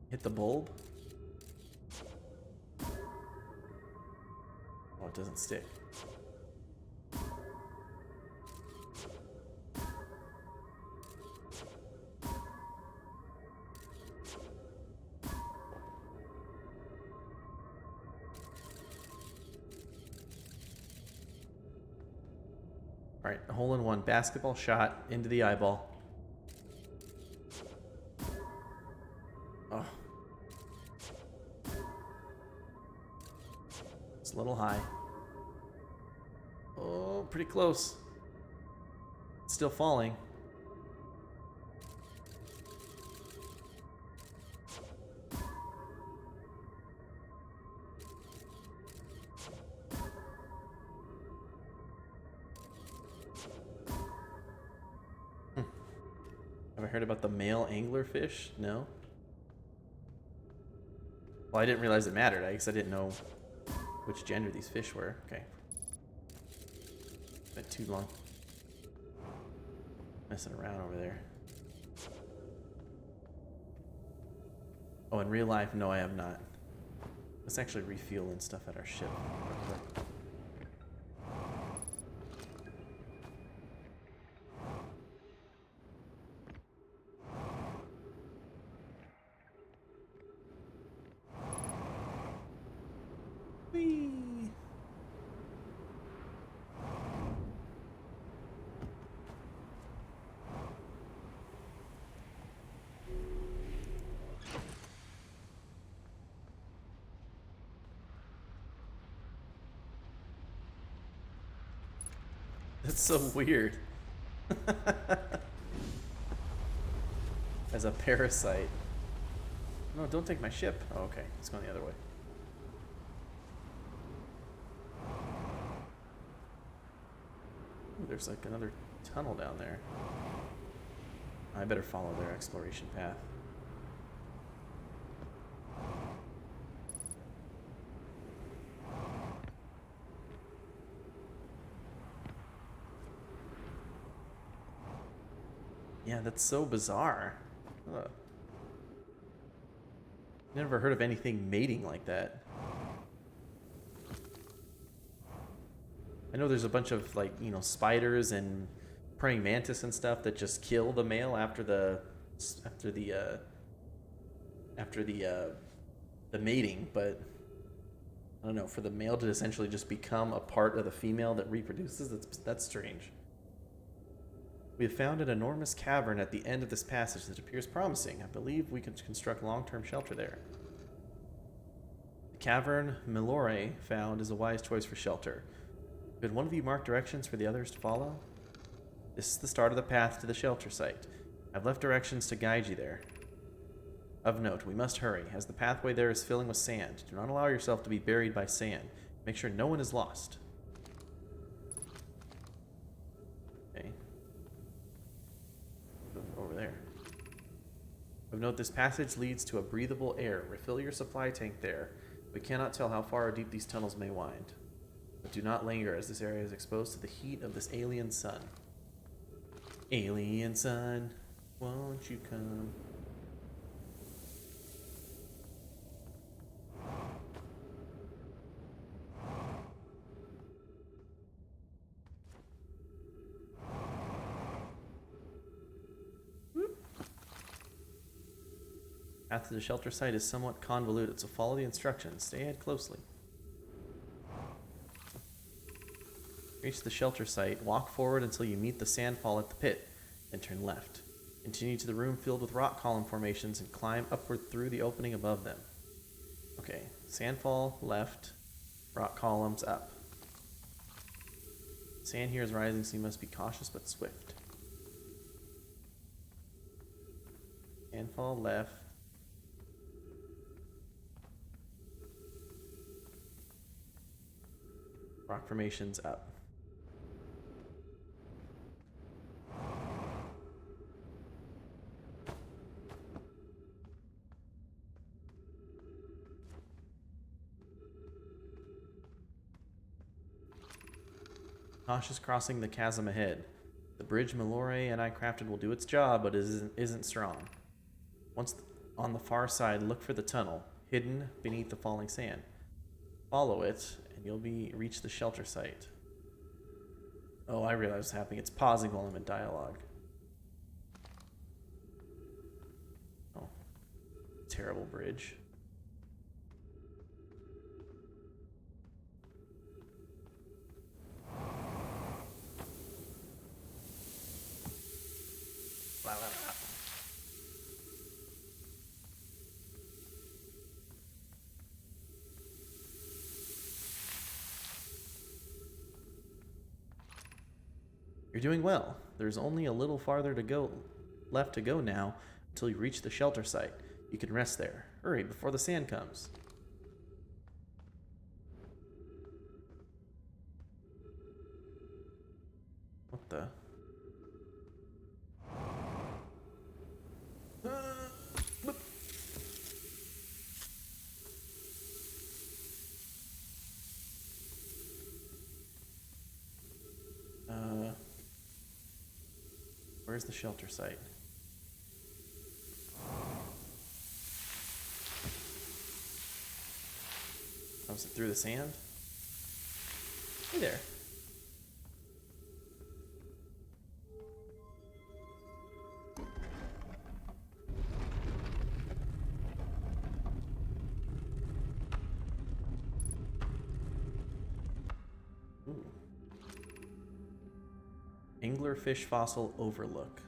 Hit the bulb? Oh, it doesn't stick. Alright, a hole-in-one basketball shot into the eyeball. Oh. It's a little high. Oh, pretty close. It's still falling. Have I heard about the male anglerfish? No. Well, I didn't realize it mattered. I guess I didn't know which gender these fish were. Okay. Been too long. Messing around over there. Oh, in real life, no, I have not. Let's actually refuel and stuff at our ship real quick. Whee! That's so weird. As a parasite. No, don't take my ship. Oh, okay. It's going the other way. Ooh, there's like another tunnel down there. I better follow their exploration path. Yeah, that's so bizarre. Ugh. Never heard of anything mating like that. I know there's a bunch of like, spiders and praying mantis and stuff that just kill the male after the mating, but I don't know, for the male to essentially just become a part of the female that reproduces, that's strange. We have found an enormous cavern at the end of this passage that appears promising. I believe we can construct long-term shelter there. The cavern Milore found is a wise choice for shelter. Could one of you mark directions for the others to follow? This is the start of the path to the shelter site. I've left directions to guide you there. Of note, we must hurry, as the pathway there is filling with sand. Do not allow yourself to be buried by sand. Make sure no one is lost. Okay. Over there. Of note, this passage leads to a breathable air. Refill your supply tank there. We cannot tell how far or deep these tunnels may wind. But do not linger, as this area is exposed to the heat of this alien sun. Alien sun, won't you come? Path to the shelter site is somewhat convoluted, so follow the instructions. Stay ahead closely. Reach the shelter site, walk forward until you meet the sandfall at the pit, then turn left. Continue to the room filled with rock column formations and climb upward through the opening above them. Okay, sandfall left, rock columns up. Sand here is rising, so you must be cautious but swift. Sandfall left. Rock formations up. Cautious crossing the chasm ahead. The bridge Milore and I crafted will do its job, but it isn't strong. Once on the far side, look for the tunnel, hidden beneath the falling sand. Follow it, and you'll reach the shelter site. Oh, I realize what's happening. It's pausing while I'm in dialogue. Oh. Terrible bridge. Blah, blah, blah. You're doing well. There's only a little farther left to go now until you reach the shelter site. You can rest there. Hurry before the sand comes. What the? Where's the shelter site? Oh, is it through the sand? Hey there. Ooh. Anglerfish fossil overlook.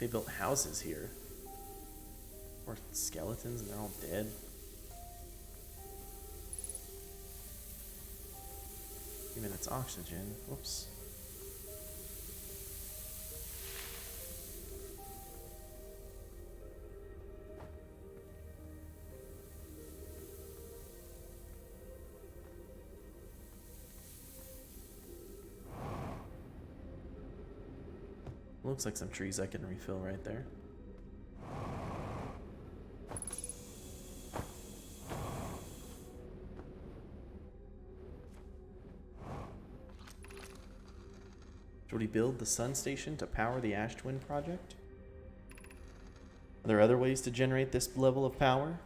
they built houses here. Or skeletons and they're all dead. Even it's oxygen. Whoops. Looks like some trees I can refill right there. Should we build the sun station to power the Ash Twin project? Are there other ways to generate this level of power?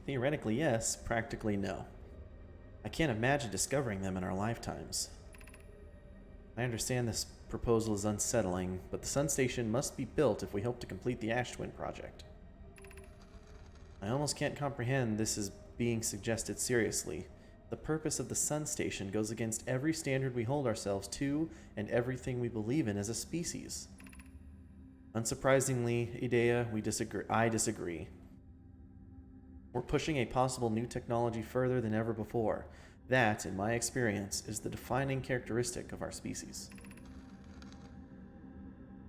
Theoretically, yes. Practically, no. I can't imagine discovering them in our lifetimes. I understand this proposal is unsettling, but the sun station must be built if we hope to complete the Ash Twin project. I almost can't comprehend this is being suggested seriously. The purpose of the sun station goes against every standard we hold ourselves to and everything we believe in as a species. Unsurprisingly, Idea, I disagree. We're pushing a possible new technology further than ever before. That, in my experience, is the defining characteristic of our species.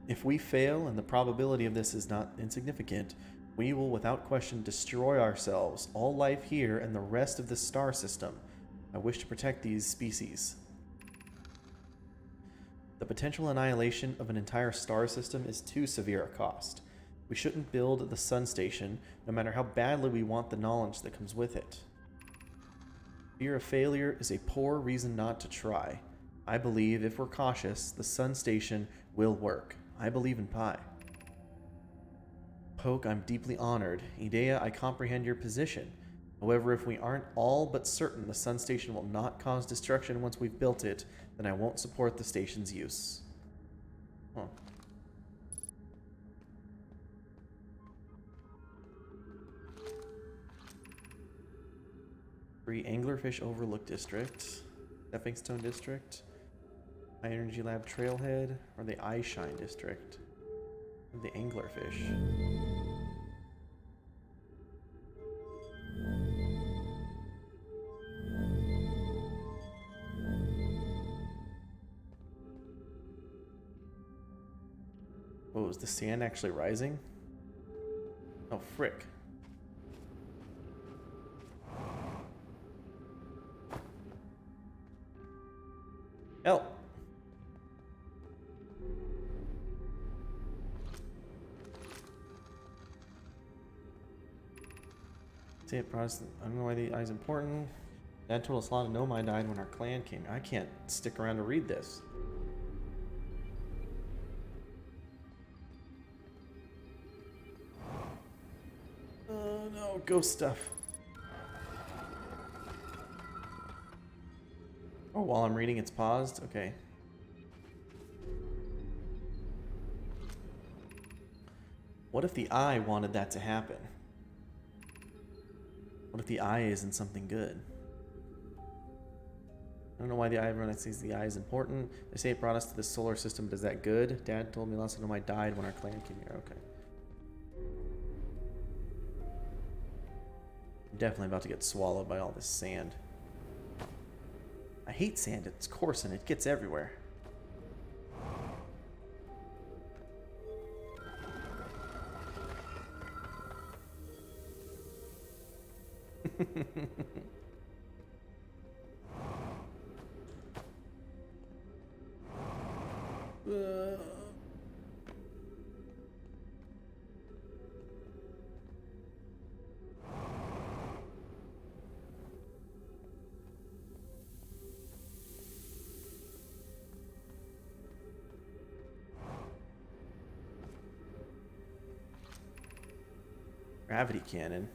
If we fail, and the probability of this is not insignificant, we will without question destroy ourselves, all life here, and the rest of the star system. I wish to protect these species. The potential annihilation of an entire star system is too severe a cost. We shouldn't build the sun station, no matter how badly we want the knowledge that comes with it. Fear of failure is a poor reason not to try. I believe, if we're cautious, the sun station will work. I believe in Pi. Poke, I'm deeply honored. Idea, I comprehend your position. However, if we aren't all but certain the sun station will not cause destruction once we've built it, then I won't support the station's use. Huh. Free Anglerfish Overlook District, Stepping Stone District, High Energy Lab Trailhead, or the Eyeshine District. The Anglerfish. Oh, is the sand actually rising? Oh, frick. Help! See it, Protestant. I don't know why the eye's important. Dad told us a lot of Nomai died when our clan came. I can't stick around to read this. Oh no, ghost stuff. Oh, while I'm reading, it's paused? Okay. What if the eye wanted that to happen? What if the eye isn't something good? I don't know why the eye, everyone says the eye is important. They say it brought us to this solar system, but is that good? Dad told me last time I died when our clan came here. Okay. I'm definitely about to get swallowed by all this sand. I hate sand. It's coarse and it gets everywhere. Gravity cannon.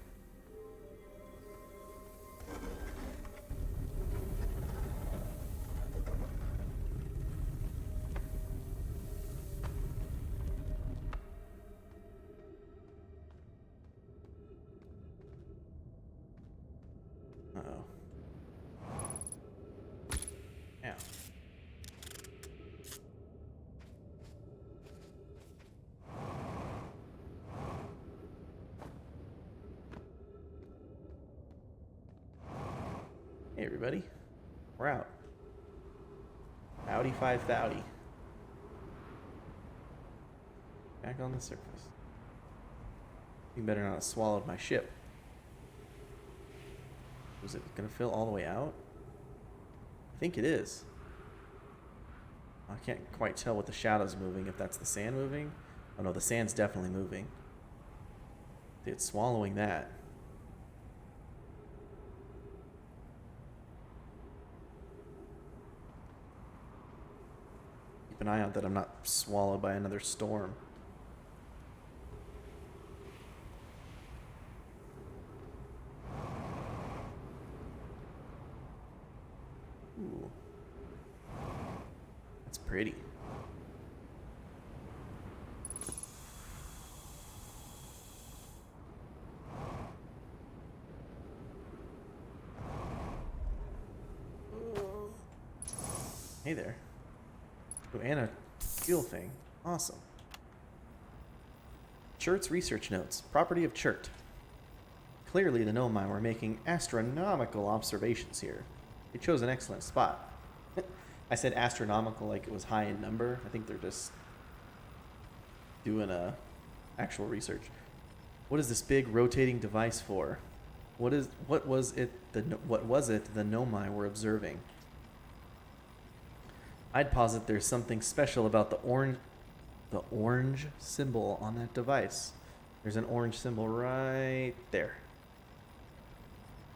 Uh-oh. Yeah. Hey everybody, we're out. Howdy 5,000. Back on the surface. You better not have swallowed my ship. Was it gonna fill all the way out? I think it is. I can't quite tell what the shadow's moving, if that's the sand moving. Oh no, the sand's definitely moving. It's swallowing that. Keep an eye out that I'm not swallowed by another storm. Ooh. That's pretty. Hey there. Oh, and a fuel thing. Awesome. Churt's research notes. Property of Churt. Clearly the Nomai were making astronomical observations here. They chose an excellent spot. I said astronomical like it was high in number. I think they're just doing actual research. What is this big rotating device for? What was it the Nomai were observing? I'd posit there's something special about the orange symbol on that device. There's an orange symbol right there.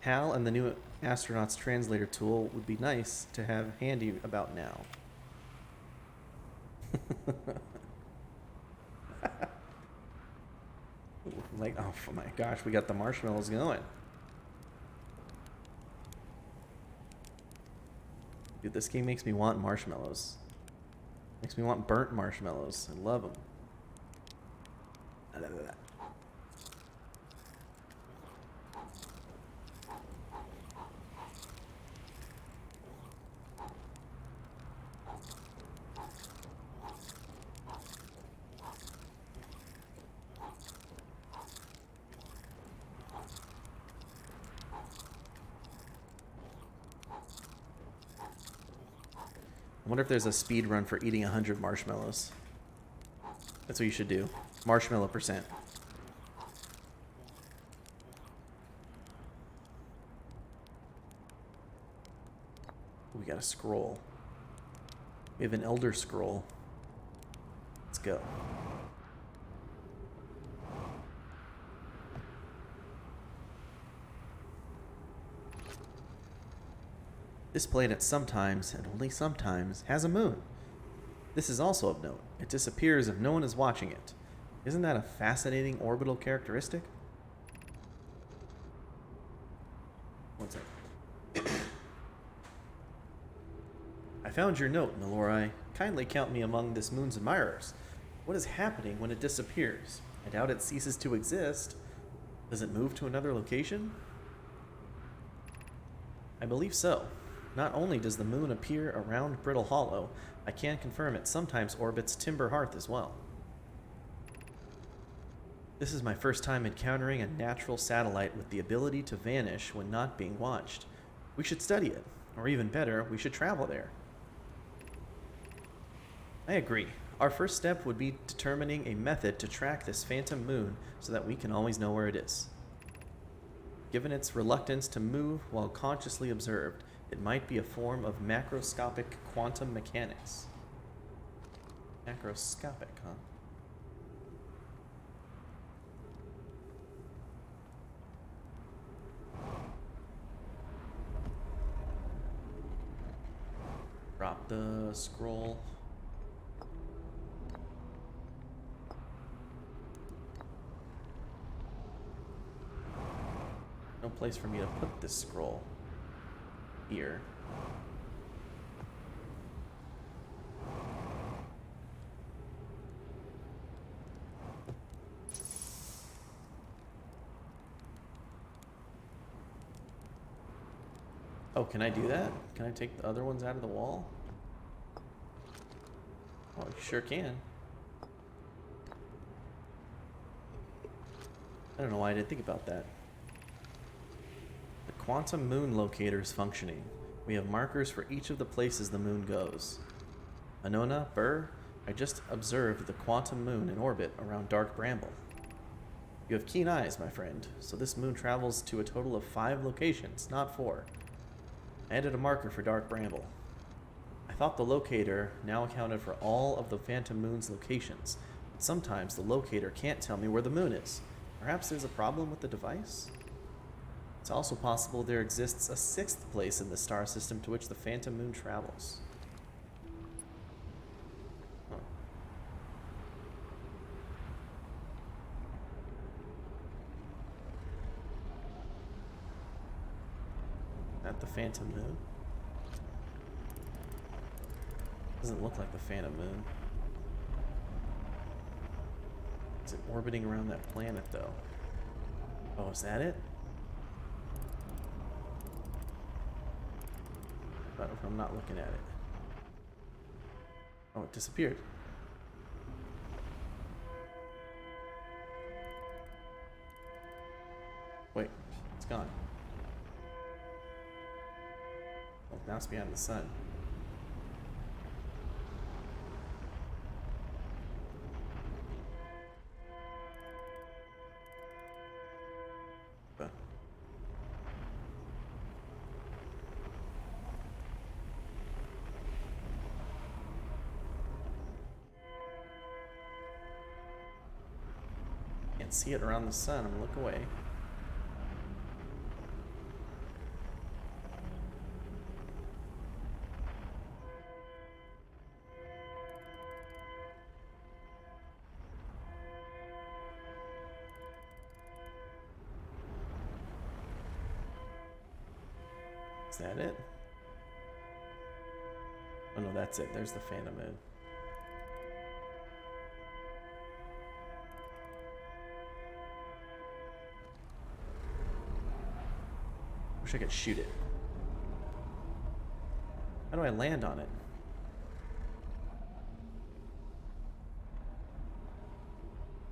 HAL and the new astronaut's translator tool would be nice to have handy about now. Like, oh my gosh, we got the marshmallows going. Dude, this game makes me want marshmallows. Makes me want burnt marshmallows. I love them. I wonder if there's a speed run for eating 100 marshmallows. That's what you should do. Marshmallow percent. We got a scroll. We have an Elder Scroll. Let's go. This planet sometimes, and only sometimes, has a moon. This is also of note. It disappears if no one is watching it. Isn't that a fascinating orbital characteristic? One second. I found your note, Melorai. Kindly count me among this moon's admirers. What is happening when it disappears? I doubt it ceases to exist. Does it move to another location? I believe so. Not only does the moon appear around Brittle Hollow, I can confirm it sometimes orbits Timber Hearth as well. This is my first time encountering a natural satellite with the ability to vanish when not being watched. We should study it, or even better, we should travel there. I agree. Our first step would be determining a method to track this phantom moon so that we can always know where it is. Given its reluctance to move while consciously observed, it might be a form of macroscopic quantum mechanics. Macroscopic, huh? Drop the scroll. No place for me to put this scroll. Here. Oh, can I do that? Can I take the other ones out of the wall? Oh, you sure can. I don't know why I didn't think about that. The quantum moon locators functioning. We have markers for each of the places the moon goes. Anona, Burr, I just observed the quantum moon in orbit around Dark Bramble. You have keen eyes, my friend, so this moon travels to a total of 5 locations, not 4. I added a marker for Dark Bramble. I thought the locator now accounted for all of the Phantom Moon's locations, but sometimes the locator can't tell me where the moon is. Perhaps there's a problem with the device? It's also possible there exists a 6th place in the star system to which the Phantom Moon travels. Huh. At the Phantom Moon? Doesn't look like the Phantom Moon. Is it orbiting around that planet, though? Oh, is that it? But if I'm not looking at it. Oh, it disappeared. Wait, it's gone. Oh, now it's behind the sun. Can't see it around the sun. I'm gonna look away. Is that it? Oh no, that's it. There's the Phantom Moon. Wish I could shoot it. How do I land on it?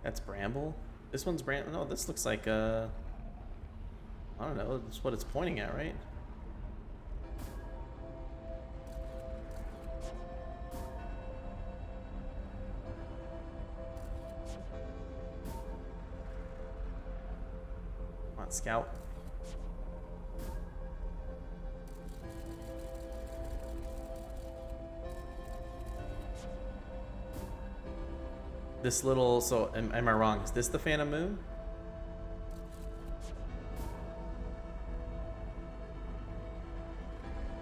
That's Bramble? This one's Bramble? No, this looks like, I don't know, that's what it's pointing at, right? Come on, Scout. This little, so am I wrong? Is this the Phantom Moon?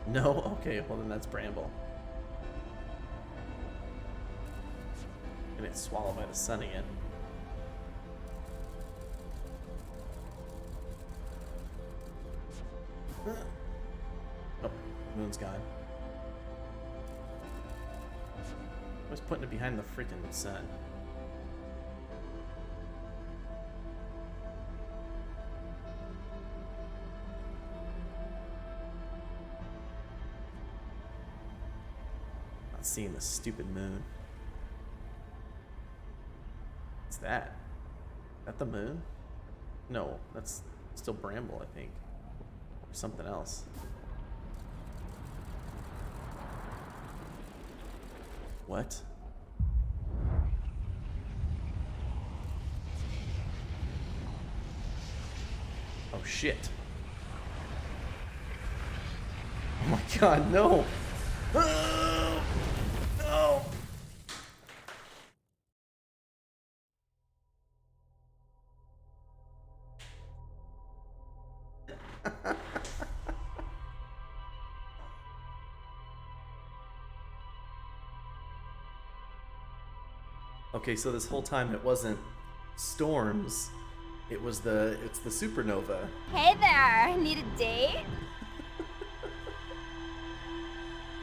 No? Okay, well then that's Bramble. And it's swallowed by the sun again. Oh, moon's gone. I was putting it behind the freaking sun. Not seeing the stupid moon. What's that? Is that the moon? No, that's still Bramble, I think. Or something else. What? Oh shit. Oh my god, no! Oh, no! Okay, so this whole time it wasn't storms. It's the supernova. Hey there, need a date?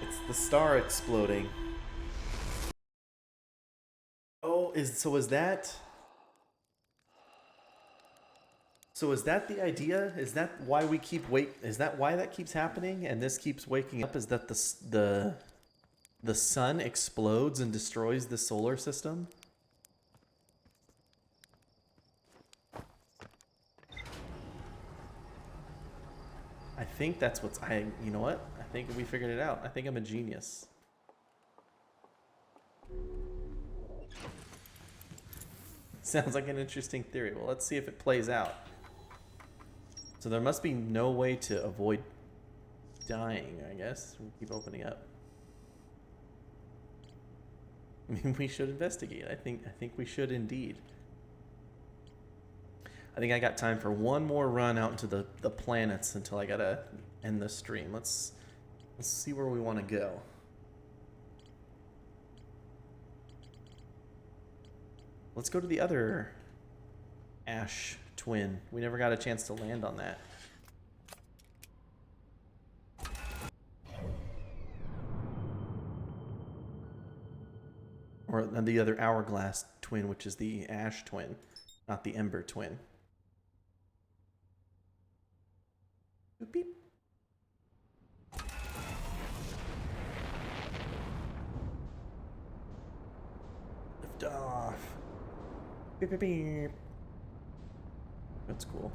It's the star exploding. Oh, is that the idea? Is that why we keep is that why that keeps happening and this keeps waking up? Is that the sun explodes and destroys the solar system? I think that's what's... You know what? I think we figured it out. I think I'm a genius. Sounds like an interesting theory. Well, let's see if it plays out. So there must be no way to avoid dying, I guess. We'll keep opening up. I mean, we should investigate. I think we should indeed. I think I got time for one more run out into the planets until I gotta end the stream. Let's see where we want to go. Let's go to the other ash twin. We never got a chance to land on that. Or the other hourglass twin, which is the ash twin, not the ember twin. Boop, beep. Lift off. Beep, beep, beep. That's cool.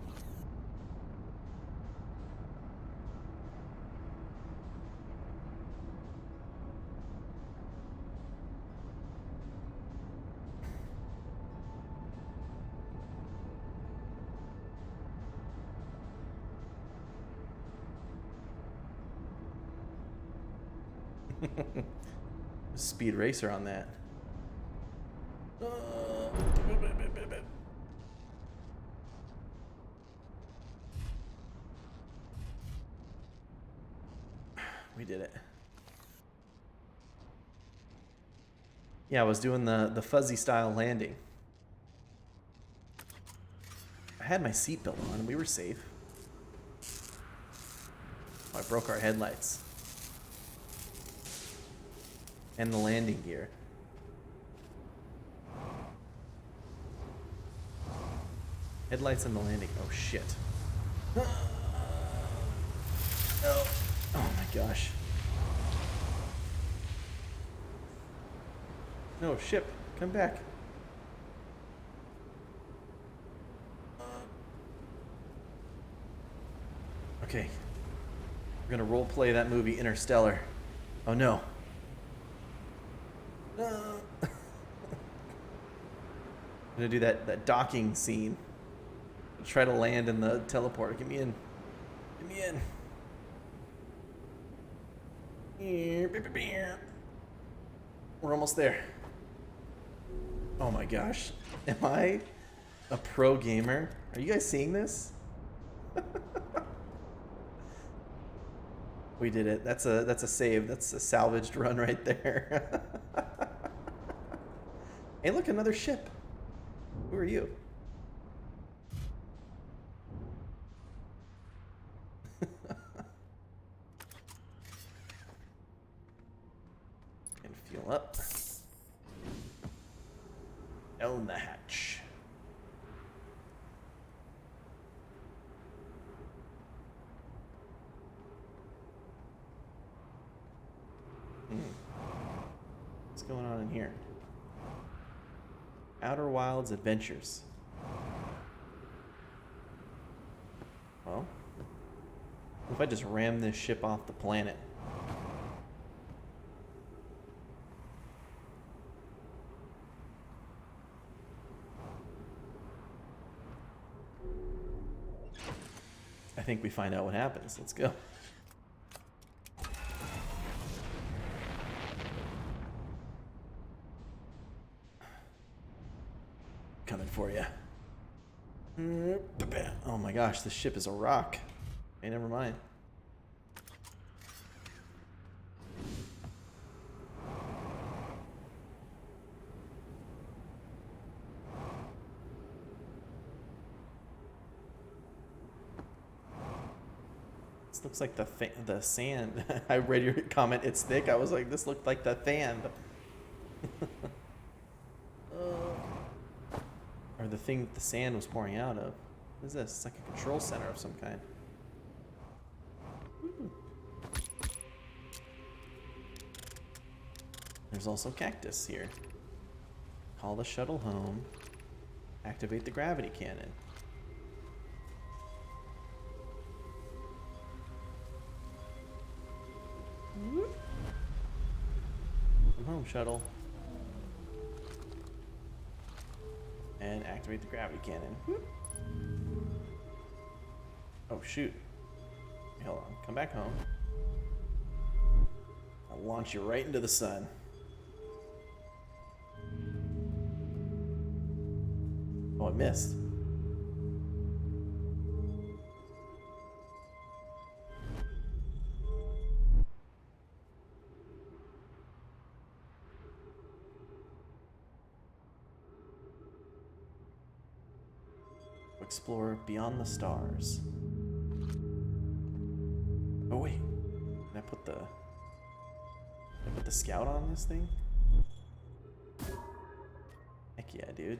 Speed racer on that. We did it. Yeah, I was doing the fuzzy style landing. I had my seatbelt on and we were safe. Oh, I broke our headlights. And the landing gear. Headlights and the landing. Oh shit. Oh my gosh. No, ship, come back. Okay. We're gonna role play that movie Interstellar. Oh no. I'm gonna do that docking scene. Try to land in the teleporter. Get me in. Get me in. We're almost there. Oh my gosh. Am I a pro gamer? Are you guys seeing this? We did it. That's a save. That's a salvaged run right there. Hey, look, another ship. Who are you? And fuel up. Down the hatch. What's going on in here? Outer Wilds Adventures. Well, what if I just ram this ship off the planet? I think we find out what happens. Let's go. Coming for you. Oh my gosh, this ship is a rock. Hey, never mind. This looks like the sand. I read your comment, it's thick. I was like, this looked like the sand. Or the thing that the sand was pouring out of. What is this? It's like a control center of some kind. Ooh. There's also cactus here. Call the shuttle home. Activate the gravity cannon. home shuttle. And activate the gravity cannon. Whoop. Oh shoot. Hold on. Come back home. I'll launch you right into the sun. Oh, I missed. Explore beyond the stars. Oh wait, can I put the scout on this thing? Heck yeah, dude.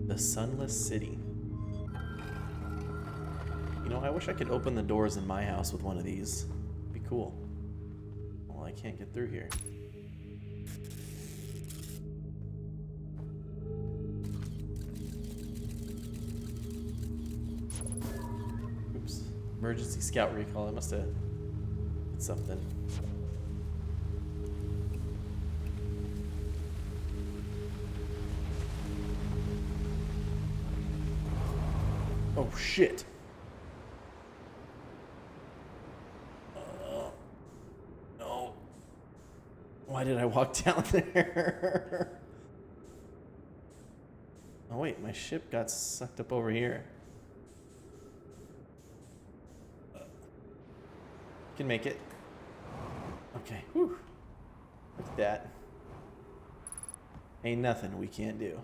The Sunless City. You know, I wish I could open the doors in my house with one of these. It'd be cool. Well, I can't get through here. Oops. Emergency scout recall. I must have hit something. Oh shit. No. Why did I walk down there? Oh wait, my ship got sucked up over here. Can make it. Okay. Whew. Look at that. Ain't nothing we can't do.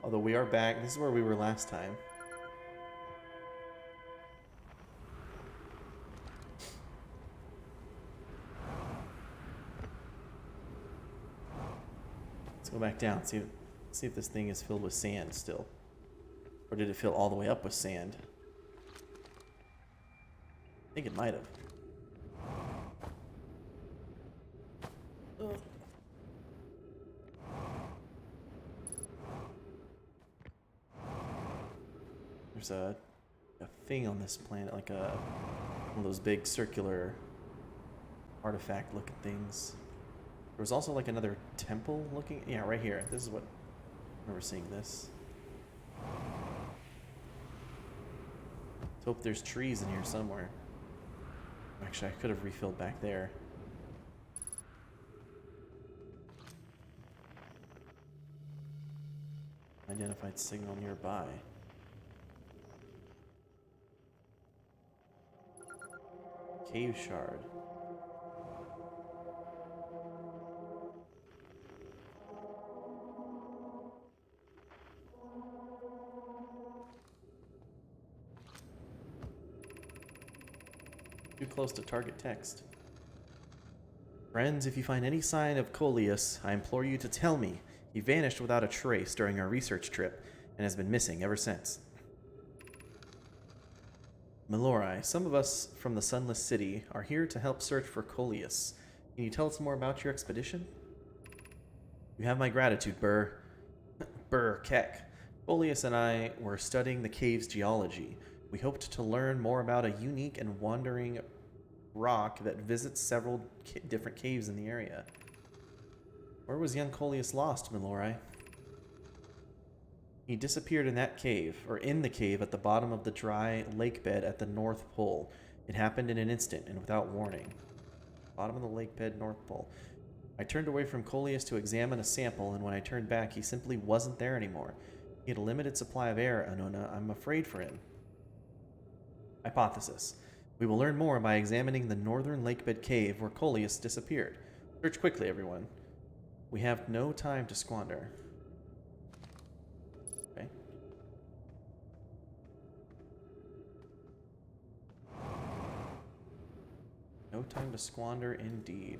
Although we are back. This is where we were last time. Let's go back down. See if this thing is filled with sand still. Or did it fill all the way up with sand? I think it might have. There's a thing on this planet, like one of those big circular artifact looking things. There was also like another temple looking, yeah, right here. This is what I remember seeing this. Let's hope there's trees in here somewhere. Actually, I could have refilled back there. Identified signal nearby. Cave shard. Too close to target text. Friends, if you find any sign of Coleus, I implore you to tell me. He vanished without a trace during our research trip and has been missing ever since. Melorai, some of us from the Sunless City are here to help search for Coleus. Can you tell us more about your expedition? You have my gratitude, Burr. Burr Keck. Coleus and I were studying the cave's geology. We hoped to learn more about a unique and wandering rock that visits several different caves in the area. Where was young Coleus lost, Melorai? He disappeared in that cave, or in the cave at the bottom of the dry lake bed at the North Pole. It happened in an instant and without warning. Bottom of the lake bed, North Pole. I turned away from Coleus to examine a sample, and when I turned back, he simply wasn't there anymore. He had a limited supply of air, Anona. I'm afraid for him. Hypothesis. We will learn more by examining the northern lakebed cave where Coleus disappeared. Search quickly, everyone. We have no time to squander. Okay. No time to squander, indeed.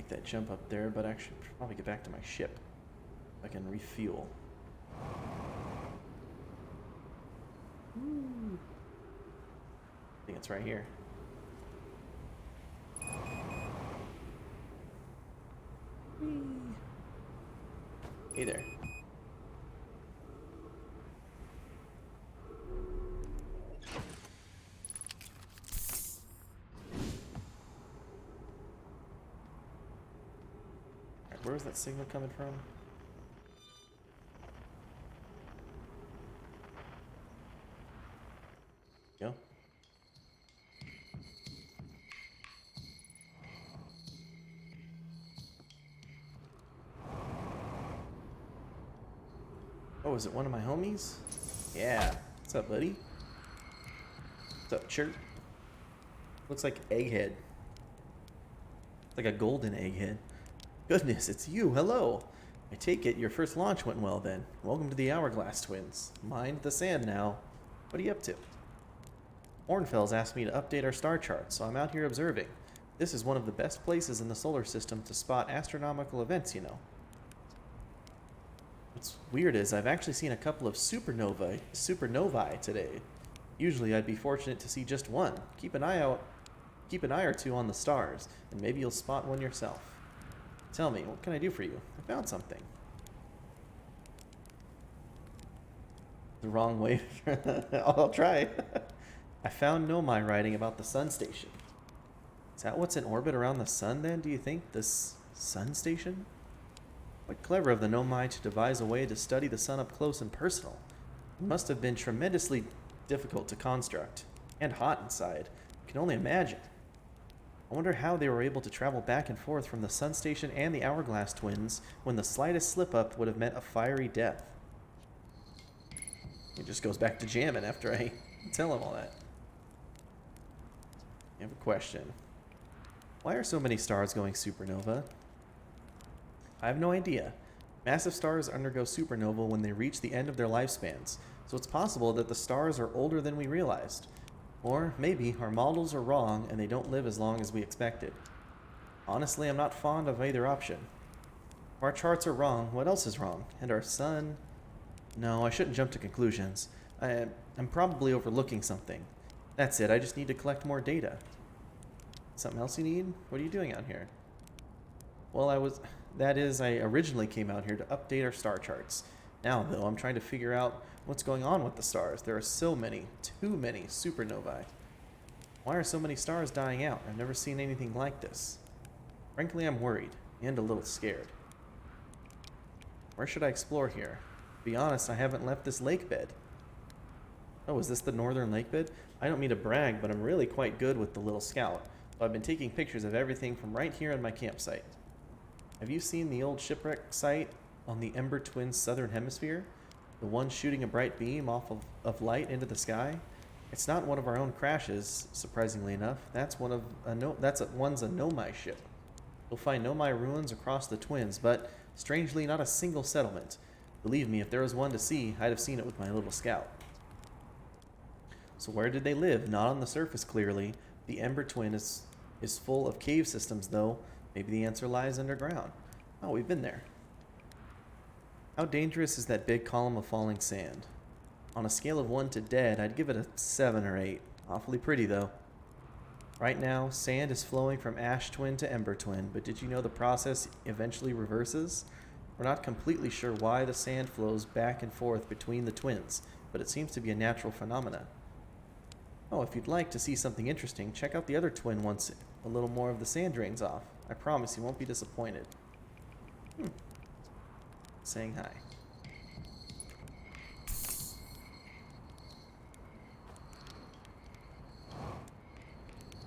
that jump up there, but I should probably get back to my ship. I can refuel. I think it's right here. Whee. Hey there. Alright, where was that signal coming from? Go. Oh, is it one of my homies? Yeah. What's up, buddy? What's up, chirp? Looks like Egghead. It's like a golden egghead. Goodness, it's you. Hello. I take it your first launch went well then. Welcome to the Hourglass Twins. Mind the sand now. What are you up to? Ornfels asked me to update our star chart, so I'm out here observing. This is one of the best places in the solar system to spot astronomical events, you know. What's weird is I've actually seen a couple of supernovae today. Usually I'd be fortunate to see just one. Keep an eye or two on the stars, and maybe you'll spot one yourself. Tell me, what can I do for you? I found something. The wrong way. I'll try. I found Nomai writing about the sun station. Is that what's in orbit around the sun then, do you think? This sun station? Quite clever of the Nomai to devise a way to study the sun up close and personal. It must have been tremendously difficult to construct. And hot inside. I can only imagine. I wonder how they were able to travel back and forth from the sun station and the Hourglass Twins when the slightest slip-up would have meant a fiery death. He just goes back to jamming after I tell him all that. I have a question. Why are so many stars going supernova? I have no idea. Massive stars undergo supernova when they reach the end of their lifespans, so it's possible that the stars are older than we realized. Or maybe our models are wrong and they don't live as long as we expected. Honestly, I'm not fond of either option. If our charts are wrong, what else is wrong? And our sun? No, I shouldn't jump to conclusions. I'm probably overlooking something. That's it, I just need to collect more data. Something else you need? What are you doing out here? Well, I originally came out here to update our star charts. Now, though, I'm trying to figure out what's going on with the stars. There are so many, too many supernovae. Why are so many stars dying out? I've never seen anything like this. Frankly, I'm worried, and a little scared. Where should I explore here? To be honest, I haven't left this lake bed. Oh, is this the northern lake bed? I don't mean to brag, but I'm really quite good with the little scout. So I've been taking pictures of everything from right here on my campsite. Have you seen the old shipwreck site on the Ember Twins' southern hemisphere? The one shooting a bright beam off of light into the sky? It's not one of our own crashes, surprisingly enough. One's a Nomai ship. You'll find Nomai ruins across the Twins, but strangely not a single settlement. Believe me, if there was one to see, I'd have seen it with my little scout. So where did they live? Not on the surface, clearly. The Ember Twin is full of cave systems, though. Maybe the answer lies underground. Oh, we've been there. How dangerous is that big column of falling sand? On a scale of 1 to dead, I'd give it a 7 or 8. Awfully pretty, though. Right now, sand is flowing from Ash Twin to Ember Twin, but did you know the process eventually reverses? We're not completely sure why the sand flows back and forth between the twins, but it seems to be a natural phenomenon. Oh, if you'd like to see something interesting, check out the other twin once a little more of the sand drains off. I promise you won't be disappointed. Saying hi.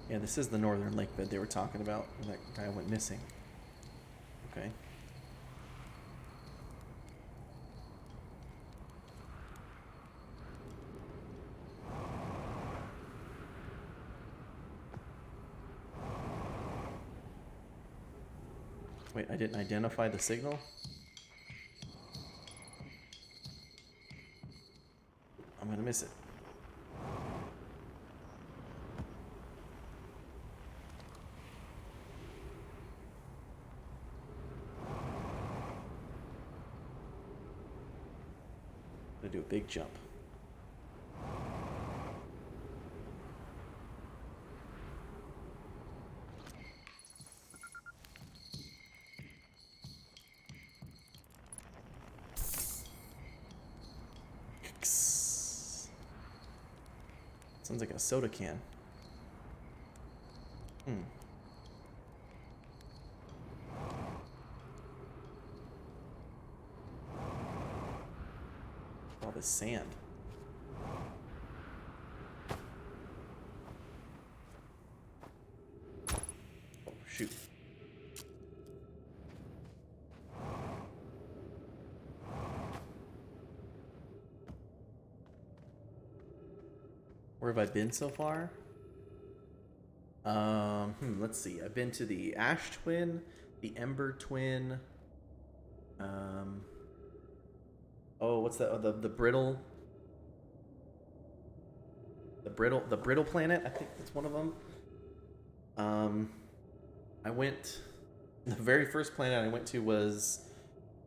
Yeah, this is the northern lake bed they were talking about. That guy went missing. Okay. Wait, I didn't identify the signal? I'm gonna miss it. Gonna do a big jump. Sounds like a soda can. All this sand. Oh, shoot. Where have I been so far? Let's see. I've been to the Ash Twin, the Ember Twin. Oh, what's that? Oh, the brittle. The brittle planet. I think that's one of them. I went. The very first planet I went to was,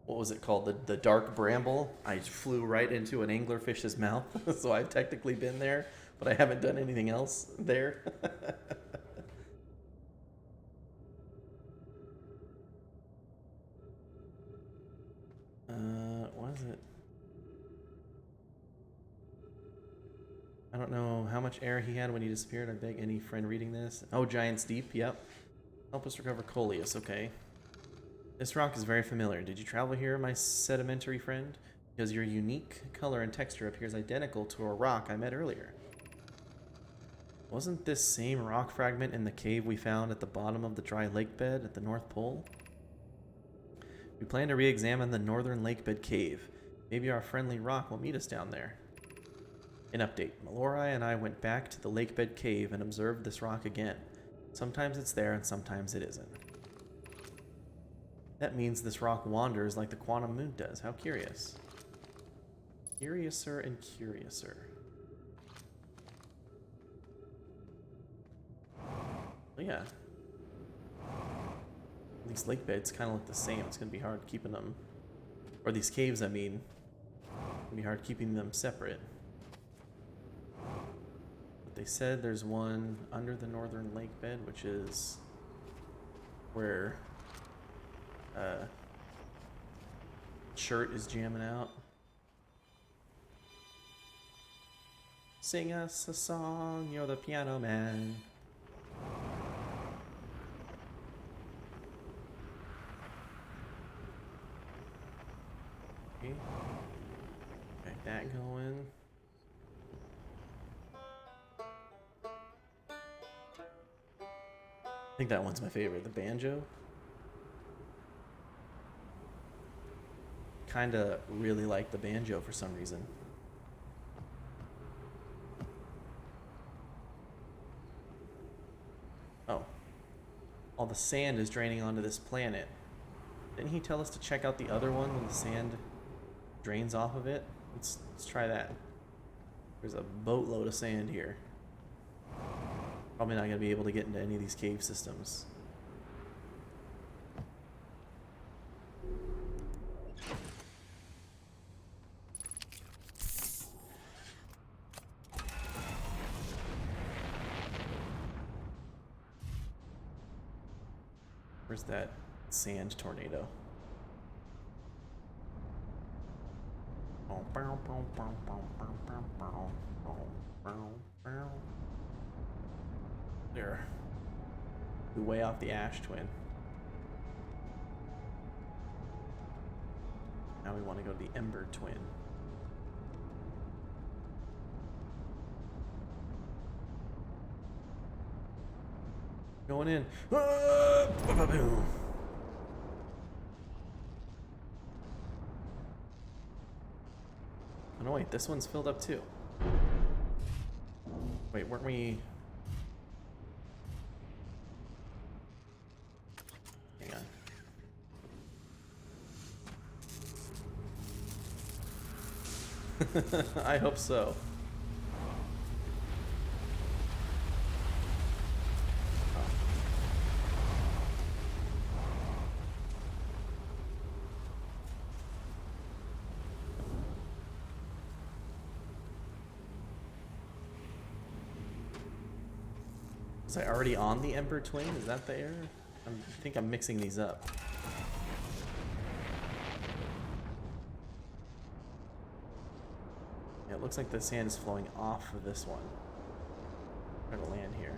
what was it called? The Dark Bramble. I flew right into an anglerfish's mouth, so I've technically been there, but I haven't done anything else there. What is it? I don't know how much air he had when he disappeared. I beg any friend reading this. Oh, Giant's Deep. Yep. Help us recover Coleus. Okay. This rock is very familiar. Did you travel here, my sedimentary friend? Because your unique color and texture appears identical to a rock I met earlier. Wasn't this same rock fragment in the cave we found at the bottom of the dry lake bed at the North Pole? We plan to re-examine the northern lakebed cave. Maybe our friendly rock will meet us down there. An update. Mallory and I went back to the lakebed cave and observed this rock again. Sometimes it's there and sometimes it isn't. That means this rock wanders like the quantum moon does. How curious. Curiouser and curiouser. Well, yeah. These lake beds kind of look the same. It's going to be hard keeping them... Or these caves, I mean. It's going to be hard keeping them separate. But they said there's one under the northern lake bed, which is... where... Shirt is jamming out. Sing us a song, you're the piano man. Okay. Got that going. I think that one's my favorite, the banjo. Kinda really like the banjo for some reason. Oh. All the sand is draining onto this planet. Didn't he tell us to check out the other one when the sand drains off of it? Let's try that. There's a boatload of sand here. Probably not gonna be able to get into any of these cave systems. Where's that sand tornado? There. We're way off the Ash Twin. Now we want to go to the Ember Twin. Going in. Oh no, wait, this one's filled up too. Wait, weren't we... Hang on. I hope so. Was I already on the Ember Twin? Is that the error? I think I'm mixing these up. Yeah, it looks like the sand is flowing off of this one. Try to land here.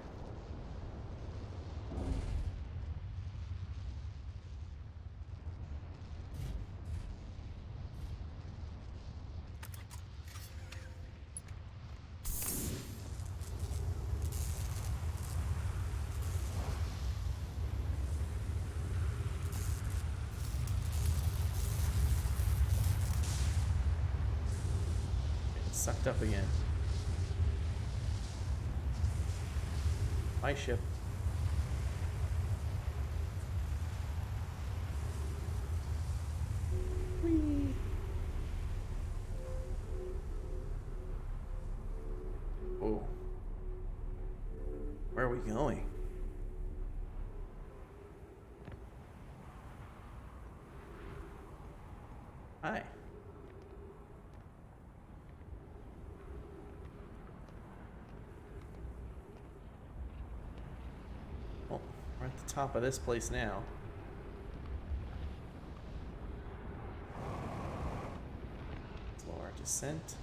Sucked up again. My ship. Whee. Whoa. Where are we going? Hi. Well, we're at the top of this place now. Slow our descent.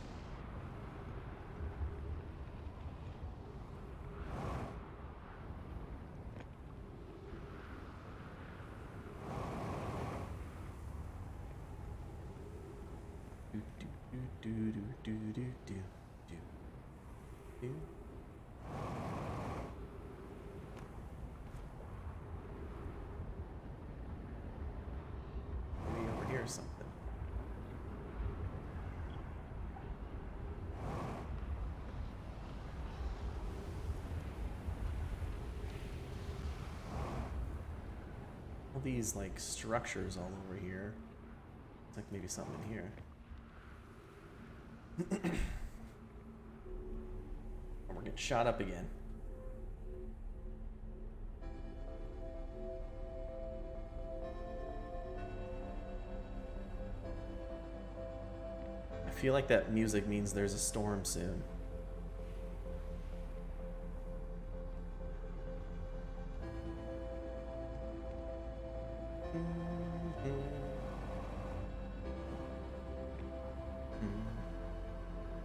Do do do do do do do do. Maybe over here or something. All these like structures all over here. It's like maybe something in here. We're getting shot up again. I feel like that music means there's a storm soon.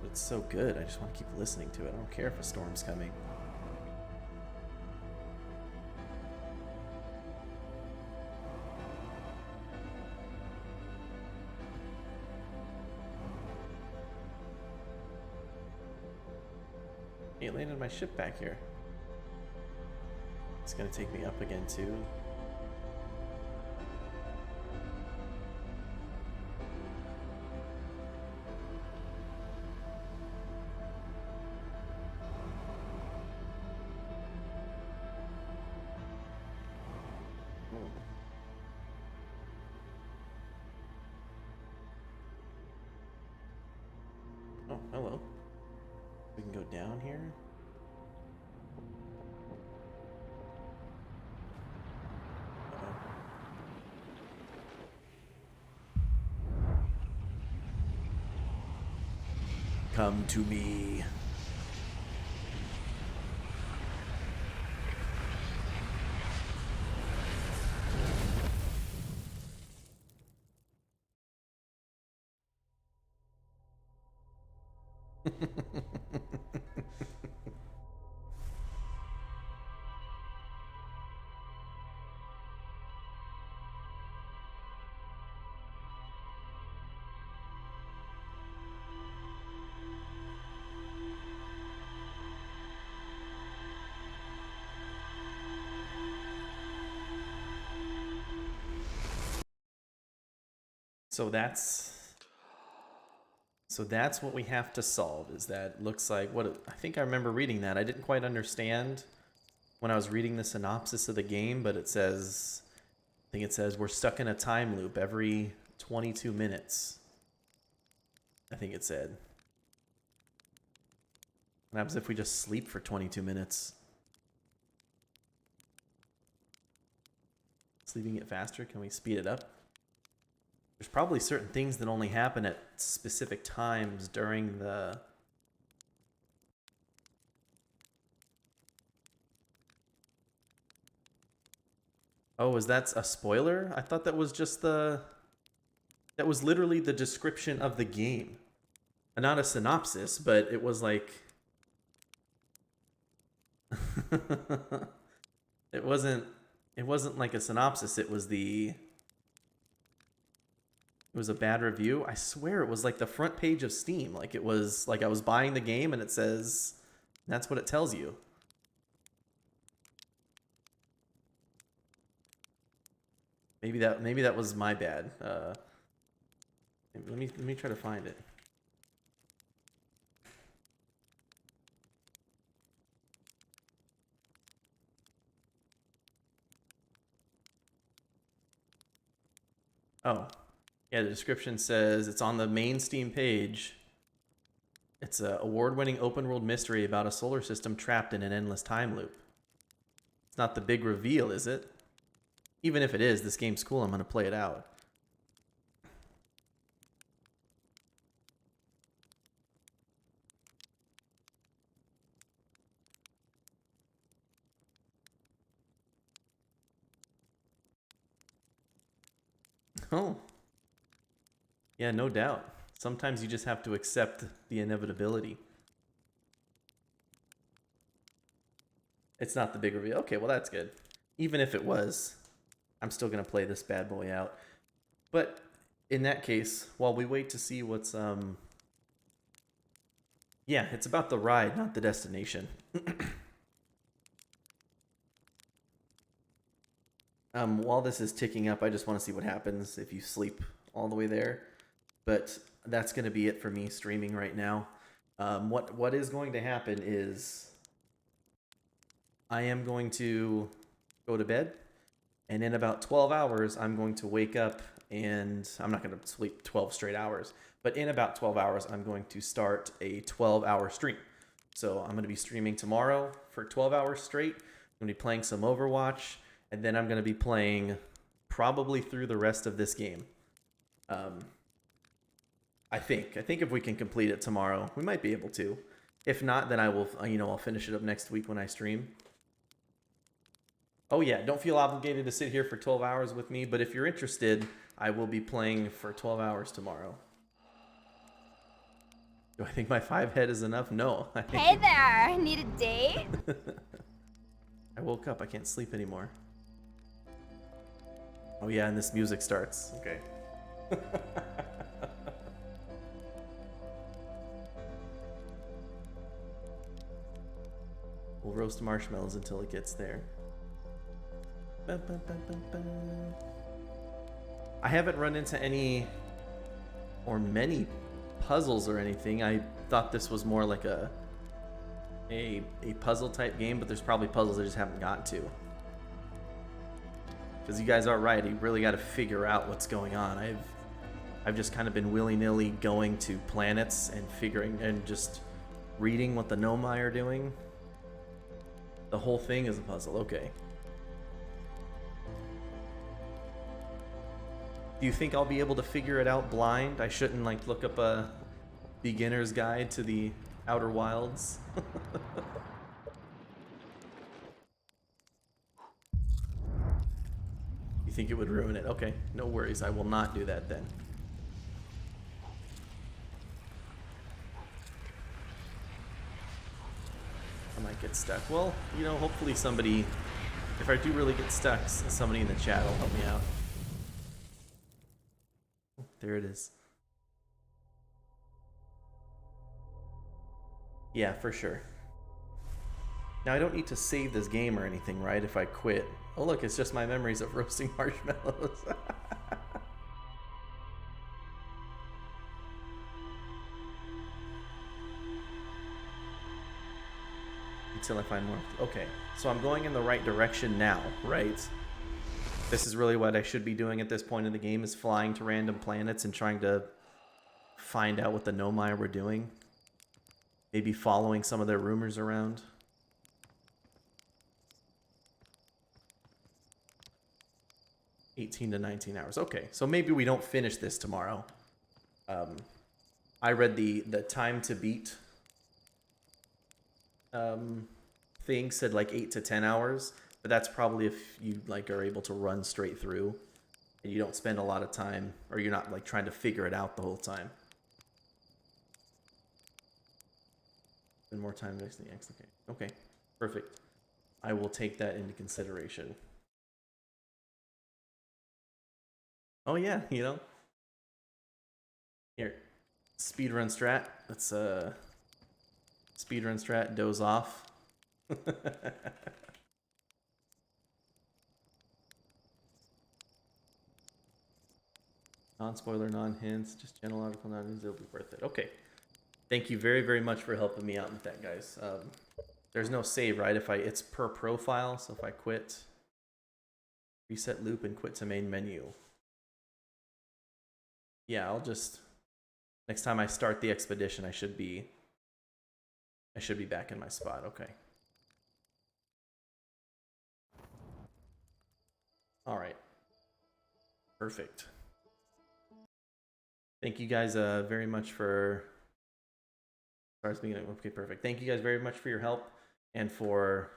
It's so good, I just want to keep listening to it. I don't care if a storm's coming. It landed my ship back here. It's gonna take me up again too. Oh, hello. We can go down here. Come to me. So that's what we have to solve. Is that looks like what I think I remember reading that. I didn't quite understand when I was reading the synopsis of the game, but it says, I think it says we're stuck in a time loop every 22 minutes. I think it said. What happens if we just sleep for 22 minutes? Sleeping it faster? Can we speed it up? There's probably certain things that only happen at specific times during the Oh, is that a spoiler? I thought that was just the... That was literally the description of the game. Not a synopsis, but it was like... It wasn't like a synopsis, it was the... It was a bad review. I swear it was like the front page of Steam. Like it was like I was buying the game and it says... That's what it tells you. Maybe that was my bad. Let me try to find it. Oh, yeah. The description says it's on the main Steam page. It's an award-winning open-world mystery about a solar system trapped in an endless time loop. It's not the big reveal, is it? Even if it is, this game's cool. I'm gonna play it out. Oh. Yeah, no doubt. Sometimes you just have to accept the inevitability. It's not the big reveal. Okay, well that's good. Even if it was, I'm still going to play this bad boy out. But in that case, while we wait to see what's... Yeah, it's about the ride, not the destination. While this is ticking up, I just want to see what happens if you sleep all the way there. But that's going to be it for me streaming right now. What is going to happen is I am going to go to bed, and in about 12 hours, I'm going to wake up, and I'm not going to sleep 12 straight hours, but in about 12 hours, I'm going to start a 12-hour stream. So I'm going to be streaming tomorrow for 12 hours straight. I'm going to be playing some Overwatch, and then I'm going to be playing probably through the rest of this game. I think if we can complete it tomorrow, we might be able to. If not, then I will, I'll finish it up next week when I stream. Oh yeah, don't feel obligated to sit here for 12 hours with me, but if you're interested, I will be playing for 12 hours tomorrow. Do I think my 5 head is enough? No. Hey there, need a date? I woke up, I can't sleep anymore. Oh yeah, and this music starts. Okay. We'll roast marshmallows until it gets there. I haven't run into any or many puzzles or anything. I thought this was more like a puzzle type game, but there's probably puzzles I just haven't gotten to. Because you guys are right, you really got to figure out what's going on. I've just kind of been willy-nilly going to planets and figuring and just reading what the Nomai are doing. The whole thing is a puzzle. Okay. Do you think I'll be able to figure it out blind? I shouldn't like look up a beginner's guide to the Outer Wilds. You think it would ruin it? Okay, no worries. I will not do that then. I might get stuck. Well, hopefully somebody, if I do really get stuck, somebody in the chat will help me out. There it is. Yeah, for sure. Now, I don't need to save this game or anything, right, if I quit. Oh, look, it's just my memories of roasting marshmallows. Until I find more. Okay, so I'm going in the right direction now, right? This is really what I should be doing at this point in the game, is flying to random planets and trying to find out what the Nomai were doing. Maybe following some of their rumors around. $18 to 19 hours. Okay, so maybe we don't finish this tomorrow. I read the time to beat thing said like 8 to 10 hours. But that's probably if you like are able to run straight through and you don't spend a lot of time, or you're not like trying to figure it out the whole time. Spend more time next to the X. Okay. Okay. Perfect. I will take that into consideration. Oh yeah, you know. Here. Speedrun strat. Let's speedrun strat, doze off. Non-spoiler, non-hints, just general article, non-hints, it'll be worth it. Okay. Thank you very, very much for helping me out with that, guys. There's no save, right? It's per profile, so if I quit, reset loop and quit to main menu. Yeah, I'll just, next time I start the expedition, I should be back in my spot. Okay. All right. Perfect. Thank you guys very much for. Okay, perfect. Thank you guys very much for your help and for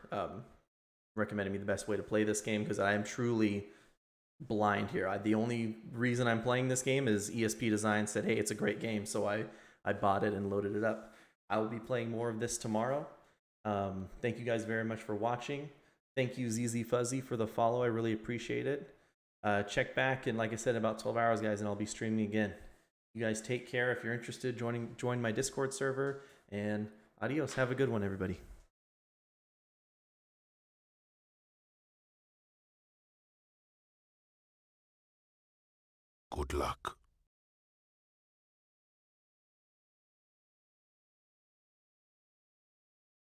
recommending me the best way to play this game, because I am truly blind here. The only reason I'm playing this game is ESP Design said, hey, it's a great game, so I bought it and loaded it up. I will be playing more of this tomorrow. Thank you guys very much for watching. Thank you, ZZ Fuzzy, for the follow. I really appreciate it. Check back in, like I said, about 12 hours, guys, and I'll be streaming again. You guys take care. If you're interested, join my Discord server, and adios. Have a good one, everybody. Good luck.